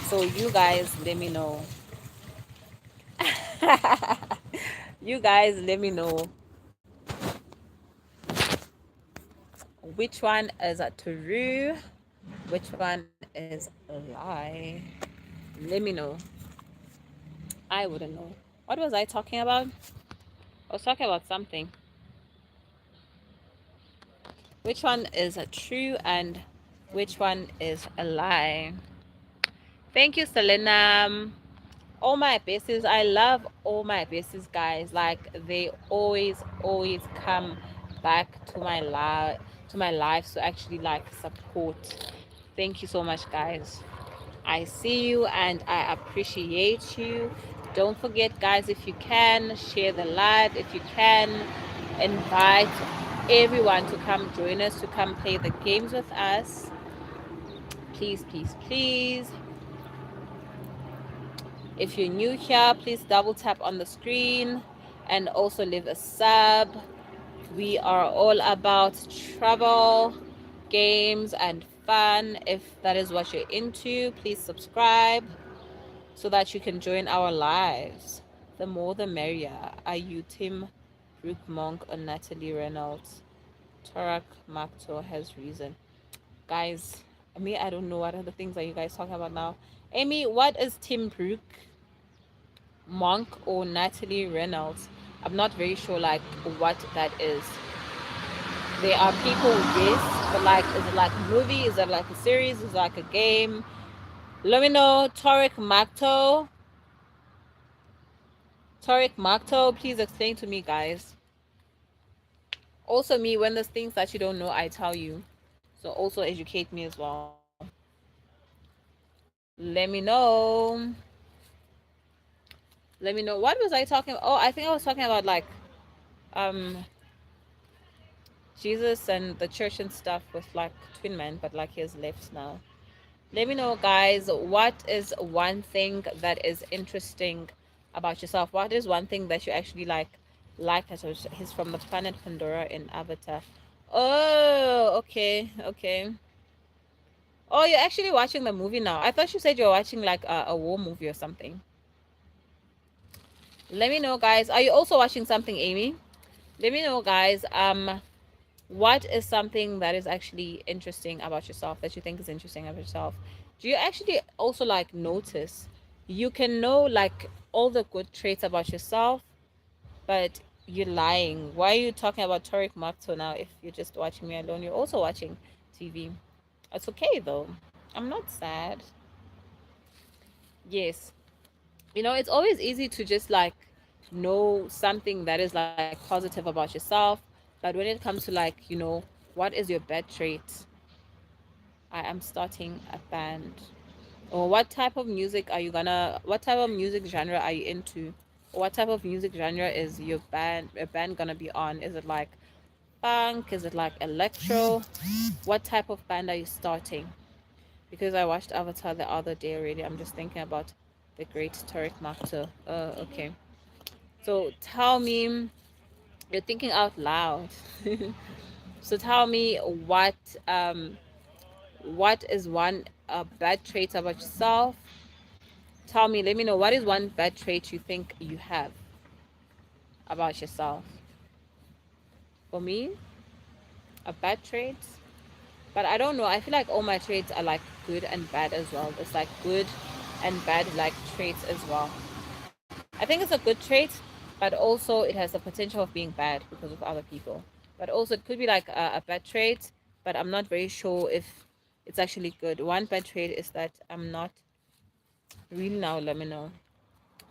So you guys let me know. You guys, let me know which one is a true, which one is a lie. Let me know. I wouldn't know. What was I talking about? I was talking about something. Which one is a true and which one is a lie? Thank you, Selena. All my besties, I love all my besties, guys. Like they always come back to my lives to actually like support. Thank you so much, guys. I see you and I appreciate you. Don't forget, guys, if you can, share the live. If you can, invite everyone to come join us, to come play the games with us. Please, please, please. If you're new here, please double tap on the screen and also leave a sub. We are all about travel, games, and fun. If that is what you're into, please subscribe so that you can join our lives. The more the merrier. Are you Tim Brooke Monk or Natalie Reynolds? Tarak Makto has reason. Guys, I don't know what are the things that you guys talking about now. Amy, what is Tim Brooke Monk or Natalie Reynolds? I'm not very sure like what that is. There are people, yes, but like is it like a movie? Is it like a series? Is it like a game? Let me know. Tariq Makto, please explain to me, guys. Also, me, when there's things that you don't know, I tell you. So also educate me as well. Let me know. Let me know. What was I talking about? Oh, I think I was talking about like um Jesus and the church and stuff with like twin men, but like he has left now. Let me know, guys, what is one thing that is interesting about yourself? What is one thing that you actually like that he's from the planet Pandora in Avatar? Oh, okay, okay. Oh, you're actually watching the movie now. I thought you said you're watching like a war movie or something. Let me know, guys. Are you also watching something, Amy? Let me know, guys. What is something that is actually interesting about yourself that you think is interesting about yourself? Do you actually also like notice? You can know like all the good traits about yourself, but you're lying. Why are you talking about Tariq Makto now if you're just watching me alone? You're also watching TV. It's okay though. I'm not sad. Yes. It's always easy to just like know something that is like positive about yourself, but when it comes to like what is your bad trait? I am starting a band. Or what type of music genre are you into? Or what type of music genre is your band gonna be on? Is it like funk? Is it like electro? What type of band are you starting? Because I watched Avatar the other day already. I'm just thinking about the great Tariq Makto. Okay. So tell me, you're thinking out loud. So tell me what is one bad trait about yourself? Tell me, let me know what is one bad trait you think you have about yourself. For me, a bad trait, but I don't know. I feel like all my traits are like good and bad as well. It's like good and bad like traits as well. I think it's a good trait, but also it has the potential of being bad because of other people. But also it could be like a bad trait, but I'm not very sure if it's actually good. One bad trait is that I'm not really now. Let me know.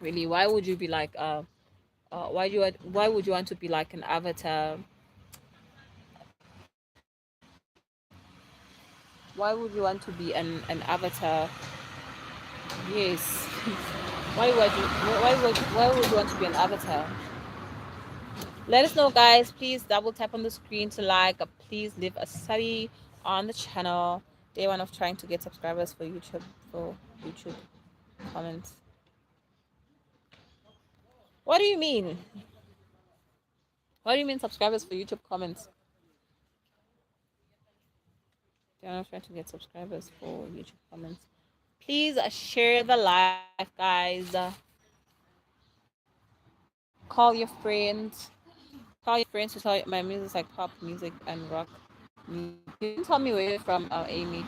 Really, why would you be like why would you want to be like an avatar? Why would you want to be an avatar? Yes. Why would you want to be an avatar? Let us know, guys. Please double tap on the screen to like. Please leave a study on the channel. Day one of trying to get subscribers for YouTube comments. What do you mean? What do you mean subscribers for YouTube comments? Day one of trying to get subscribers for YouTube comments. Please share the live, guys. Call your friends. Call your friends to tell you my music is like pop music and rock music. You didn't tell me where you're from, Amy.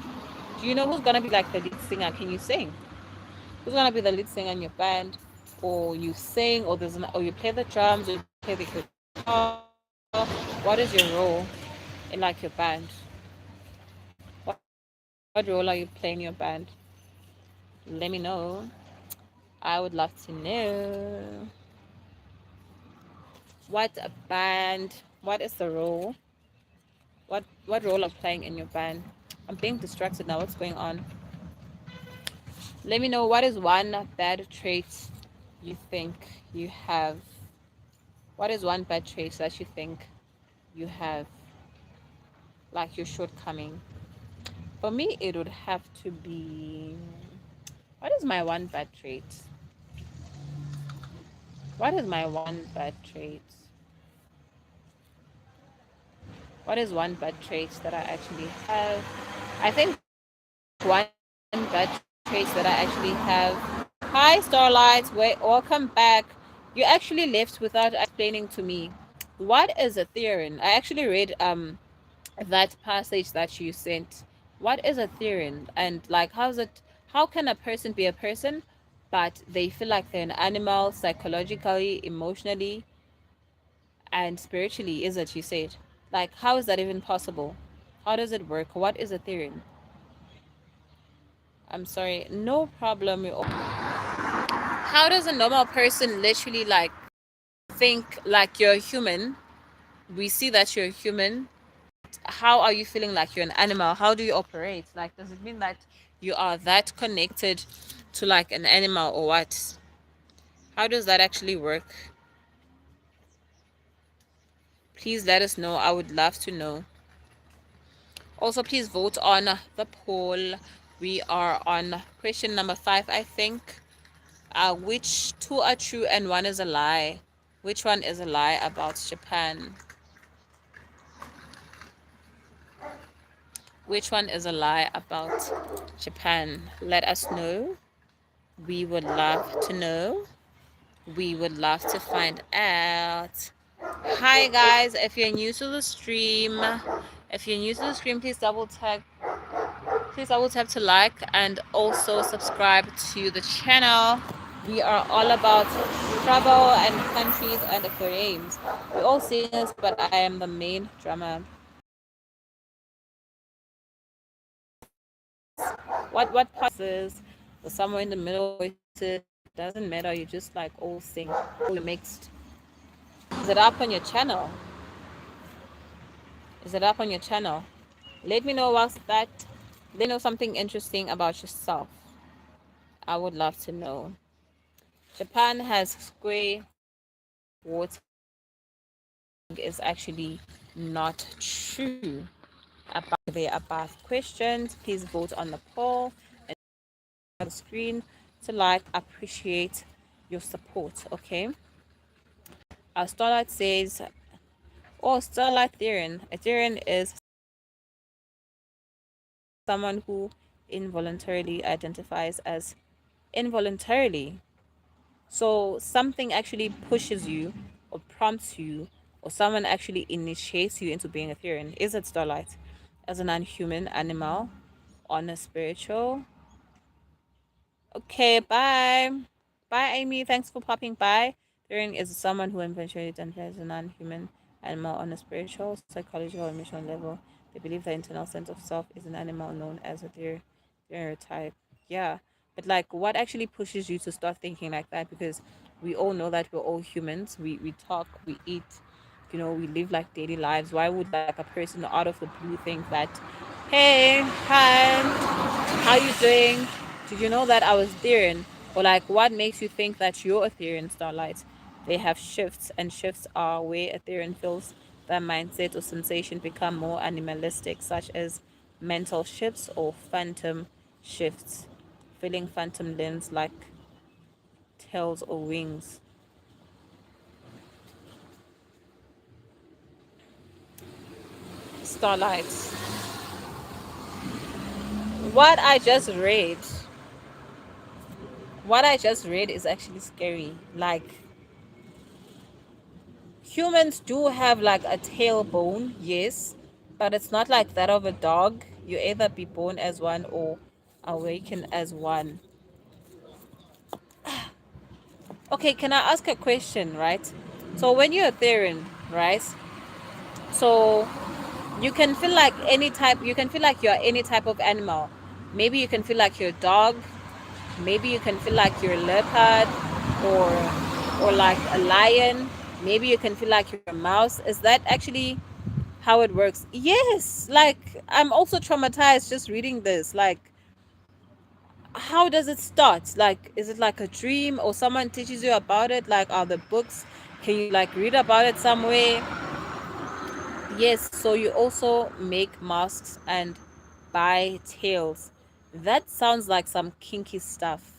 Do you know who's gonna be like the lead singer? Can you sing? Who's gonna be the lead singer in your band? Or you sing, or or you play the drums, or you play the guitar. What is your role in like your band? What role are you playing in your band? Let me know. I would love to know. What a band? What is the role? What role of playing in your band? I'm being distracted now. What's going on? Let me know, what is one bad trait you think you have? What is one bad trait that you think you have? Like your shortcoming? For me, it would have to be, what is my one bad trait? What is my one bad trait? What is one bad trait that I actually have? I think one bad trait that I actually have. Hi, Starlight. Wait, welcome back. You actually left without explaining to me. What is a theorem? I actually read that passage that you sent. What is a theorem? And like, how can a person be a person, but they feel like they're an animal psychologically, emotionally, and spiritually? Is it, you said? Like, how is that even possible? How does it work? What is a theorem? I'm sorry, no problem. How does a normal person literally like think like you're a human? We see that you're a human. How are you feeling like you're an animal? How do you operate? Like, does it mean that you are that connected to like an animal or what? How does that actually work? Please let us know. I would love to know. Also, please vote on the poll. We are on question number 5, I think. Which two are true and one is a lie? Which one is a lie about Japan? Which one is a lie about Japan? Let us know. We would love to know. We would love to find out. Hi guys, if you're new to the stream, please double tap to like and also subscribe to the channel. We are all about travel and countries and games. We're all singers, but I am the main drummer. What part is somewhere in the middle? It doesn't matter. You just like all sing, all mixed. Is it up on your channel? Is it up on your channel? Let me know what's that. Let me know something interesting about yourself. I would love to know. Japan has square water. Is actually not true. About their above questions, please vote on the poll and on the screen to like, appreciate your support. Okay. Starlight says, oh, Starlight Theron. A Theron is someone who involuntarily identifies as involuntarily. So something actually pushes you or prompts you, or someone actually initiates you into being a Theron. Is it Starlight? As a non-human animal on a spiritual? Okay, bye. Bye, Amy. Thanks for popping by. Theron is someone who eventually identifies as a non-human animal on a spiritual, psychological, or emotional level. They believe the internal sense of self is an animal known as a theotype. Yeah. But like, what actually pushes you to start thinking like that? Because we all know that we're all humans. We talk, we eat, we live like daily lives. Why would like a person out of the blue think that, hey, hi, how you doing? Did you know that I was Theron? Or like, what makes you think that you're a Theron, Starlight? They have shifts, and shifts are where a Theron feels that mindset or sensation become more animalistic, such as mental shifts or phantom shifts, feeling phantom limbs like tails or wings. Starlight. What I just read, what I just read is actually scary. Like, Humans do have like a tailbone, yes, but it's not like that of a dog. You either be born as one or awaken as one. Okay, can I ask a question, right? So when you're a Therian, right? So you can feel like any type, you can feel like you're any type of animal. Maybe you can feel like you're a dog, maybe you can feel like you're a leopard or like a lion. Maybe you can feel like you're a mouse. Is that actually how it works? Yes. Like I'm also traumatized just reading this. Like how does it start? Like is it like a dream or someone teaches you about it? Like are the books, can you like read about it somewhere? Yes, so you also make masks and buy tails. That sounds like some kinky stuff.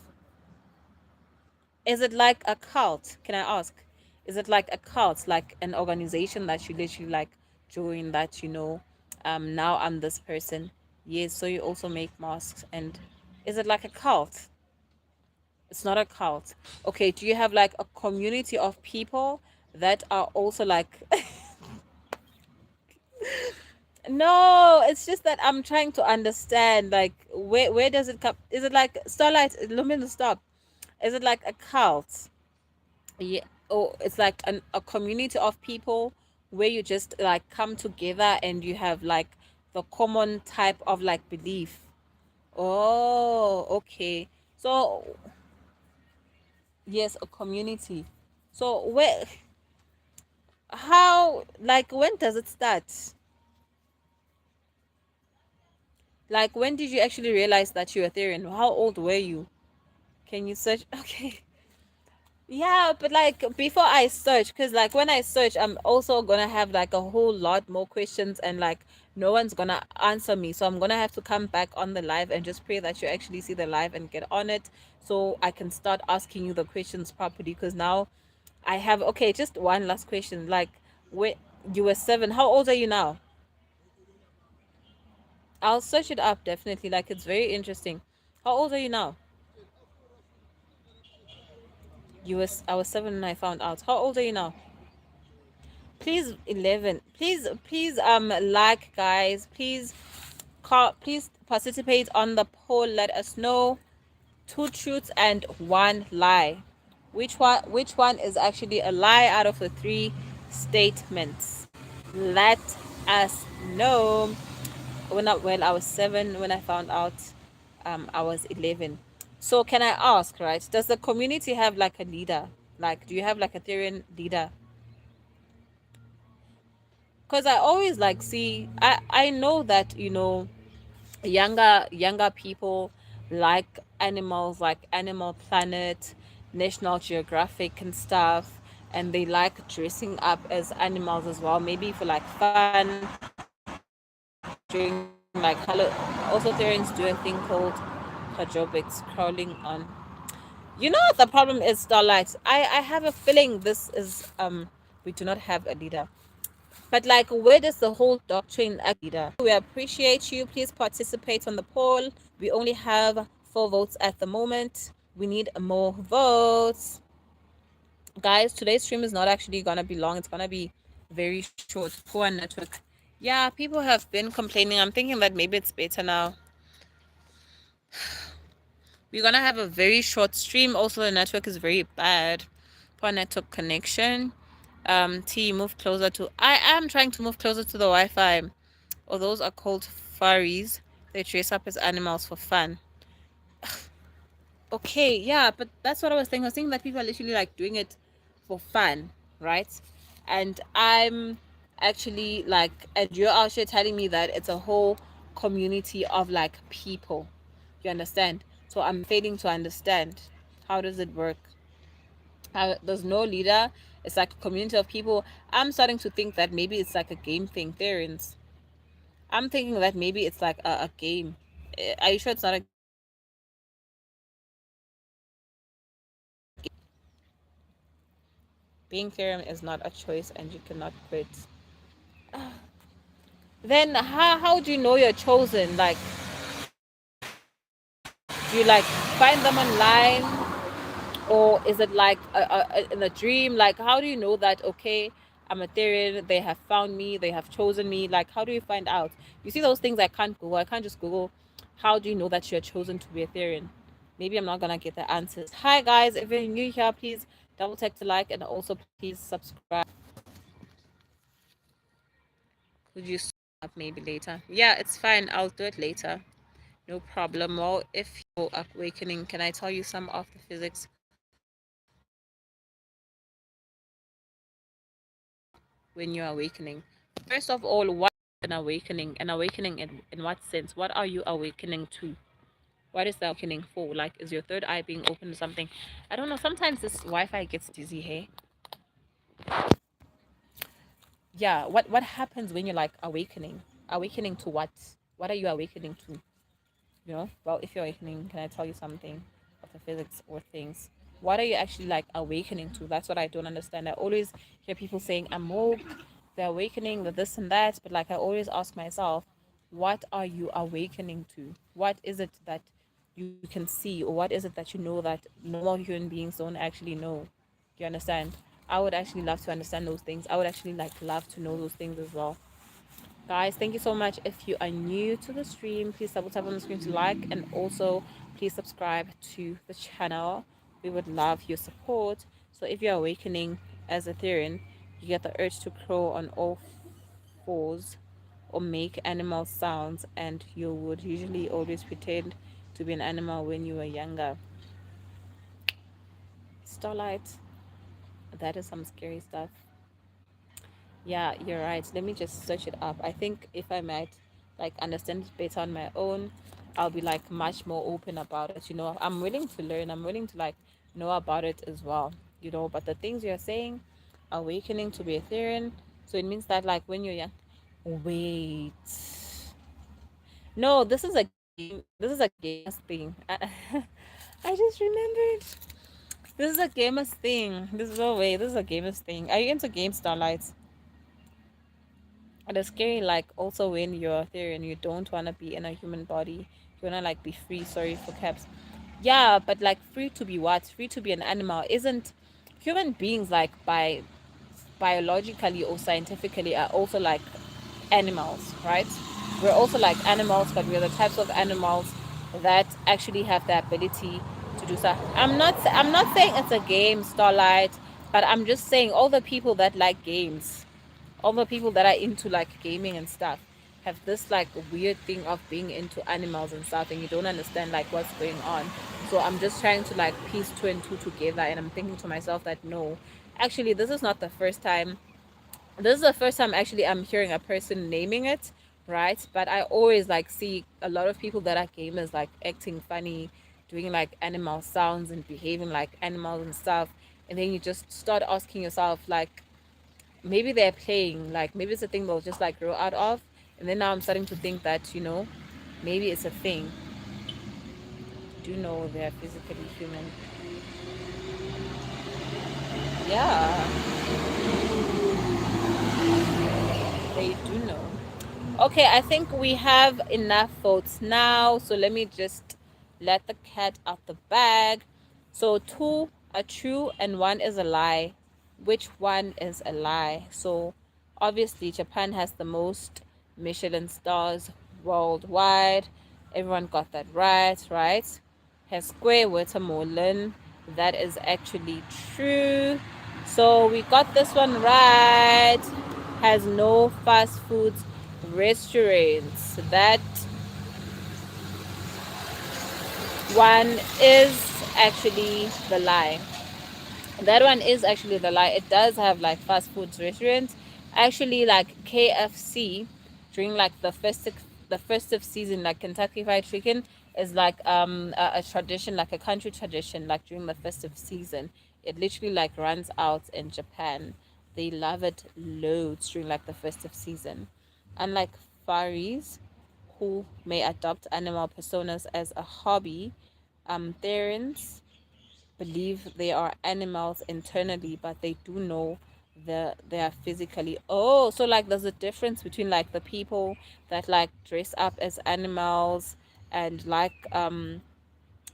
Is it like a cult? Can I ask? Is it like a cult, like an organization that you literally like join that now I'm this person. Yes, so you also make masks and is it like a cult? It's not a cult. Okay, do you have like a community of people that are also like no, it's just that I'm trying to understand like where does it come? Is it like Starlight Luminous Stop? Is it like a cult? Yeah, or it's like a community of people where you just like come together and you have like the common type of like belief. Oh, okay. So yes, a community. So where, how, like when does it start? Like when did you actually realize that you're Ethereum? How old were you? Can you search? Okay. Yeah, but like before I search, because like when I search, I'm also gonna have like a whole lot more questions and like no one's gonna answer me. So I'm gonna have to come back on the live and just pray that you actually see the live and get on it so I can start asking you the questions properly. Because now I have, okay, just one last question. Like when you were 7, how old are you now? I'll search it up definitely. Like it's very interesting. How old are you now? I was 7 when I found out. How old are you now? Please 11. Please like guys. Please participate on the poll. Let us know two truths and one lie. Which one is actually a lie out of the three statements? Let us know. I was 7 when I found out. I was 11. So can I ask, right? Does the community have like a leader? Like, do you have like a Ethereum leader? Because I always like see, I know that younger people like animals, like Animal Planet, National Geographic and stuff, and they like dressing up as animals as well, maybe for like fun during like color. Also Therians do a thing called hydrobics, crawling on. You know what the problem is, Starlight? I have a feeling this is we do not have a leader. But like, where does the whole doctrine leader? We appreciate you. Please participate on the poll. We only have 4 votes at the moment. We need more votes. Guys, today's stream is not actually gonna be long. It's gonna be very short. Poor network. Yeah, people have been complaining. I'm thinking that maybe it's better now. We're gonna have a very short stream. Also, the network is very bad. Poor network connection. T, move closer to. I am trying to move closer to the Wi-Fi. Or those are called furries. They dress up as animals for fun. Okay, yeah, but that's what I was thinking. I was thinking that people are literally like doing it for fun, right? And I'm actually like, and you're out here telling me that it's a whole community of like people. You understand? So I'm failing to understand. How does it work? There's no leader. It's like a community of people. I'm starting to think that maybe it's like a game thing. Parents. I'm thinking that maybe it's like a game. Are you sure it's not a being fair is not a choice and you cannot quit? Then how do you know you're chosen? Like, do you like find them online, or is it like in a dream? Like, how do you know that? Okay, I'm a Therian. They have found me. They have chosen me. Like, how do you find out? You see those things I can't Google. I can't just Google. How do you know that you're chosen to be a Therian? Maybe I'm not gonna get the answers. Hi guys, if you're new here, please double tap to like and also please subscribe. Could you stop maybe later? Yeah, it's fine. I'll do it later. No problem. Well, if you're awakening, can I tell you some of the physics when you're awakening? First of all, what is an awakening? An awakening in what sense? What are you awakening to? What is the awakening for? Like, is your third eye being open to something? I don't know. Sometimes this Wi-Fi gets dizzy, hey? Yeah, what happens when you're like awakening? Awakening to what? What are you awakening to? You know? Well, if you're awakening, can I tell you something of the physics or things? What are you actually like awakening to? That's what I don't understand. I always hear people saying I'm woke, the awakening, the this and that, but like I always ask myself, what are you awakening to? What is it that you can see, or what is it that you know that normal human beings don't actually know? Do you understand? I would actually love to understand those things. I would actually like love to know those things as well. Guys, thank you so much. If you are new to the stream, please double tap on the screen to like, and also please subscribe to the channel. We would love your support. So if you're awakening as a Therian, you get the urge to crawl on all fours or make animal sounds, and you would usually always pretend to be an animal when you were younger. Starlight, that is some scary stuff. Yeah, you're right. Let me just search it up. I think if I might like understand it better on my own, I'll be like much more open about it. You know, I'm willing to learn. I'm willing to like know about it as well. You know, but the things you're saying, awakening to be Ethereum. So it means that like when you're young, wait, no, this is a game. This is a gamers thing. I just remembered. This is a gamers thing. This is no way. This is a gamers thing. Are you into game Starlights? And it's scary, like also when you're there and you don't wanna be in a human body, you wanna like be free, sorry for caps. Yeah, but like free to be what? Free to be an animal. Isn't human beings like by biologically or scientifically are also like animals, right? We're also like animals, but we're the types of animals that actually have the ability to do stuff. I'm not saying it's a game, Starlight, but I'm just saying all the people that like games, all the people that are into like gaming and stuff have this like weird thing of being into animals and stuff, and you don't understand like what's going on. So I'm just trying to like piece two and two together, and I'm thinking to myself that no, actually this is not the first time. This is the first time actually I'm hearing a person naming it, right? But I always like see a lot of people that are gamers like acting funny, doing like animal sounds and behaving like animals and stuff, and then you just start asking yourself like, maybe they're playing, like maybe it's a thing they'll just like grow out of. And then now I'm starting to think that, you know, maybe it's a thing. Do know they're physically human. Yeah, they do know. Okay, I think we have enough votes now, so let me just let the cat out the bag. So two are true and one is a lie. Which one is a lie? So obviously Japan has the most Michelin stars worldwide. Everyone got that right, right? Has square watermelon. That is actually true. So we got this one right. Has no fast foods restaurants. That one is actually the lie. That one is actually the lie. It does have like fast foods restaurants. Actually, like KFC during like the festive season, like Kentucky Fried Chicken is like a tradition, like a country tradition, like during the festive season. It literally like runs out in Japan. They love it loads during like the festive season. Unlike furries, who may adopt animal personas as a hobby, Therans believe they are animals internally, but they do know they are physically. Oh, so like there's a difference between like the people that like dress up as animals and like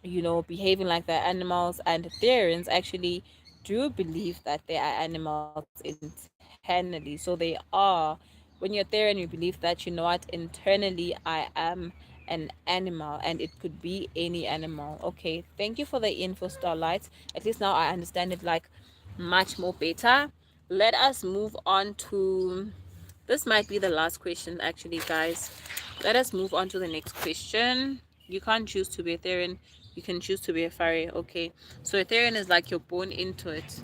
you know, behaving like they're animals, and Therians actually do believe that they are animals internally. internally. So they are, when you're there and you believe that, you know what, internally I am an animal, and it could be any animal. Okay, thank you for the info, Starlight. At least now I understand it like much more better. Let us move on to, this might be the last question actually, guys. Let us move on to the next question. You can't choose to be Ethereum, you can choose to be a fairy. Okay, so Ethereum is like you're born into it.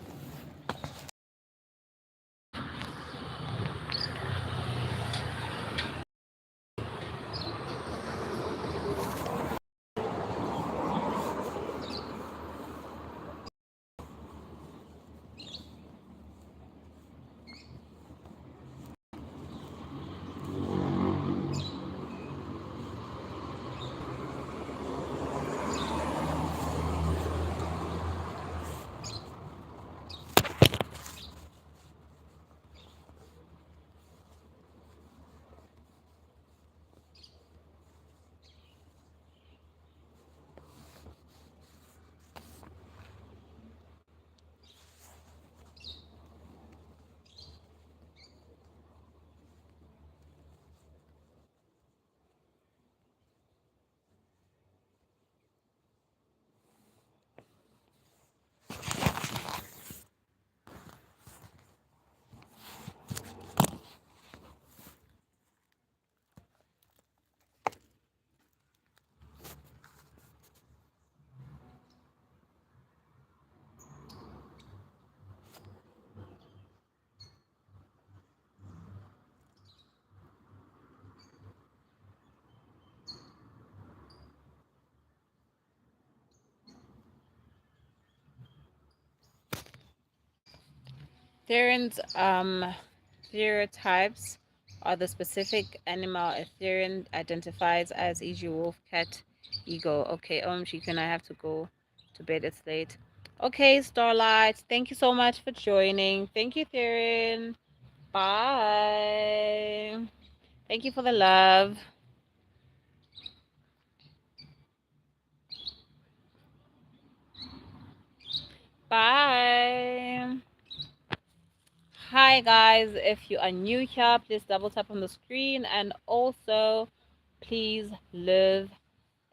Ethereum's stereotypes are the specific animal Ethereum identifies as, e.g. wolf, cat, eagle. Okay, Chicken, I have to go to bed, it's late. Okay, Starlight, thank you so much for joining. Thank you, Ethereum. Bye. Thank you for the love. Bye. Hi guys, if you are new here, please double tap on the screen, and also please leave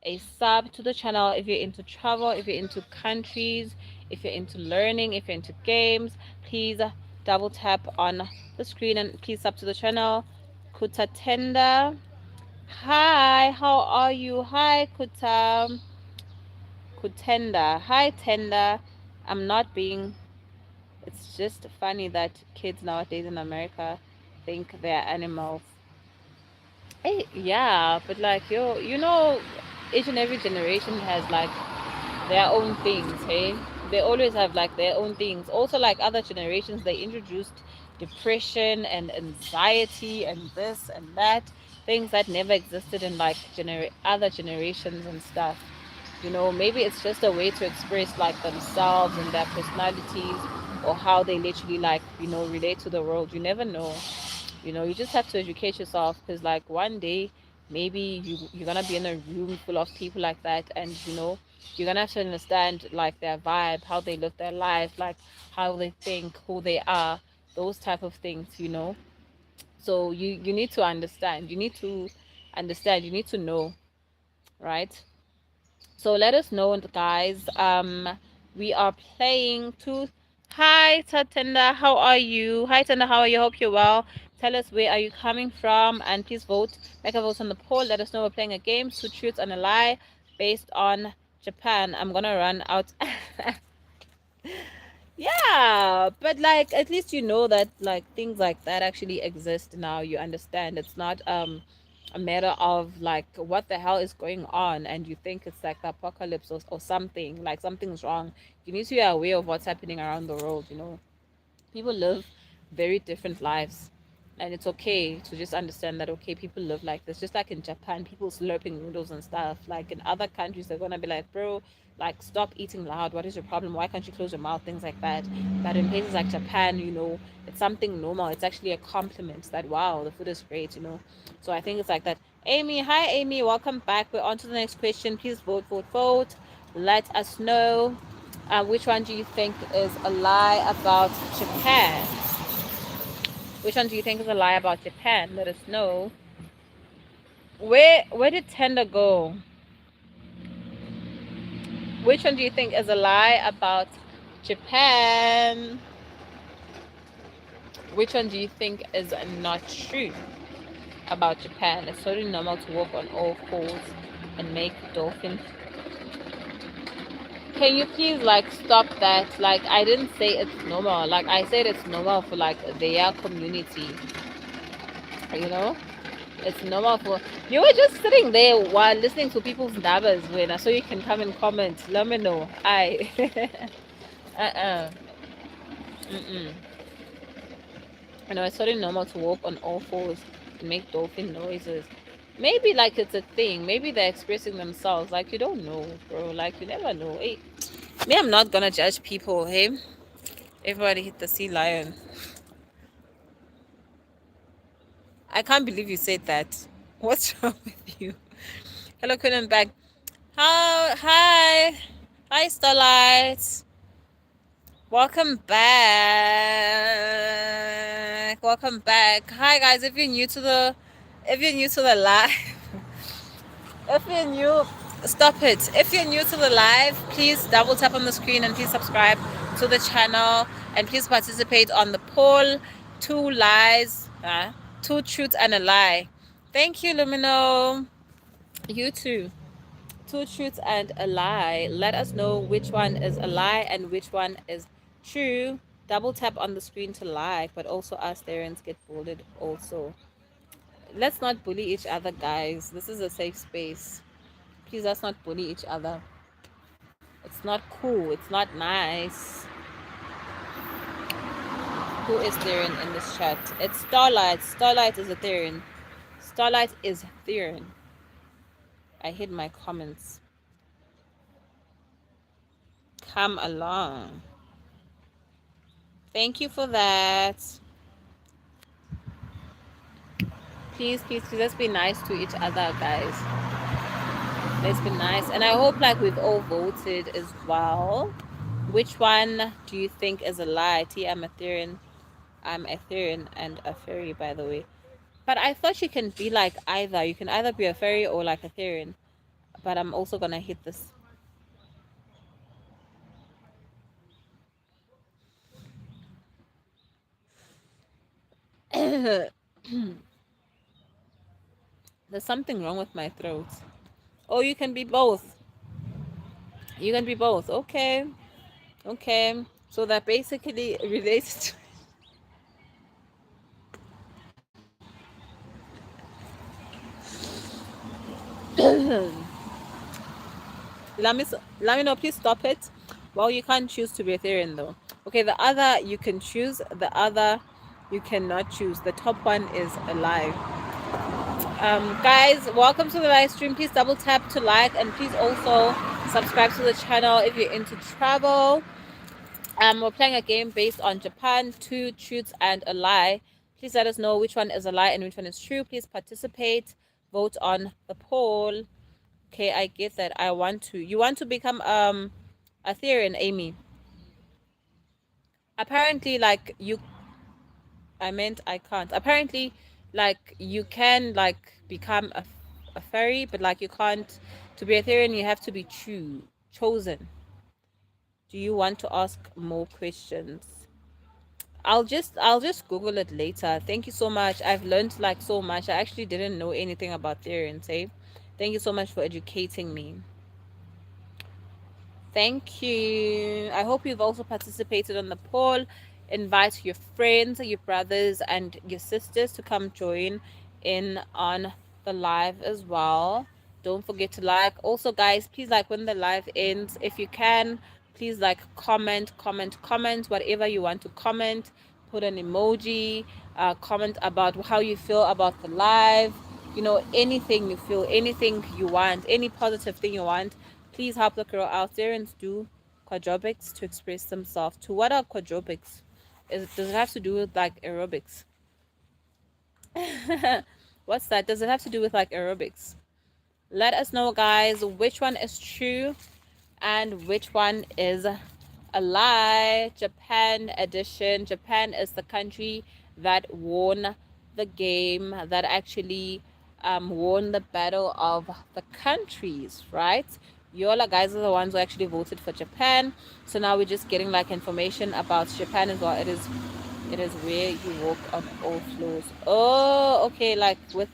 a sub to the channel if you're into travel, if you're into countries, if you're into learning, if you're into games. Please double tap on the screen and please sub to the channel. Kuta Tenda, hi, how are you? Hi Kutenda, hi Tenda. I'm not being, it's just funny that kids nowadays in America think they're animals. Hey, yeah, but like you know, each and every generation has like their own things. Hey, they always have like their own things. Also, like other generations, they introduced depression and anxiety and this and that, things that never existed in like other generations and stuff. You know, maybe it's just a way to express like themselves and their personalities, or how they literally like, you know, relate to the world. You never know. You know, you just have to educate yourself, because like one day maybe you're gonna be in a room full of people like that, and you know, you're gonna have to understand like their vibe, how they live their life, like how they think, who they are, those type of things, you know. So you need to understand, you need to know, right? So let us know, guys. We are playing to. Hi, Tatenda. How are you? Hi, Tenda. How are you? Hope you're well. Tell us where are you coming from, and please vote. Make a vote on the poll. Let us know we're playing a game, two truths and a lie, based on Japan. I'm gonna run out. Yeah, but like at least you know that like things like that actually exist now. You understand it's not a matter of like what the hell is going on, and you think it's like the apocalypse, or something, like something's wrong. You need to be aware of what's happening around the world, you know. People live very different lives, and it's okay to just understand that, okay, people live like this. Just like in Japan, people slurping noodles and stuff. Like in other countries, they're gonna be like, bro, like stop eating loud, what is your problem, why can't you close your mouth, things like that. But in places like Japan, you know, it's something normal, it's actually a compliment that, wow, the food is great, you know. So I think it's like that. Amy, hi Amy, welcome back. We're on to the next question. Please vote. Let us know, which one do you think is a lie about Japan? Which one do you think is a lie about Japan? Let us know. Where did Tender go? Which one do you think is a lie about Japan? Which one do you think is not true about Japan? It's totally normal to walk on all fours and make dolphins. Can you please like stop that? Like I didn't say it's normal. Like I said it's normal for like their community. You know? It's normal for you were just sitting there while listening to people's numbers when so you can come and comment. Let me know. I uh-uh. Mm-mm. I know it's totally normal to walk on all fours and make dolphin noises. Maybe like it's a thing. Maybe they're expressing themselves. Like you don't know, bro. Like you never know. Hey, me, I'm not gonna judge people. Hey, everybody hit the sea lion. I can't believe you said that. What's wrong with you? Hello, Queen, I'm back. Hi, Starlight. Welcome back. Welcome back. Hi, guys. If you're new to the live, if you're new, stop it. If you're new to the live, please double tap on the screen and please subscribe to the channel and please participate on the poll. 2 lies, 2 truths and a lie. Thank you, Lumino. You too. 2 truths and a lie. Let us know which one is a lie and which one is true. Double tap on the screen to like, but also us Therans get bullied also. Let's not bully each other, guys. This is a safe space. Please, let's not bully each other. It's not cool. It's not nice. Who is Theron in this chat? It's Starlight. Starlight is a Theron. Starlight is Theron. I hid my comments. Come along. Thank you for that. Please, let's be nice to each other, guys. Let's be nice. And I hope like we've all voted as well. Which one do you think is a lie? T, I'm a Theron and a fairy, by the way. But I thought you can be like either. You can either be a fairy or like a Theron. But I'm also gonna hit this. There's something wrong with my throat. Oh, you can be both. You can be both. Okay. Okay. So that basically relates to let me know, please stop it. Well, you can't choose to be a Ethereum though. Okay, the other you can choose, the other you cannot choose. The top one is alive. Guys, welcome to the live stream. Please double tap to like and please also subscribe to the channel if you're into travel. We're playing a game based on Japan, 2 truths and a lie. Please let us know which one is a lie and which one is true. Please participate, vote on the poll. Okay, I get that. You want to become a Therian, Amy. Apparently, like I can't. Apparently, like you can like become a fairy, but like you can't. To be a Therian, you have to be chosen. Do you want to ask more questions? I'll just Google it later. Thank you so much. I've learned like so much. I actually didn't know anything about Therians, eh? Thank you so much for educating me. Thank you. I hope you've also participated on the poll. Invite your friends, your brothers, and your sisters to come join in on the live as well. Don't forget to like. Also, guys, please like when the live ends. If you can, please like comment whatever you want to comment. Put an emoji, comment about how you feel about the live. You know, anything you feel, anything you want, any positive thing you want. Please help the girl out there and do quadrobics to express themselves. To what are quadrobics? Does it have to do with like aerobics? What's that? Does it have to do with like aerobics? Let us know, guys, which one is true and which one is a lie. Japan edition. Japan is the country that won the game, that actually won the battle of the countries, right? You all guys are the ones who actually voted for Japan. So now we're just getting like information about Japan as well. It is where you walk on all floors. Oh, okay, like with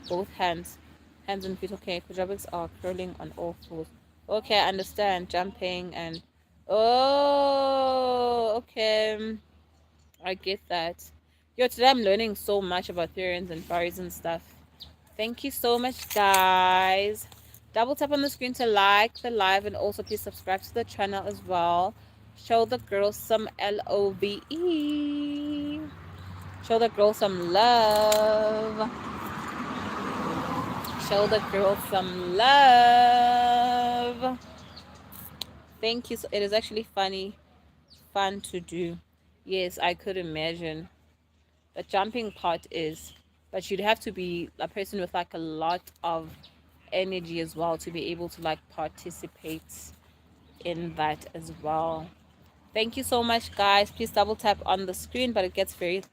both hands. Hands and feet. Okay, Kujabiks are curling on all floors. Okay, I understand. Jumping and oh, okay. I get that. Yo, today I'm learning so much about theorems and varies and stuff. Thank you so much, guys. Double tap on the screen to like the live and also please subscribe to the channel as well. Show the girls some LOVE. Show the girls some love. Show the girls some love. Thank you. It is actually fun to do. Yes, I could imagine. The jumping part is, but you'd have to be a person with like a lot of energy as well to be able to like participate in that as well. Thank you so much, guys. Please double tap on the screen, but it gets very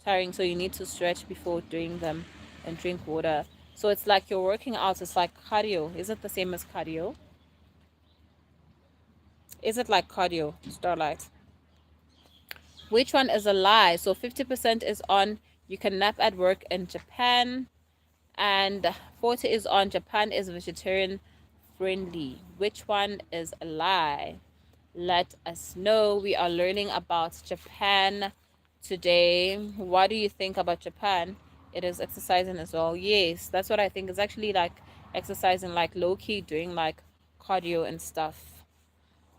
tiring, so you need to stretch before doing them and drink water. So it's like you're working out. It's like cardio. Is it the same as cardio? Is it like cardio, Starlight? Which one is a lie? So 50% is on you can nap at work in Japan, and 40 is on Japan is vegetarian friendly. Which one is a lie? Let us know. We are learning about Japan today. What do you think about Japan? It is exercising as well. Yes, that's what I think. It's actually like exercising, like low key doing like cardio and stuff.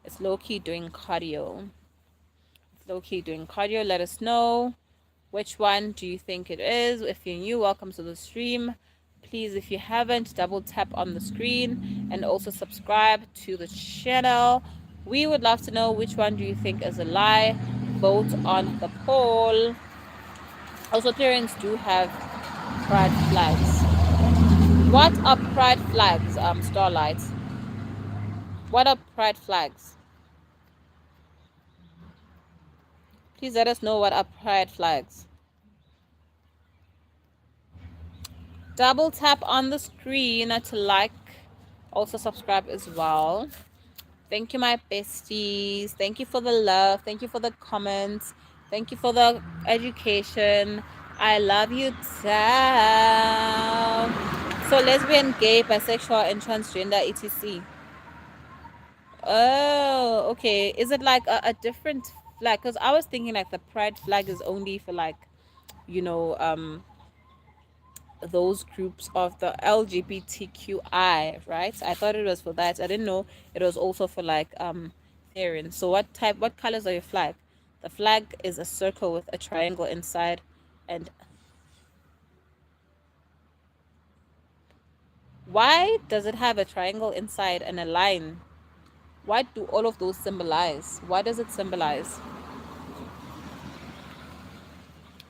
It's low key doing cardio. It's low key doing cardio. Let us know. Which one do you think it is? If you're new, welcome to the stream. Please, if you haven't, double tap on the screen and also subscribe to the channel. We would love to know which one do you think is a lie. Vote on the poll. Also, Syrians do have pride flags. What are pride flags, Starlight? What are pride flags? Please let us know what are pride flags. Double tap on the screen to like, also subscribe as well. Thank you, my besties. Thank you for the love. Thank you for the comments. Thank you for the education. I love you down. So lesbian, gay, bisexual, and transgender, etc. Oh, okay. Is it like a different flag? Because I was thinking like the pride flag is only for like, you know, those groups of the LGBTQI, right? I thought it was for that. I didn't know it was also for like Therian. So what colors are your flag? The flag is a circle with a triangle inside, and why does it have a triangle inside and a line? What do all of those symbolize? What does it symbolize?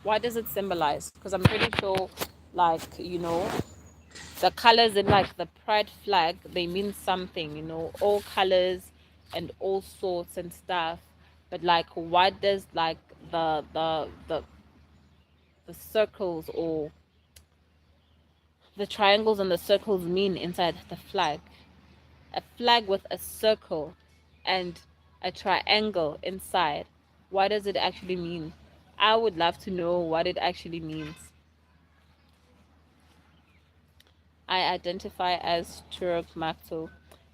What does it symbolize? Because I'm pretty sure, like, you know, the colors in like the pride flag, they mean something, you know, all colors and all sorts and stuff. But like, what does like the circles or the triangles and the circles mean inside the flag? A flag with a circle and a triangle inside, what does it actually mean? I would love to know what it actually means. I identify as Turok Makto.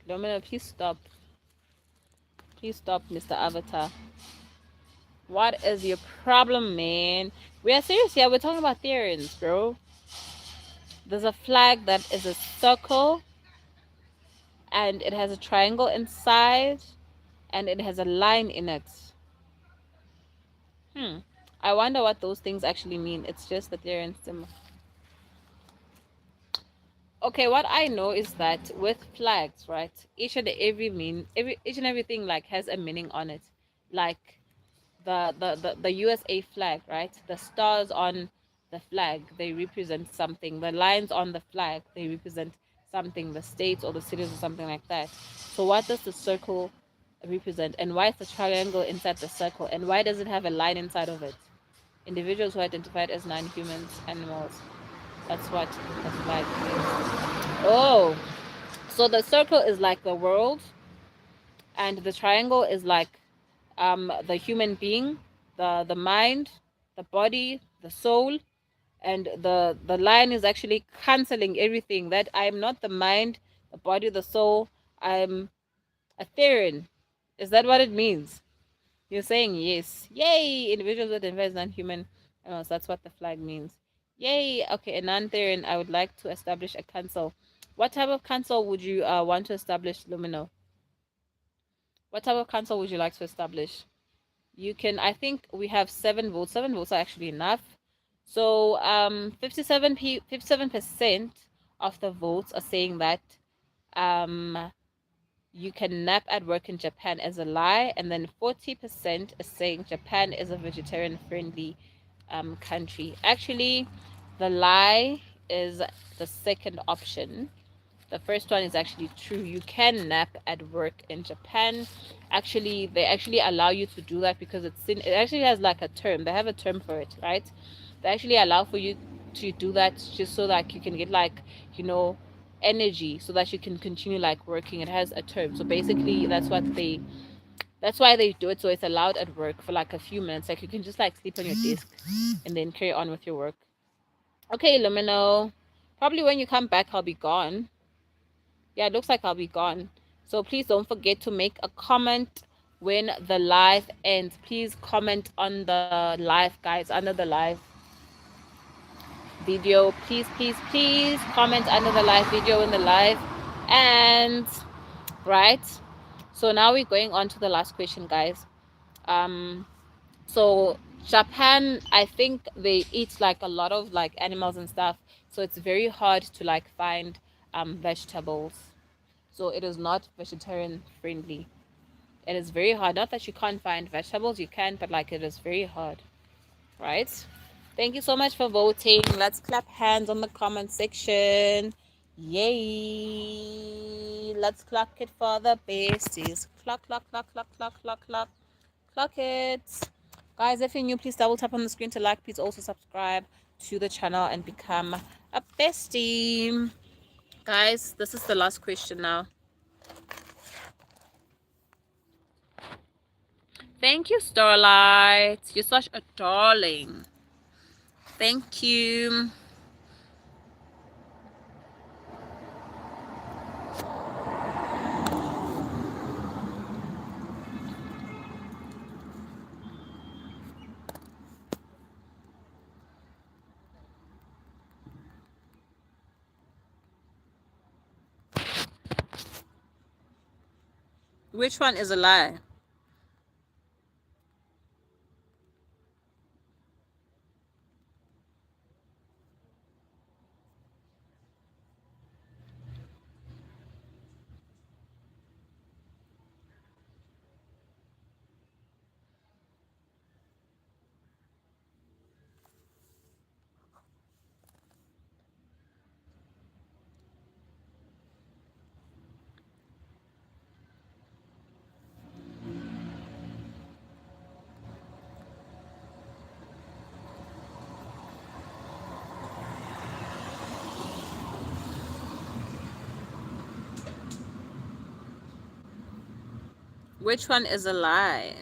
Domino, please stop. Please stop, Mr. Avatar. What is your problem, man? We are serious here. We're talking about theorems, bro. There's a flag that is a circle and it has a triangle inside and it has a line in it. I wonder what those things actually mean. It's just the theorem symbol. Okay, what I know is that with flags, right, each and everything like has a meaning on it. Like the USA flag, right? The stars on the flag, they represent something. The lines on the flag, they represent something, the states or the cities or something like that. So what does the circle represent? And why is the triangle inside the circle? And why does it have a line inside of it? Individuals who are identified as non-humans, animals. That's what the flag is. Oh, so the circle is like the world, and the triangle is like the human being, the mind, the body, the soul, and the line is actually canceling everything. That I'm not the mind, the body, the soul. I'm a theron. Is that what it means? You're saying yes. Yay! Individuals with identify as non-human animals. That's what the flag means. Yay! Okay, a non-theron. I would like to establish a council. What type of council would you want to establish, Lumino? What type of council would you like to establish? You can, I think we have 7 votes. 7 votes are actually enough. So 57% of the votes are saying that you can nap at work in Japan as a lie, and then 40% is saying Japan is a vegetarian friendly country. Actually, the lie is the second option. The first one is actually true. You can nap at work in Japan. Actually, they actually allow you to do that because it actually has like a term. They have a term for it, right? They actually allow for you to do that just so that you can get like, you know, energy so that you can continue like working. It has a term. So basically that's why they do it. So it's allowed at work for like a few minutes. Like you can just like sleep on your desk and then carry on with your work. Okay, Lumino. Probably when you come back I'll be gone. Yeah, it looks like I'll be gone. So please don't forget to make a comment when the live ends. Please comment on the live, guys, under the live video. Please comment under the live video in the live. And right. So now we're going on to the last question, guys. So Japan, I think they eat like a lot of like animals and stuff. So it's very hard to like find vegetables. So it is not vegetarian friendly. It is very hard. Not that you can't find vegetables, you can, but like it is very hard. Right? Thank you so much for voting. Let's clap hands on the comment section. Yay! Let's clock it for the besties. Clock. Clock it. Guys, if you're new, please double tap on the screen to like. Please also subscribe to the channel and become a bestie. Guys, this is the last question now. Thank you, Starlight. You're such a darling. Thank you. Which one is a lie? Which one is a lie?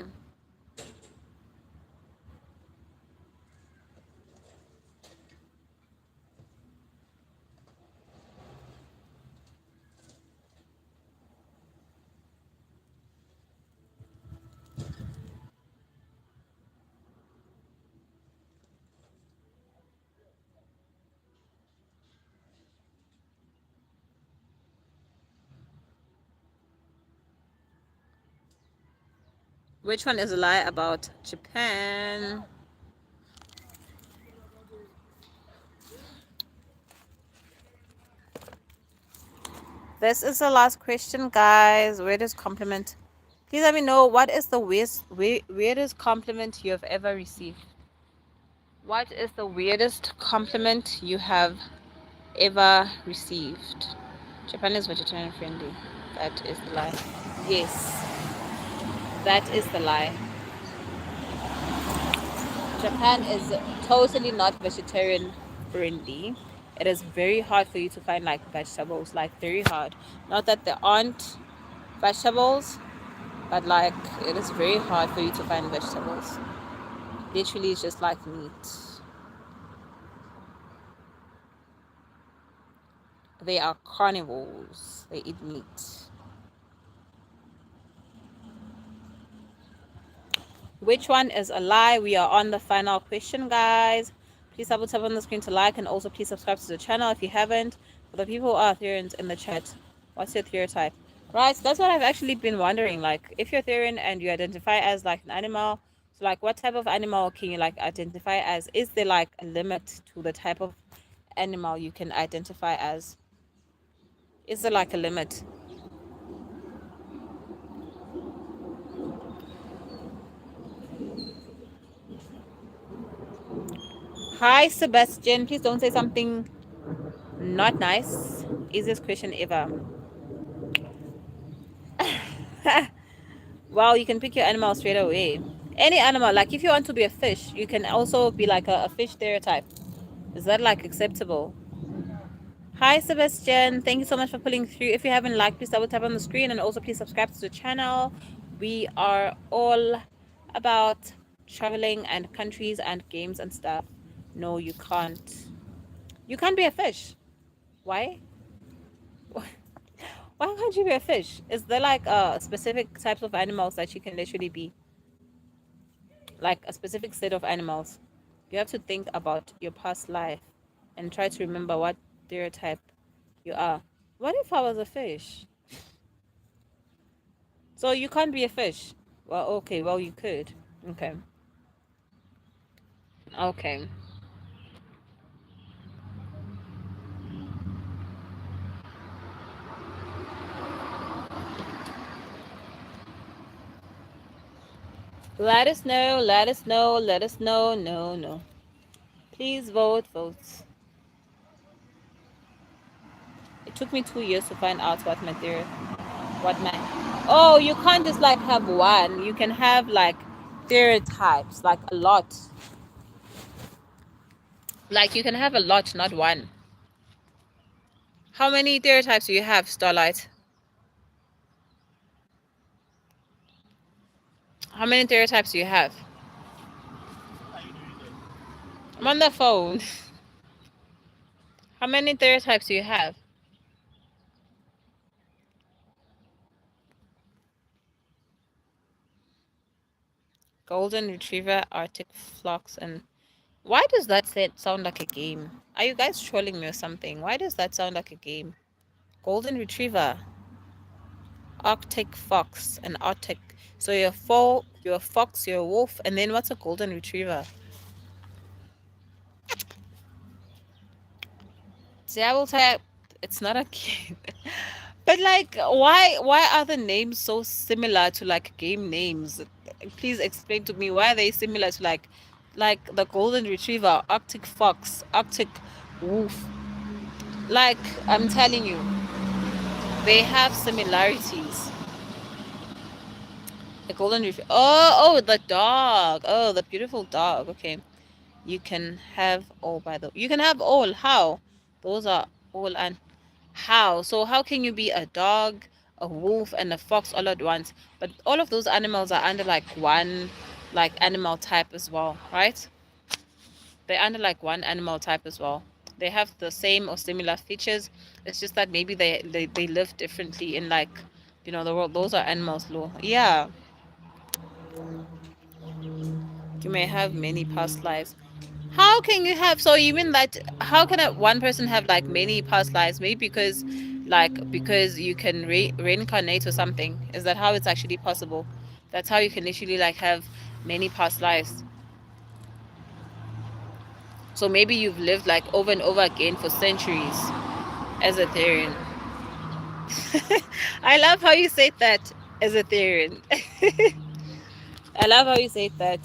Which one is a lie about Japan? This is the last question, guys. Weirdest compliment. Please let me know what is the weirdest compliment you have ever received. What is the weirdest compliment you have ever received? Japan is vegetarian friendly. That is the lie. Yes, that is the lie. Japan is totally not vegetarian friendly. It is very hard for you to find like vegetables, like very hard. Not that there aren't vegetables, but like it is very hard for you to find vegetables. Literally, it's just like meat. They are carnivores. They eat meat. Which one is a lie? We are on the final question, guys. Please double tap on the screen to like, and also please subscribe to the channel if you haven't. For the people who are Therians in the chat, what's your Theotype? Right, so that's what I've actually been wondering. Like, if you're Therian and you identify as like an animal, so like what type of animal can you like identify as? Is there like a limit to the type of animal you can identify as? Is there like a limit? Hi, Sebastian. Please don't say something not nice. Easiest question ever. Well, you can pick your animal straight away. Any animal, like if you want to be a fish, you can also be like a fish stereotype. Is that like acceptable? Hi, Sebastian. Thank you so much for pulling through. If you haven't liked, please double tap on the screen, and also please subscribe to the channel. We are all about traveling and countries and games and stuff. No, you can't. You can't be a fish. Why? Why can't you be a fish? Is there like specific types of animals that you can literally be? Like a specific set of animals. You have to think about your past life and try to remember what stereotype you are. What if I was a fish? So you can't be a fish. Well, okay, well you could. Okay. Okay. Let us know, let us know, let us know. No, no. Please vote, vote. It took me 2 years to find out what my theory, what my, oh, you can't just like have one. You can have like stereotypes, like a lot. Like you can have a lot, not one. How many stereotypes do you have, Starlight? How many stereotypes do you have? I'm on the phone. How many stereotypes do you have? Golden Retriever, Arctic Fox, and why does that sound like a game? Are you guys trolling me or something? Why does that sound like a game? Golden Retriever, Arctic Fox, and Arctic. So you're you're a fox, you're a wolf, and then what's a Golden Retriever? See, I will type. It's not a game. But like, why are the names so similar to like game names? Please explain to me why are they similar to like the golden retriever, Arctic fox, Arctic wolf. Like I'm telling you, they have similarities. The golden retriever. Oh, the dog. Oh, the beautiful dog. Okay, you can have all by the. You can have all. How? Those are all and how? So how can you be a dog, a wolf, and a fox all at once? But all of those animals are under like one like animal type as well, right? They're under like one animal type as well. They have the same or similar features. It's just that maybe they live differently in like, you know, the world. Those are animals law. Yeah. You may have many past lives. How can you have, so you mean that how can one person have like many past lives? Maybe because you can reincarnate or something. Is that how it's actually possible? That's how you can literally like have many past lives. So maybe you've lived like over and over again for centuries as a Therian. I love how you say that as a Therian. I love how you say that.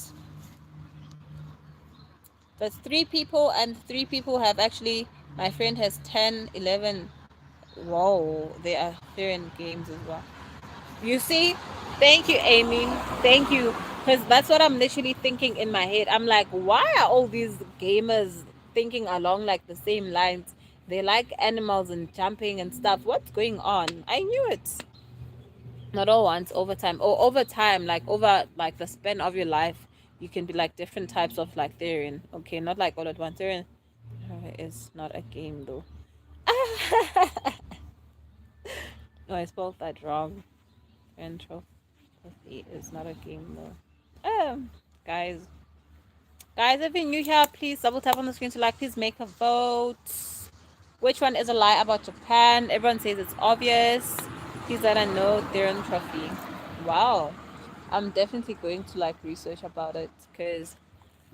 That's 3 people, and 3 people have actually, my friend has 10, 11. Whoa, they are Therian games as well. You see? Thank you, Amy. Thank you. Because that's what I'm literally thinking in my head. I'm like, why are all these gamers thinking along like the same lines? They like animals and jumping and stuff. What's going on? I knew it. Not all once, over time. Or over time, like over like the span of your life, you can be like different types of like Therian. Okay, not like all at once. Therian is not a game though. No, I spelled that wrong. Entropy is not a game though. Guys, if you're new here, please double tap on the screen to like. Please make a vote. Which one is a lie about Japan? Everyone says it's obvious. Please let I know Theron Trophy. Wow. I'm definitely going to like research about it because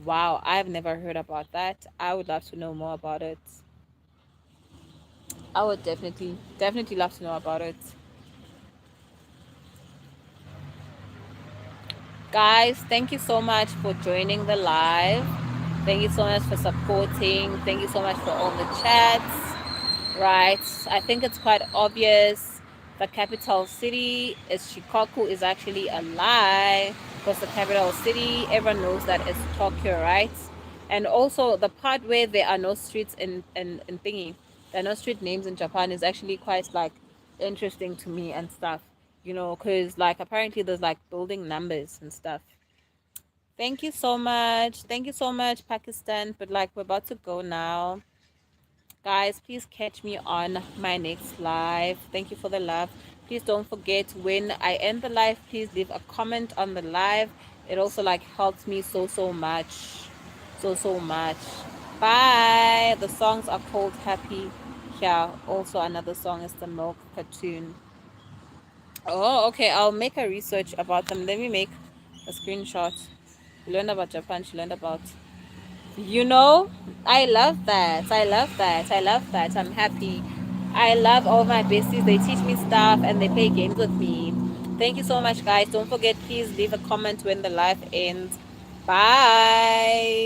wow, I've never heard about that. I would love to know more about it. I would definitely love to know about it. Guys, thank you so much for joining the live. Thank you so much for supporting. Thank you so much for all the chats. Right. I think it's quite obvious. The capital city is Shikoku is actually a lie because the capital city, everyone knows that it's Tokyo, right? And also the part where there are no streets in thingy, there are no street names in Japan is actually quite like interesting to me and stuff, you know, because like apparently there's like building numbers and stuff. Thank you so much. Thank you so much, Pakistan. But like we're about to go now. Guys, please catch me on my next live. Thank you for the love. Please don't forget when I end the live, please leave a comment on the live. It also like helps me so much. So much. Bye. The songs are called Happy. Yeah, also another song is the Milk Cartoon. Oh, okay. I'll make a research about them. Let me make a screenshot. You learned about Japan. She learned about, you know, I love that. I love that. I love that. I'm happy. I love all my besties. They teach me stuff and they play games with me. Thank you so much, guys. Don't forget, please leave a comment when the live ends. Bye.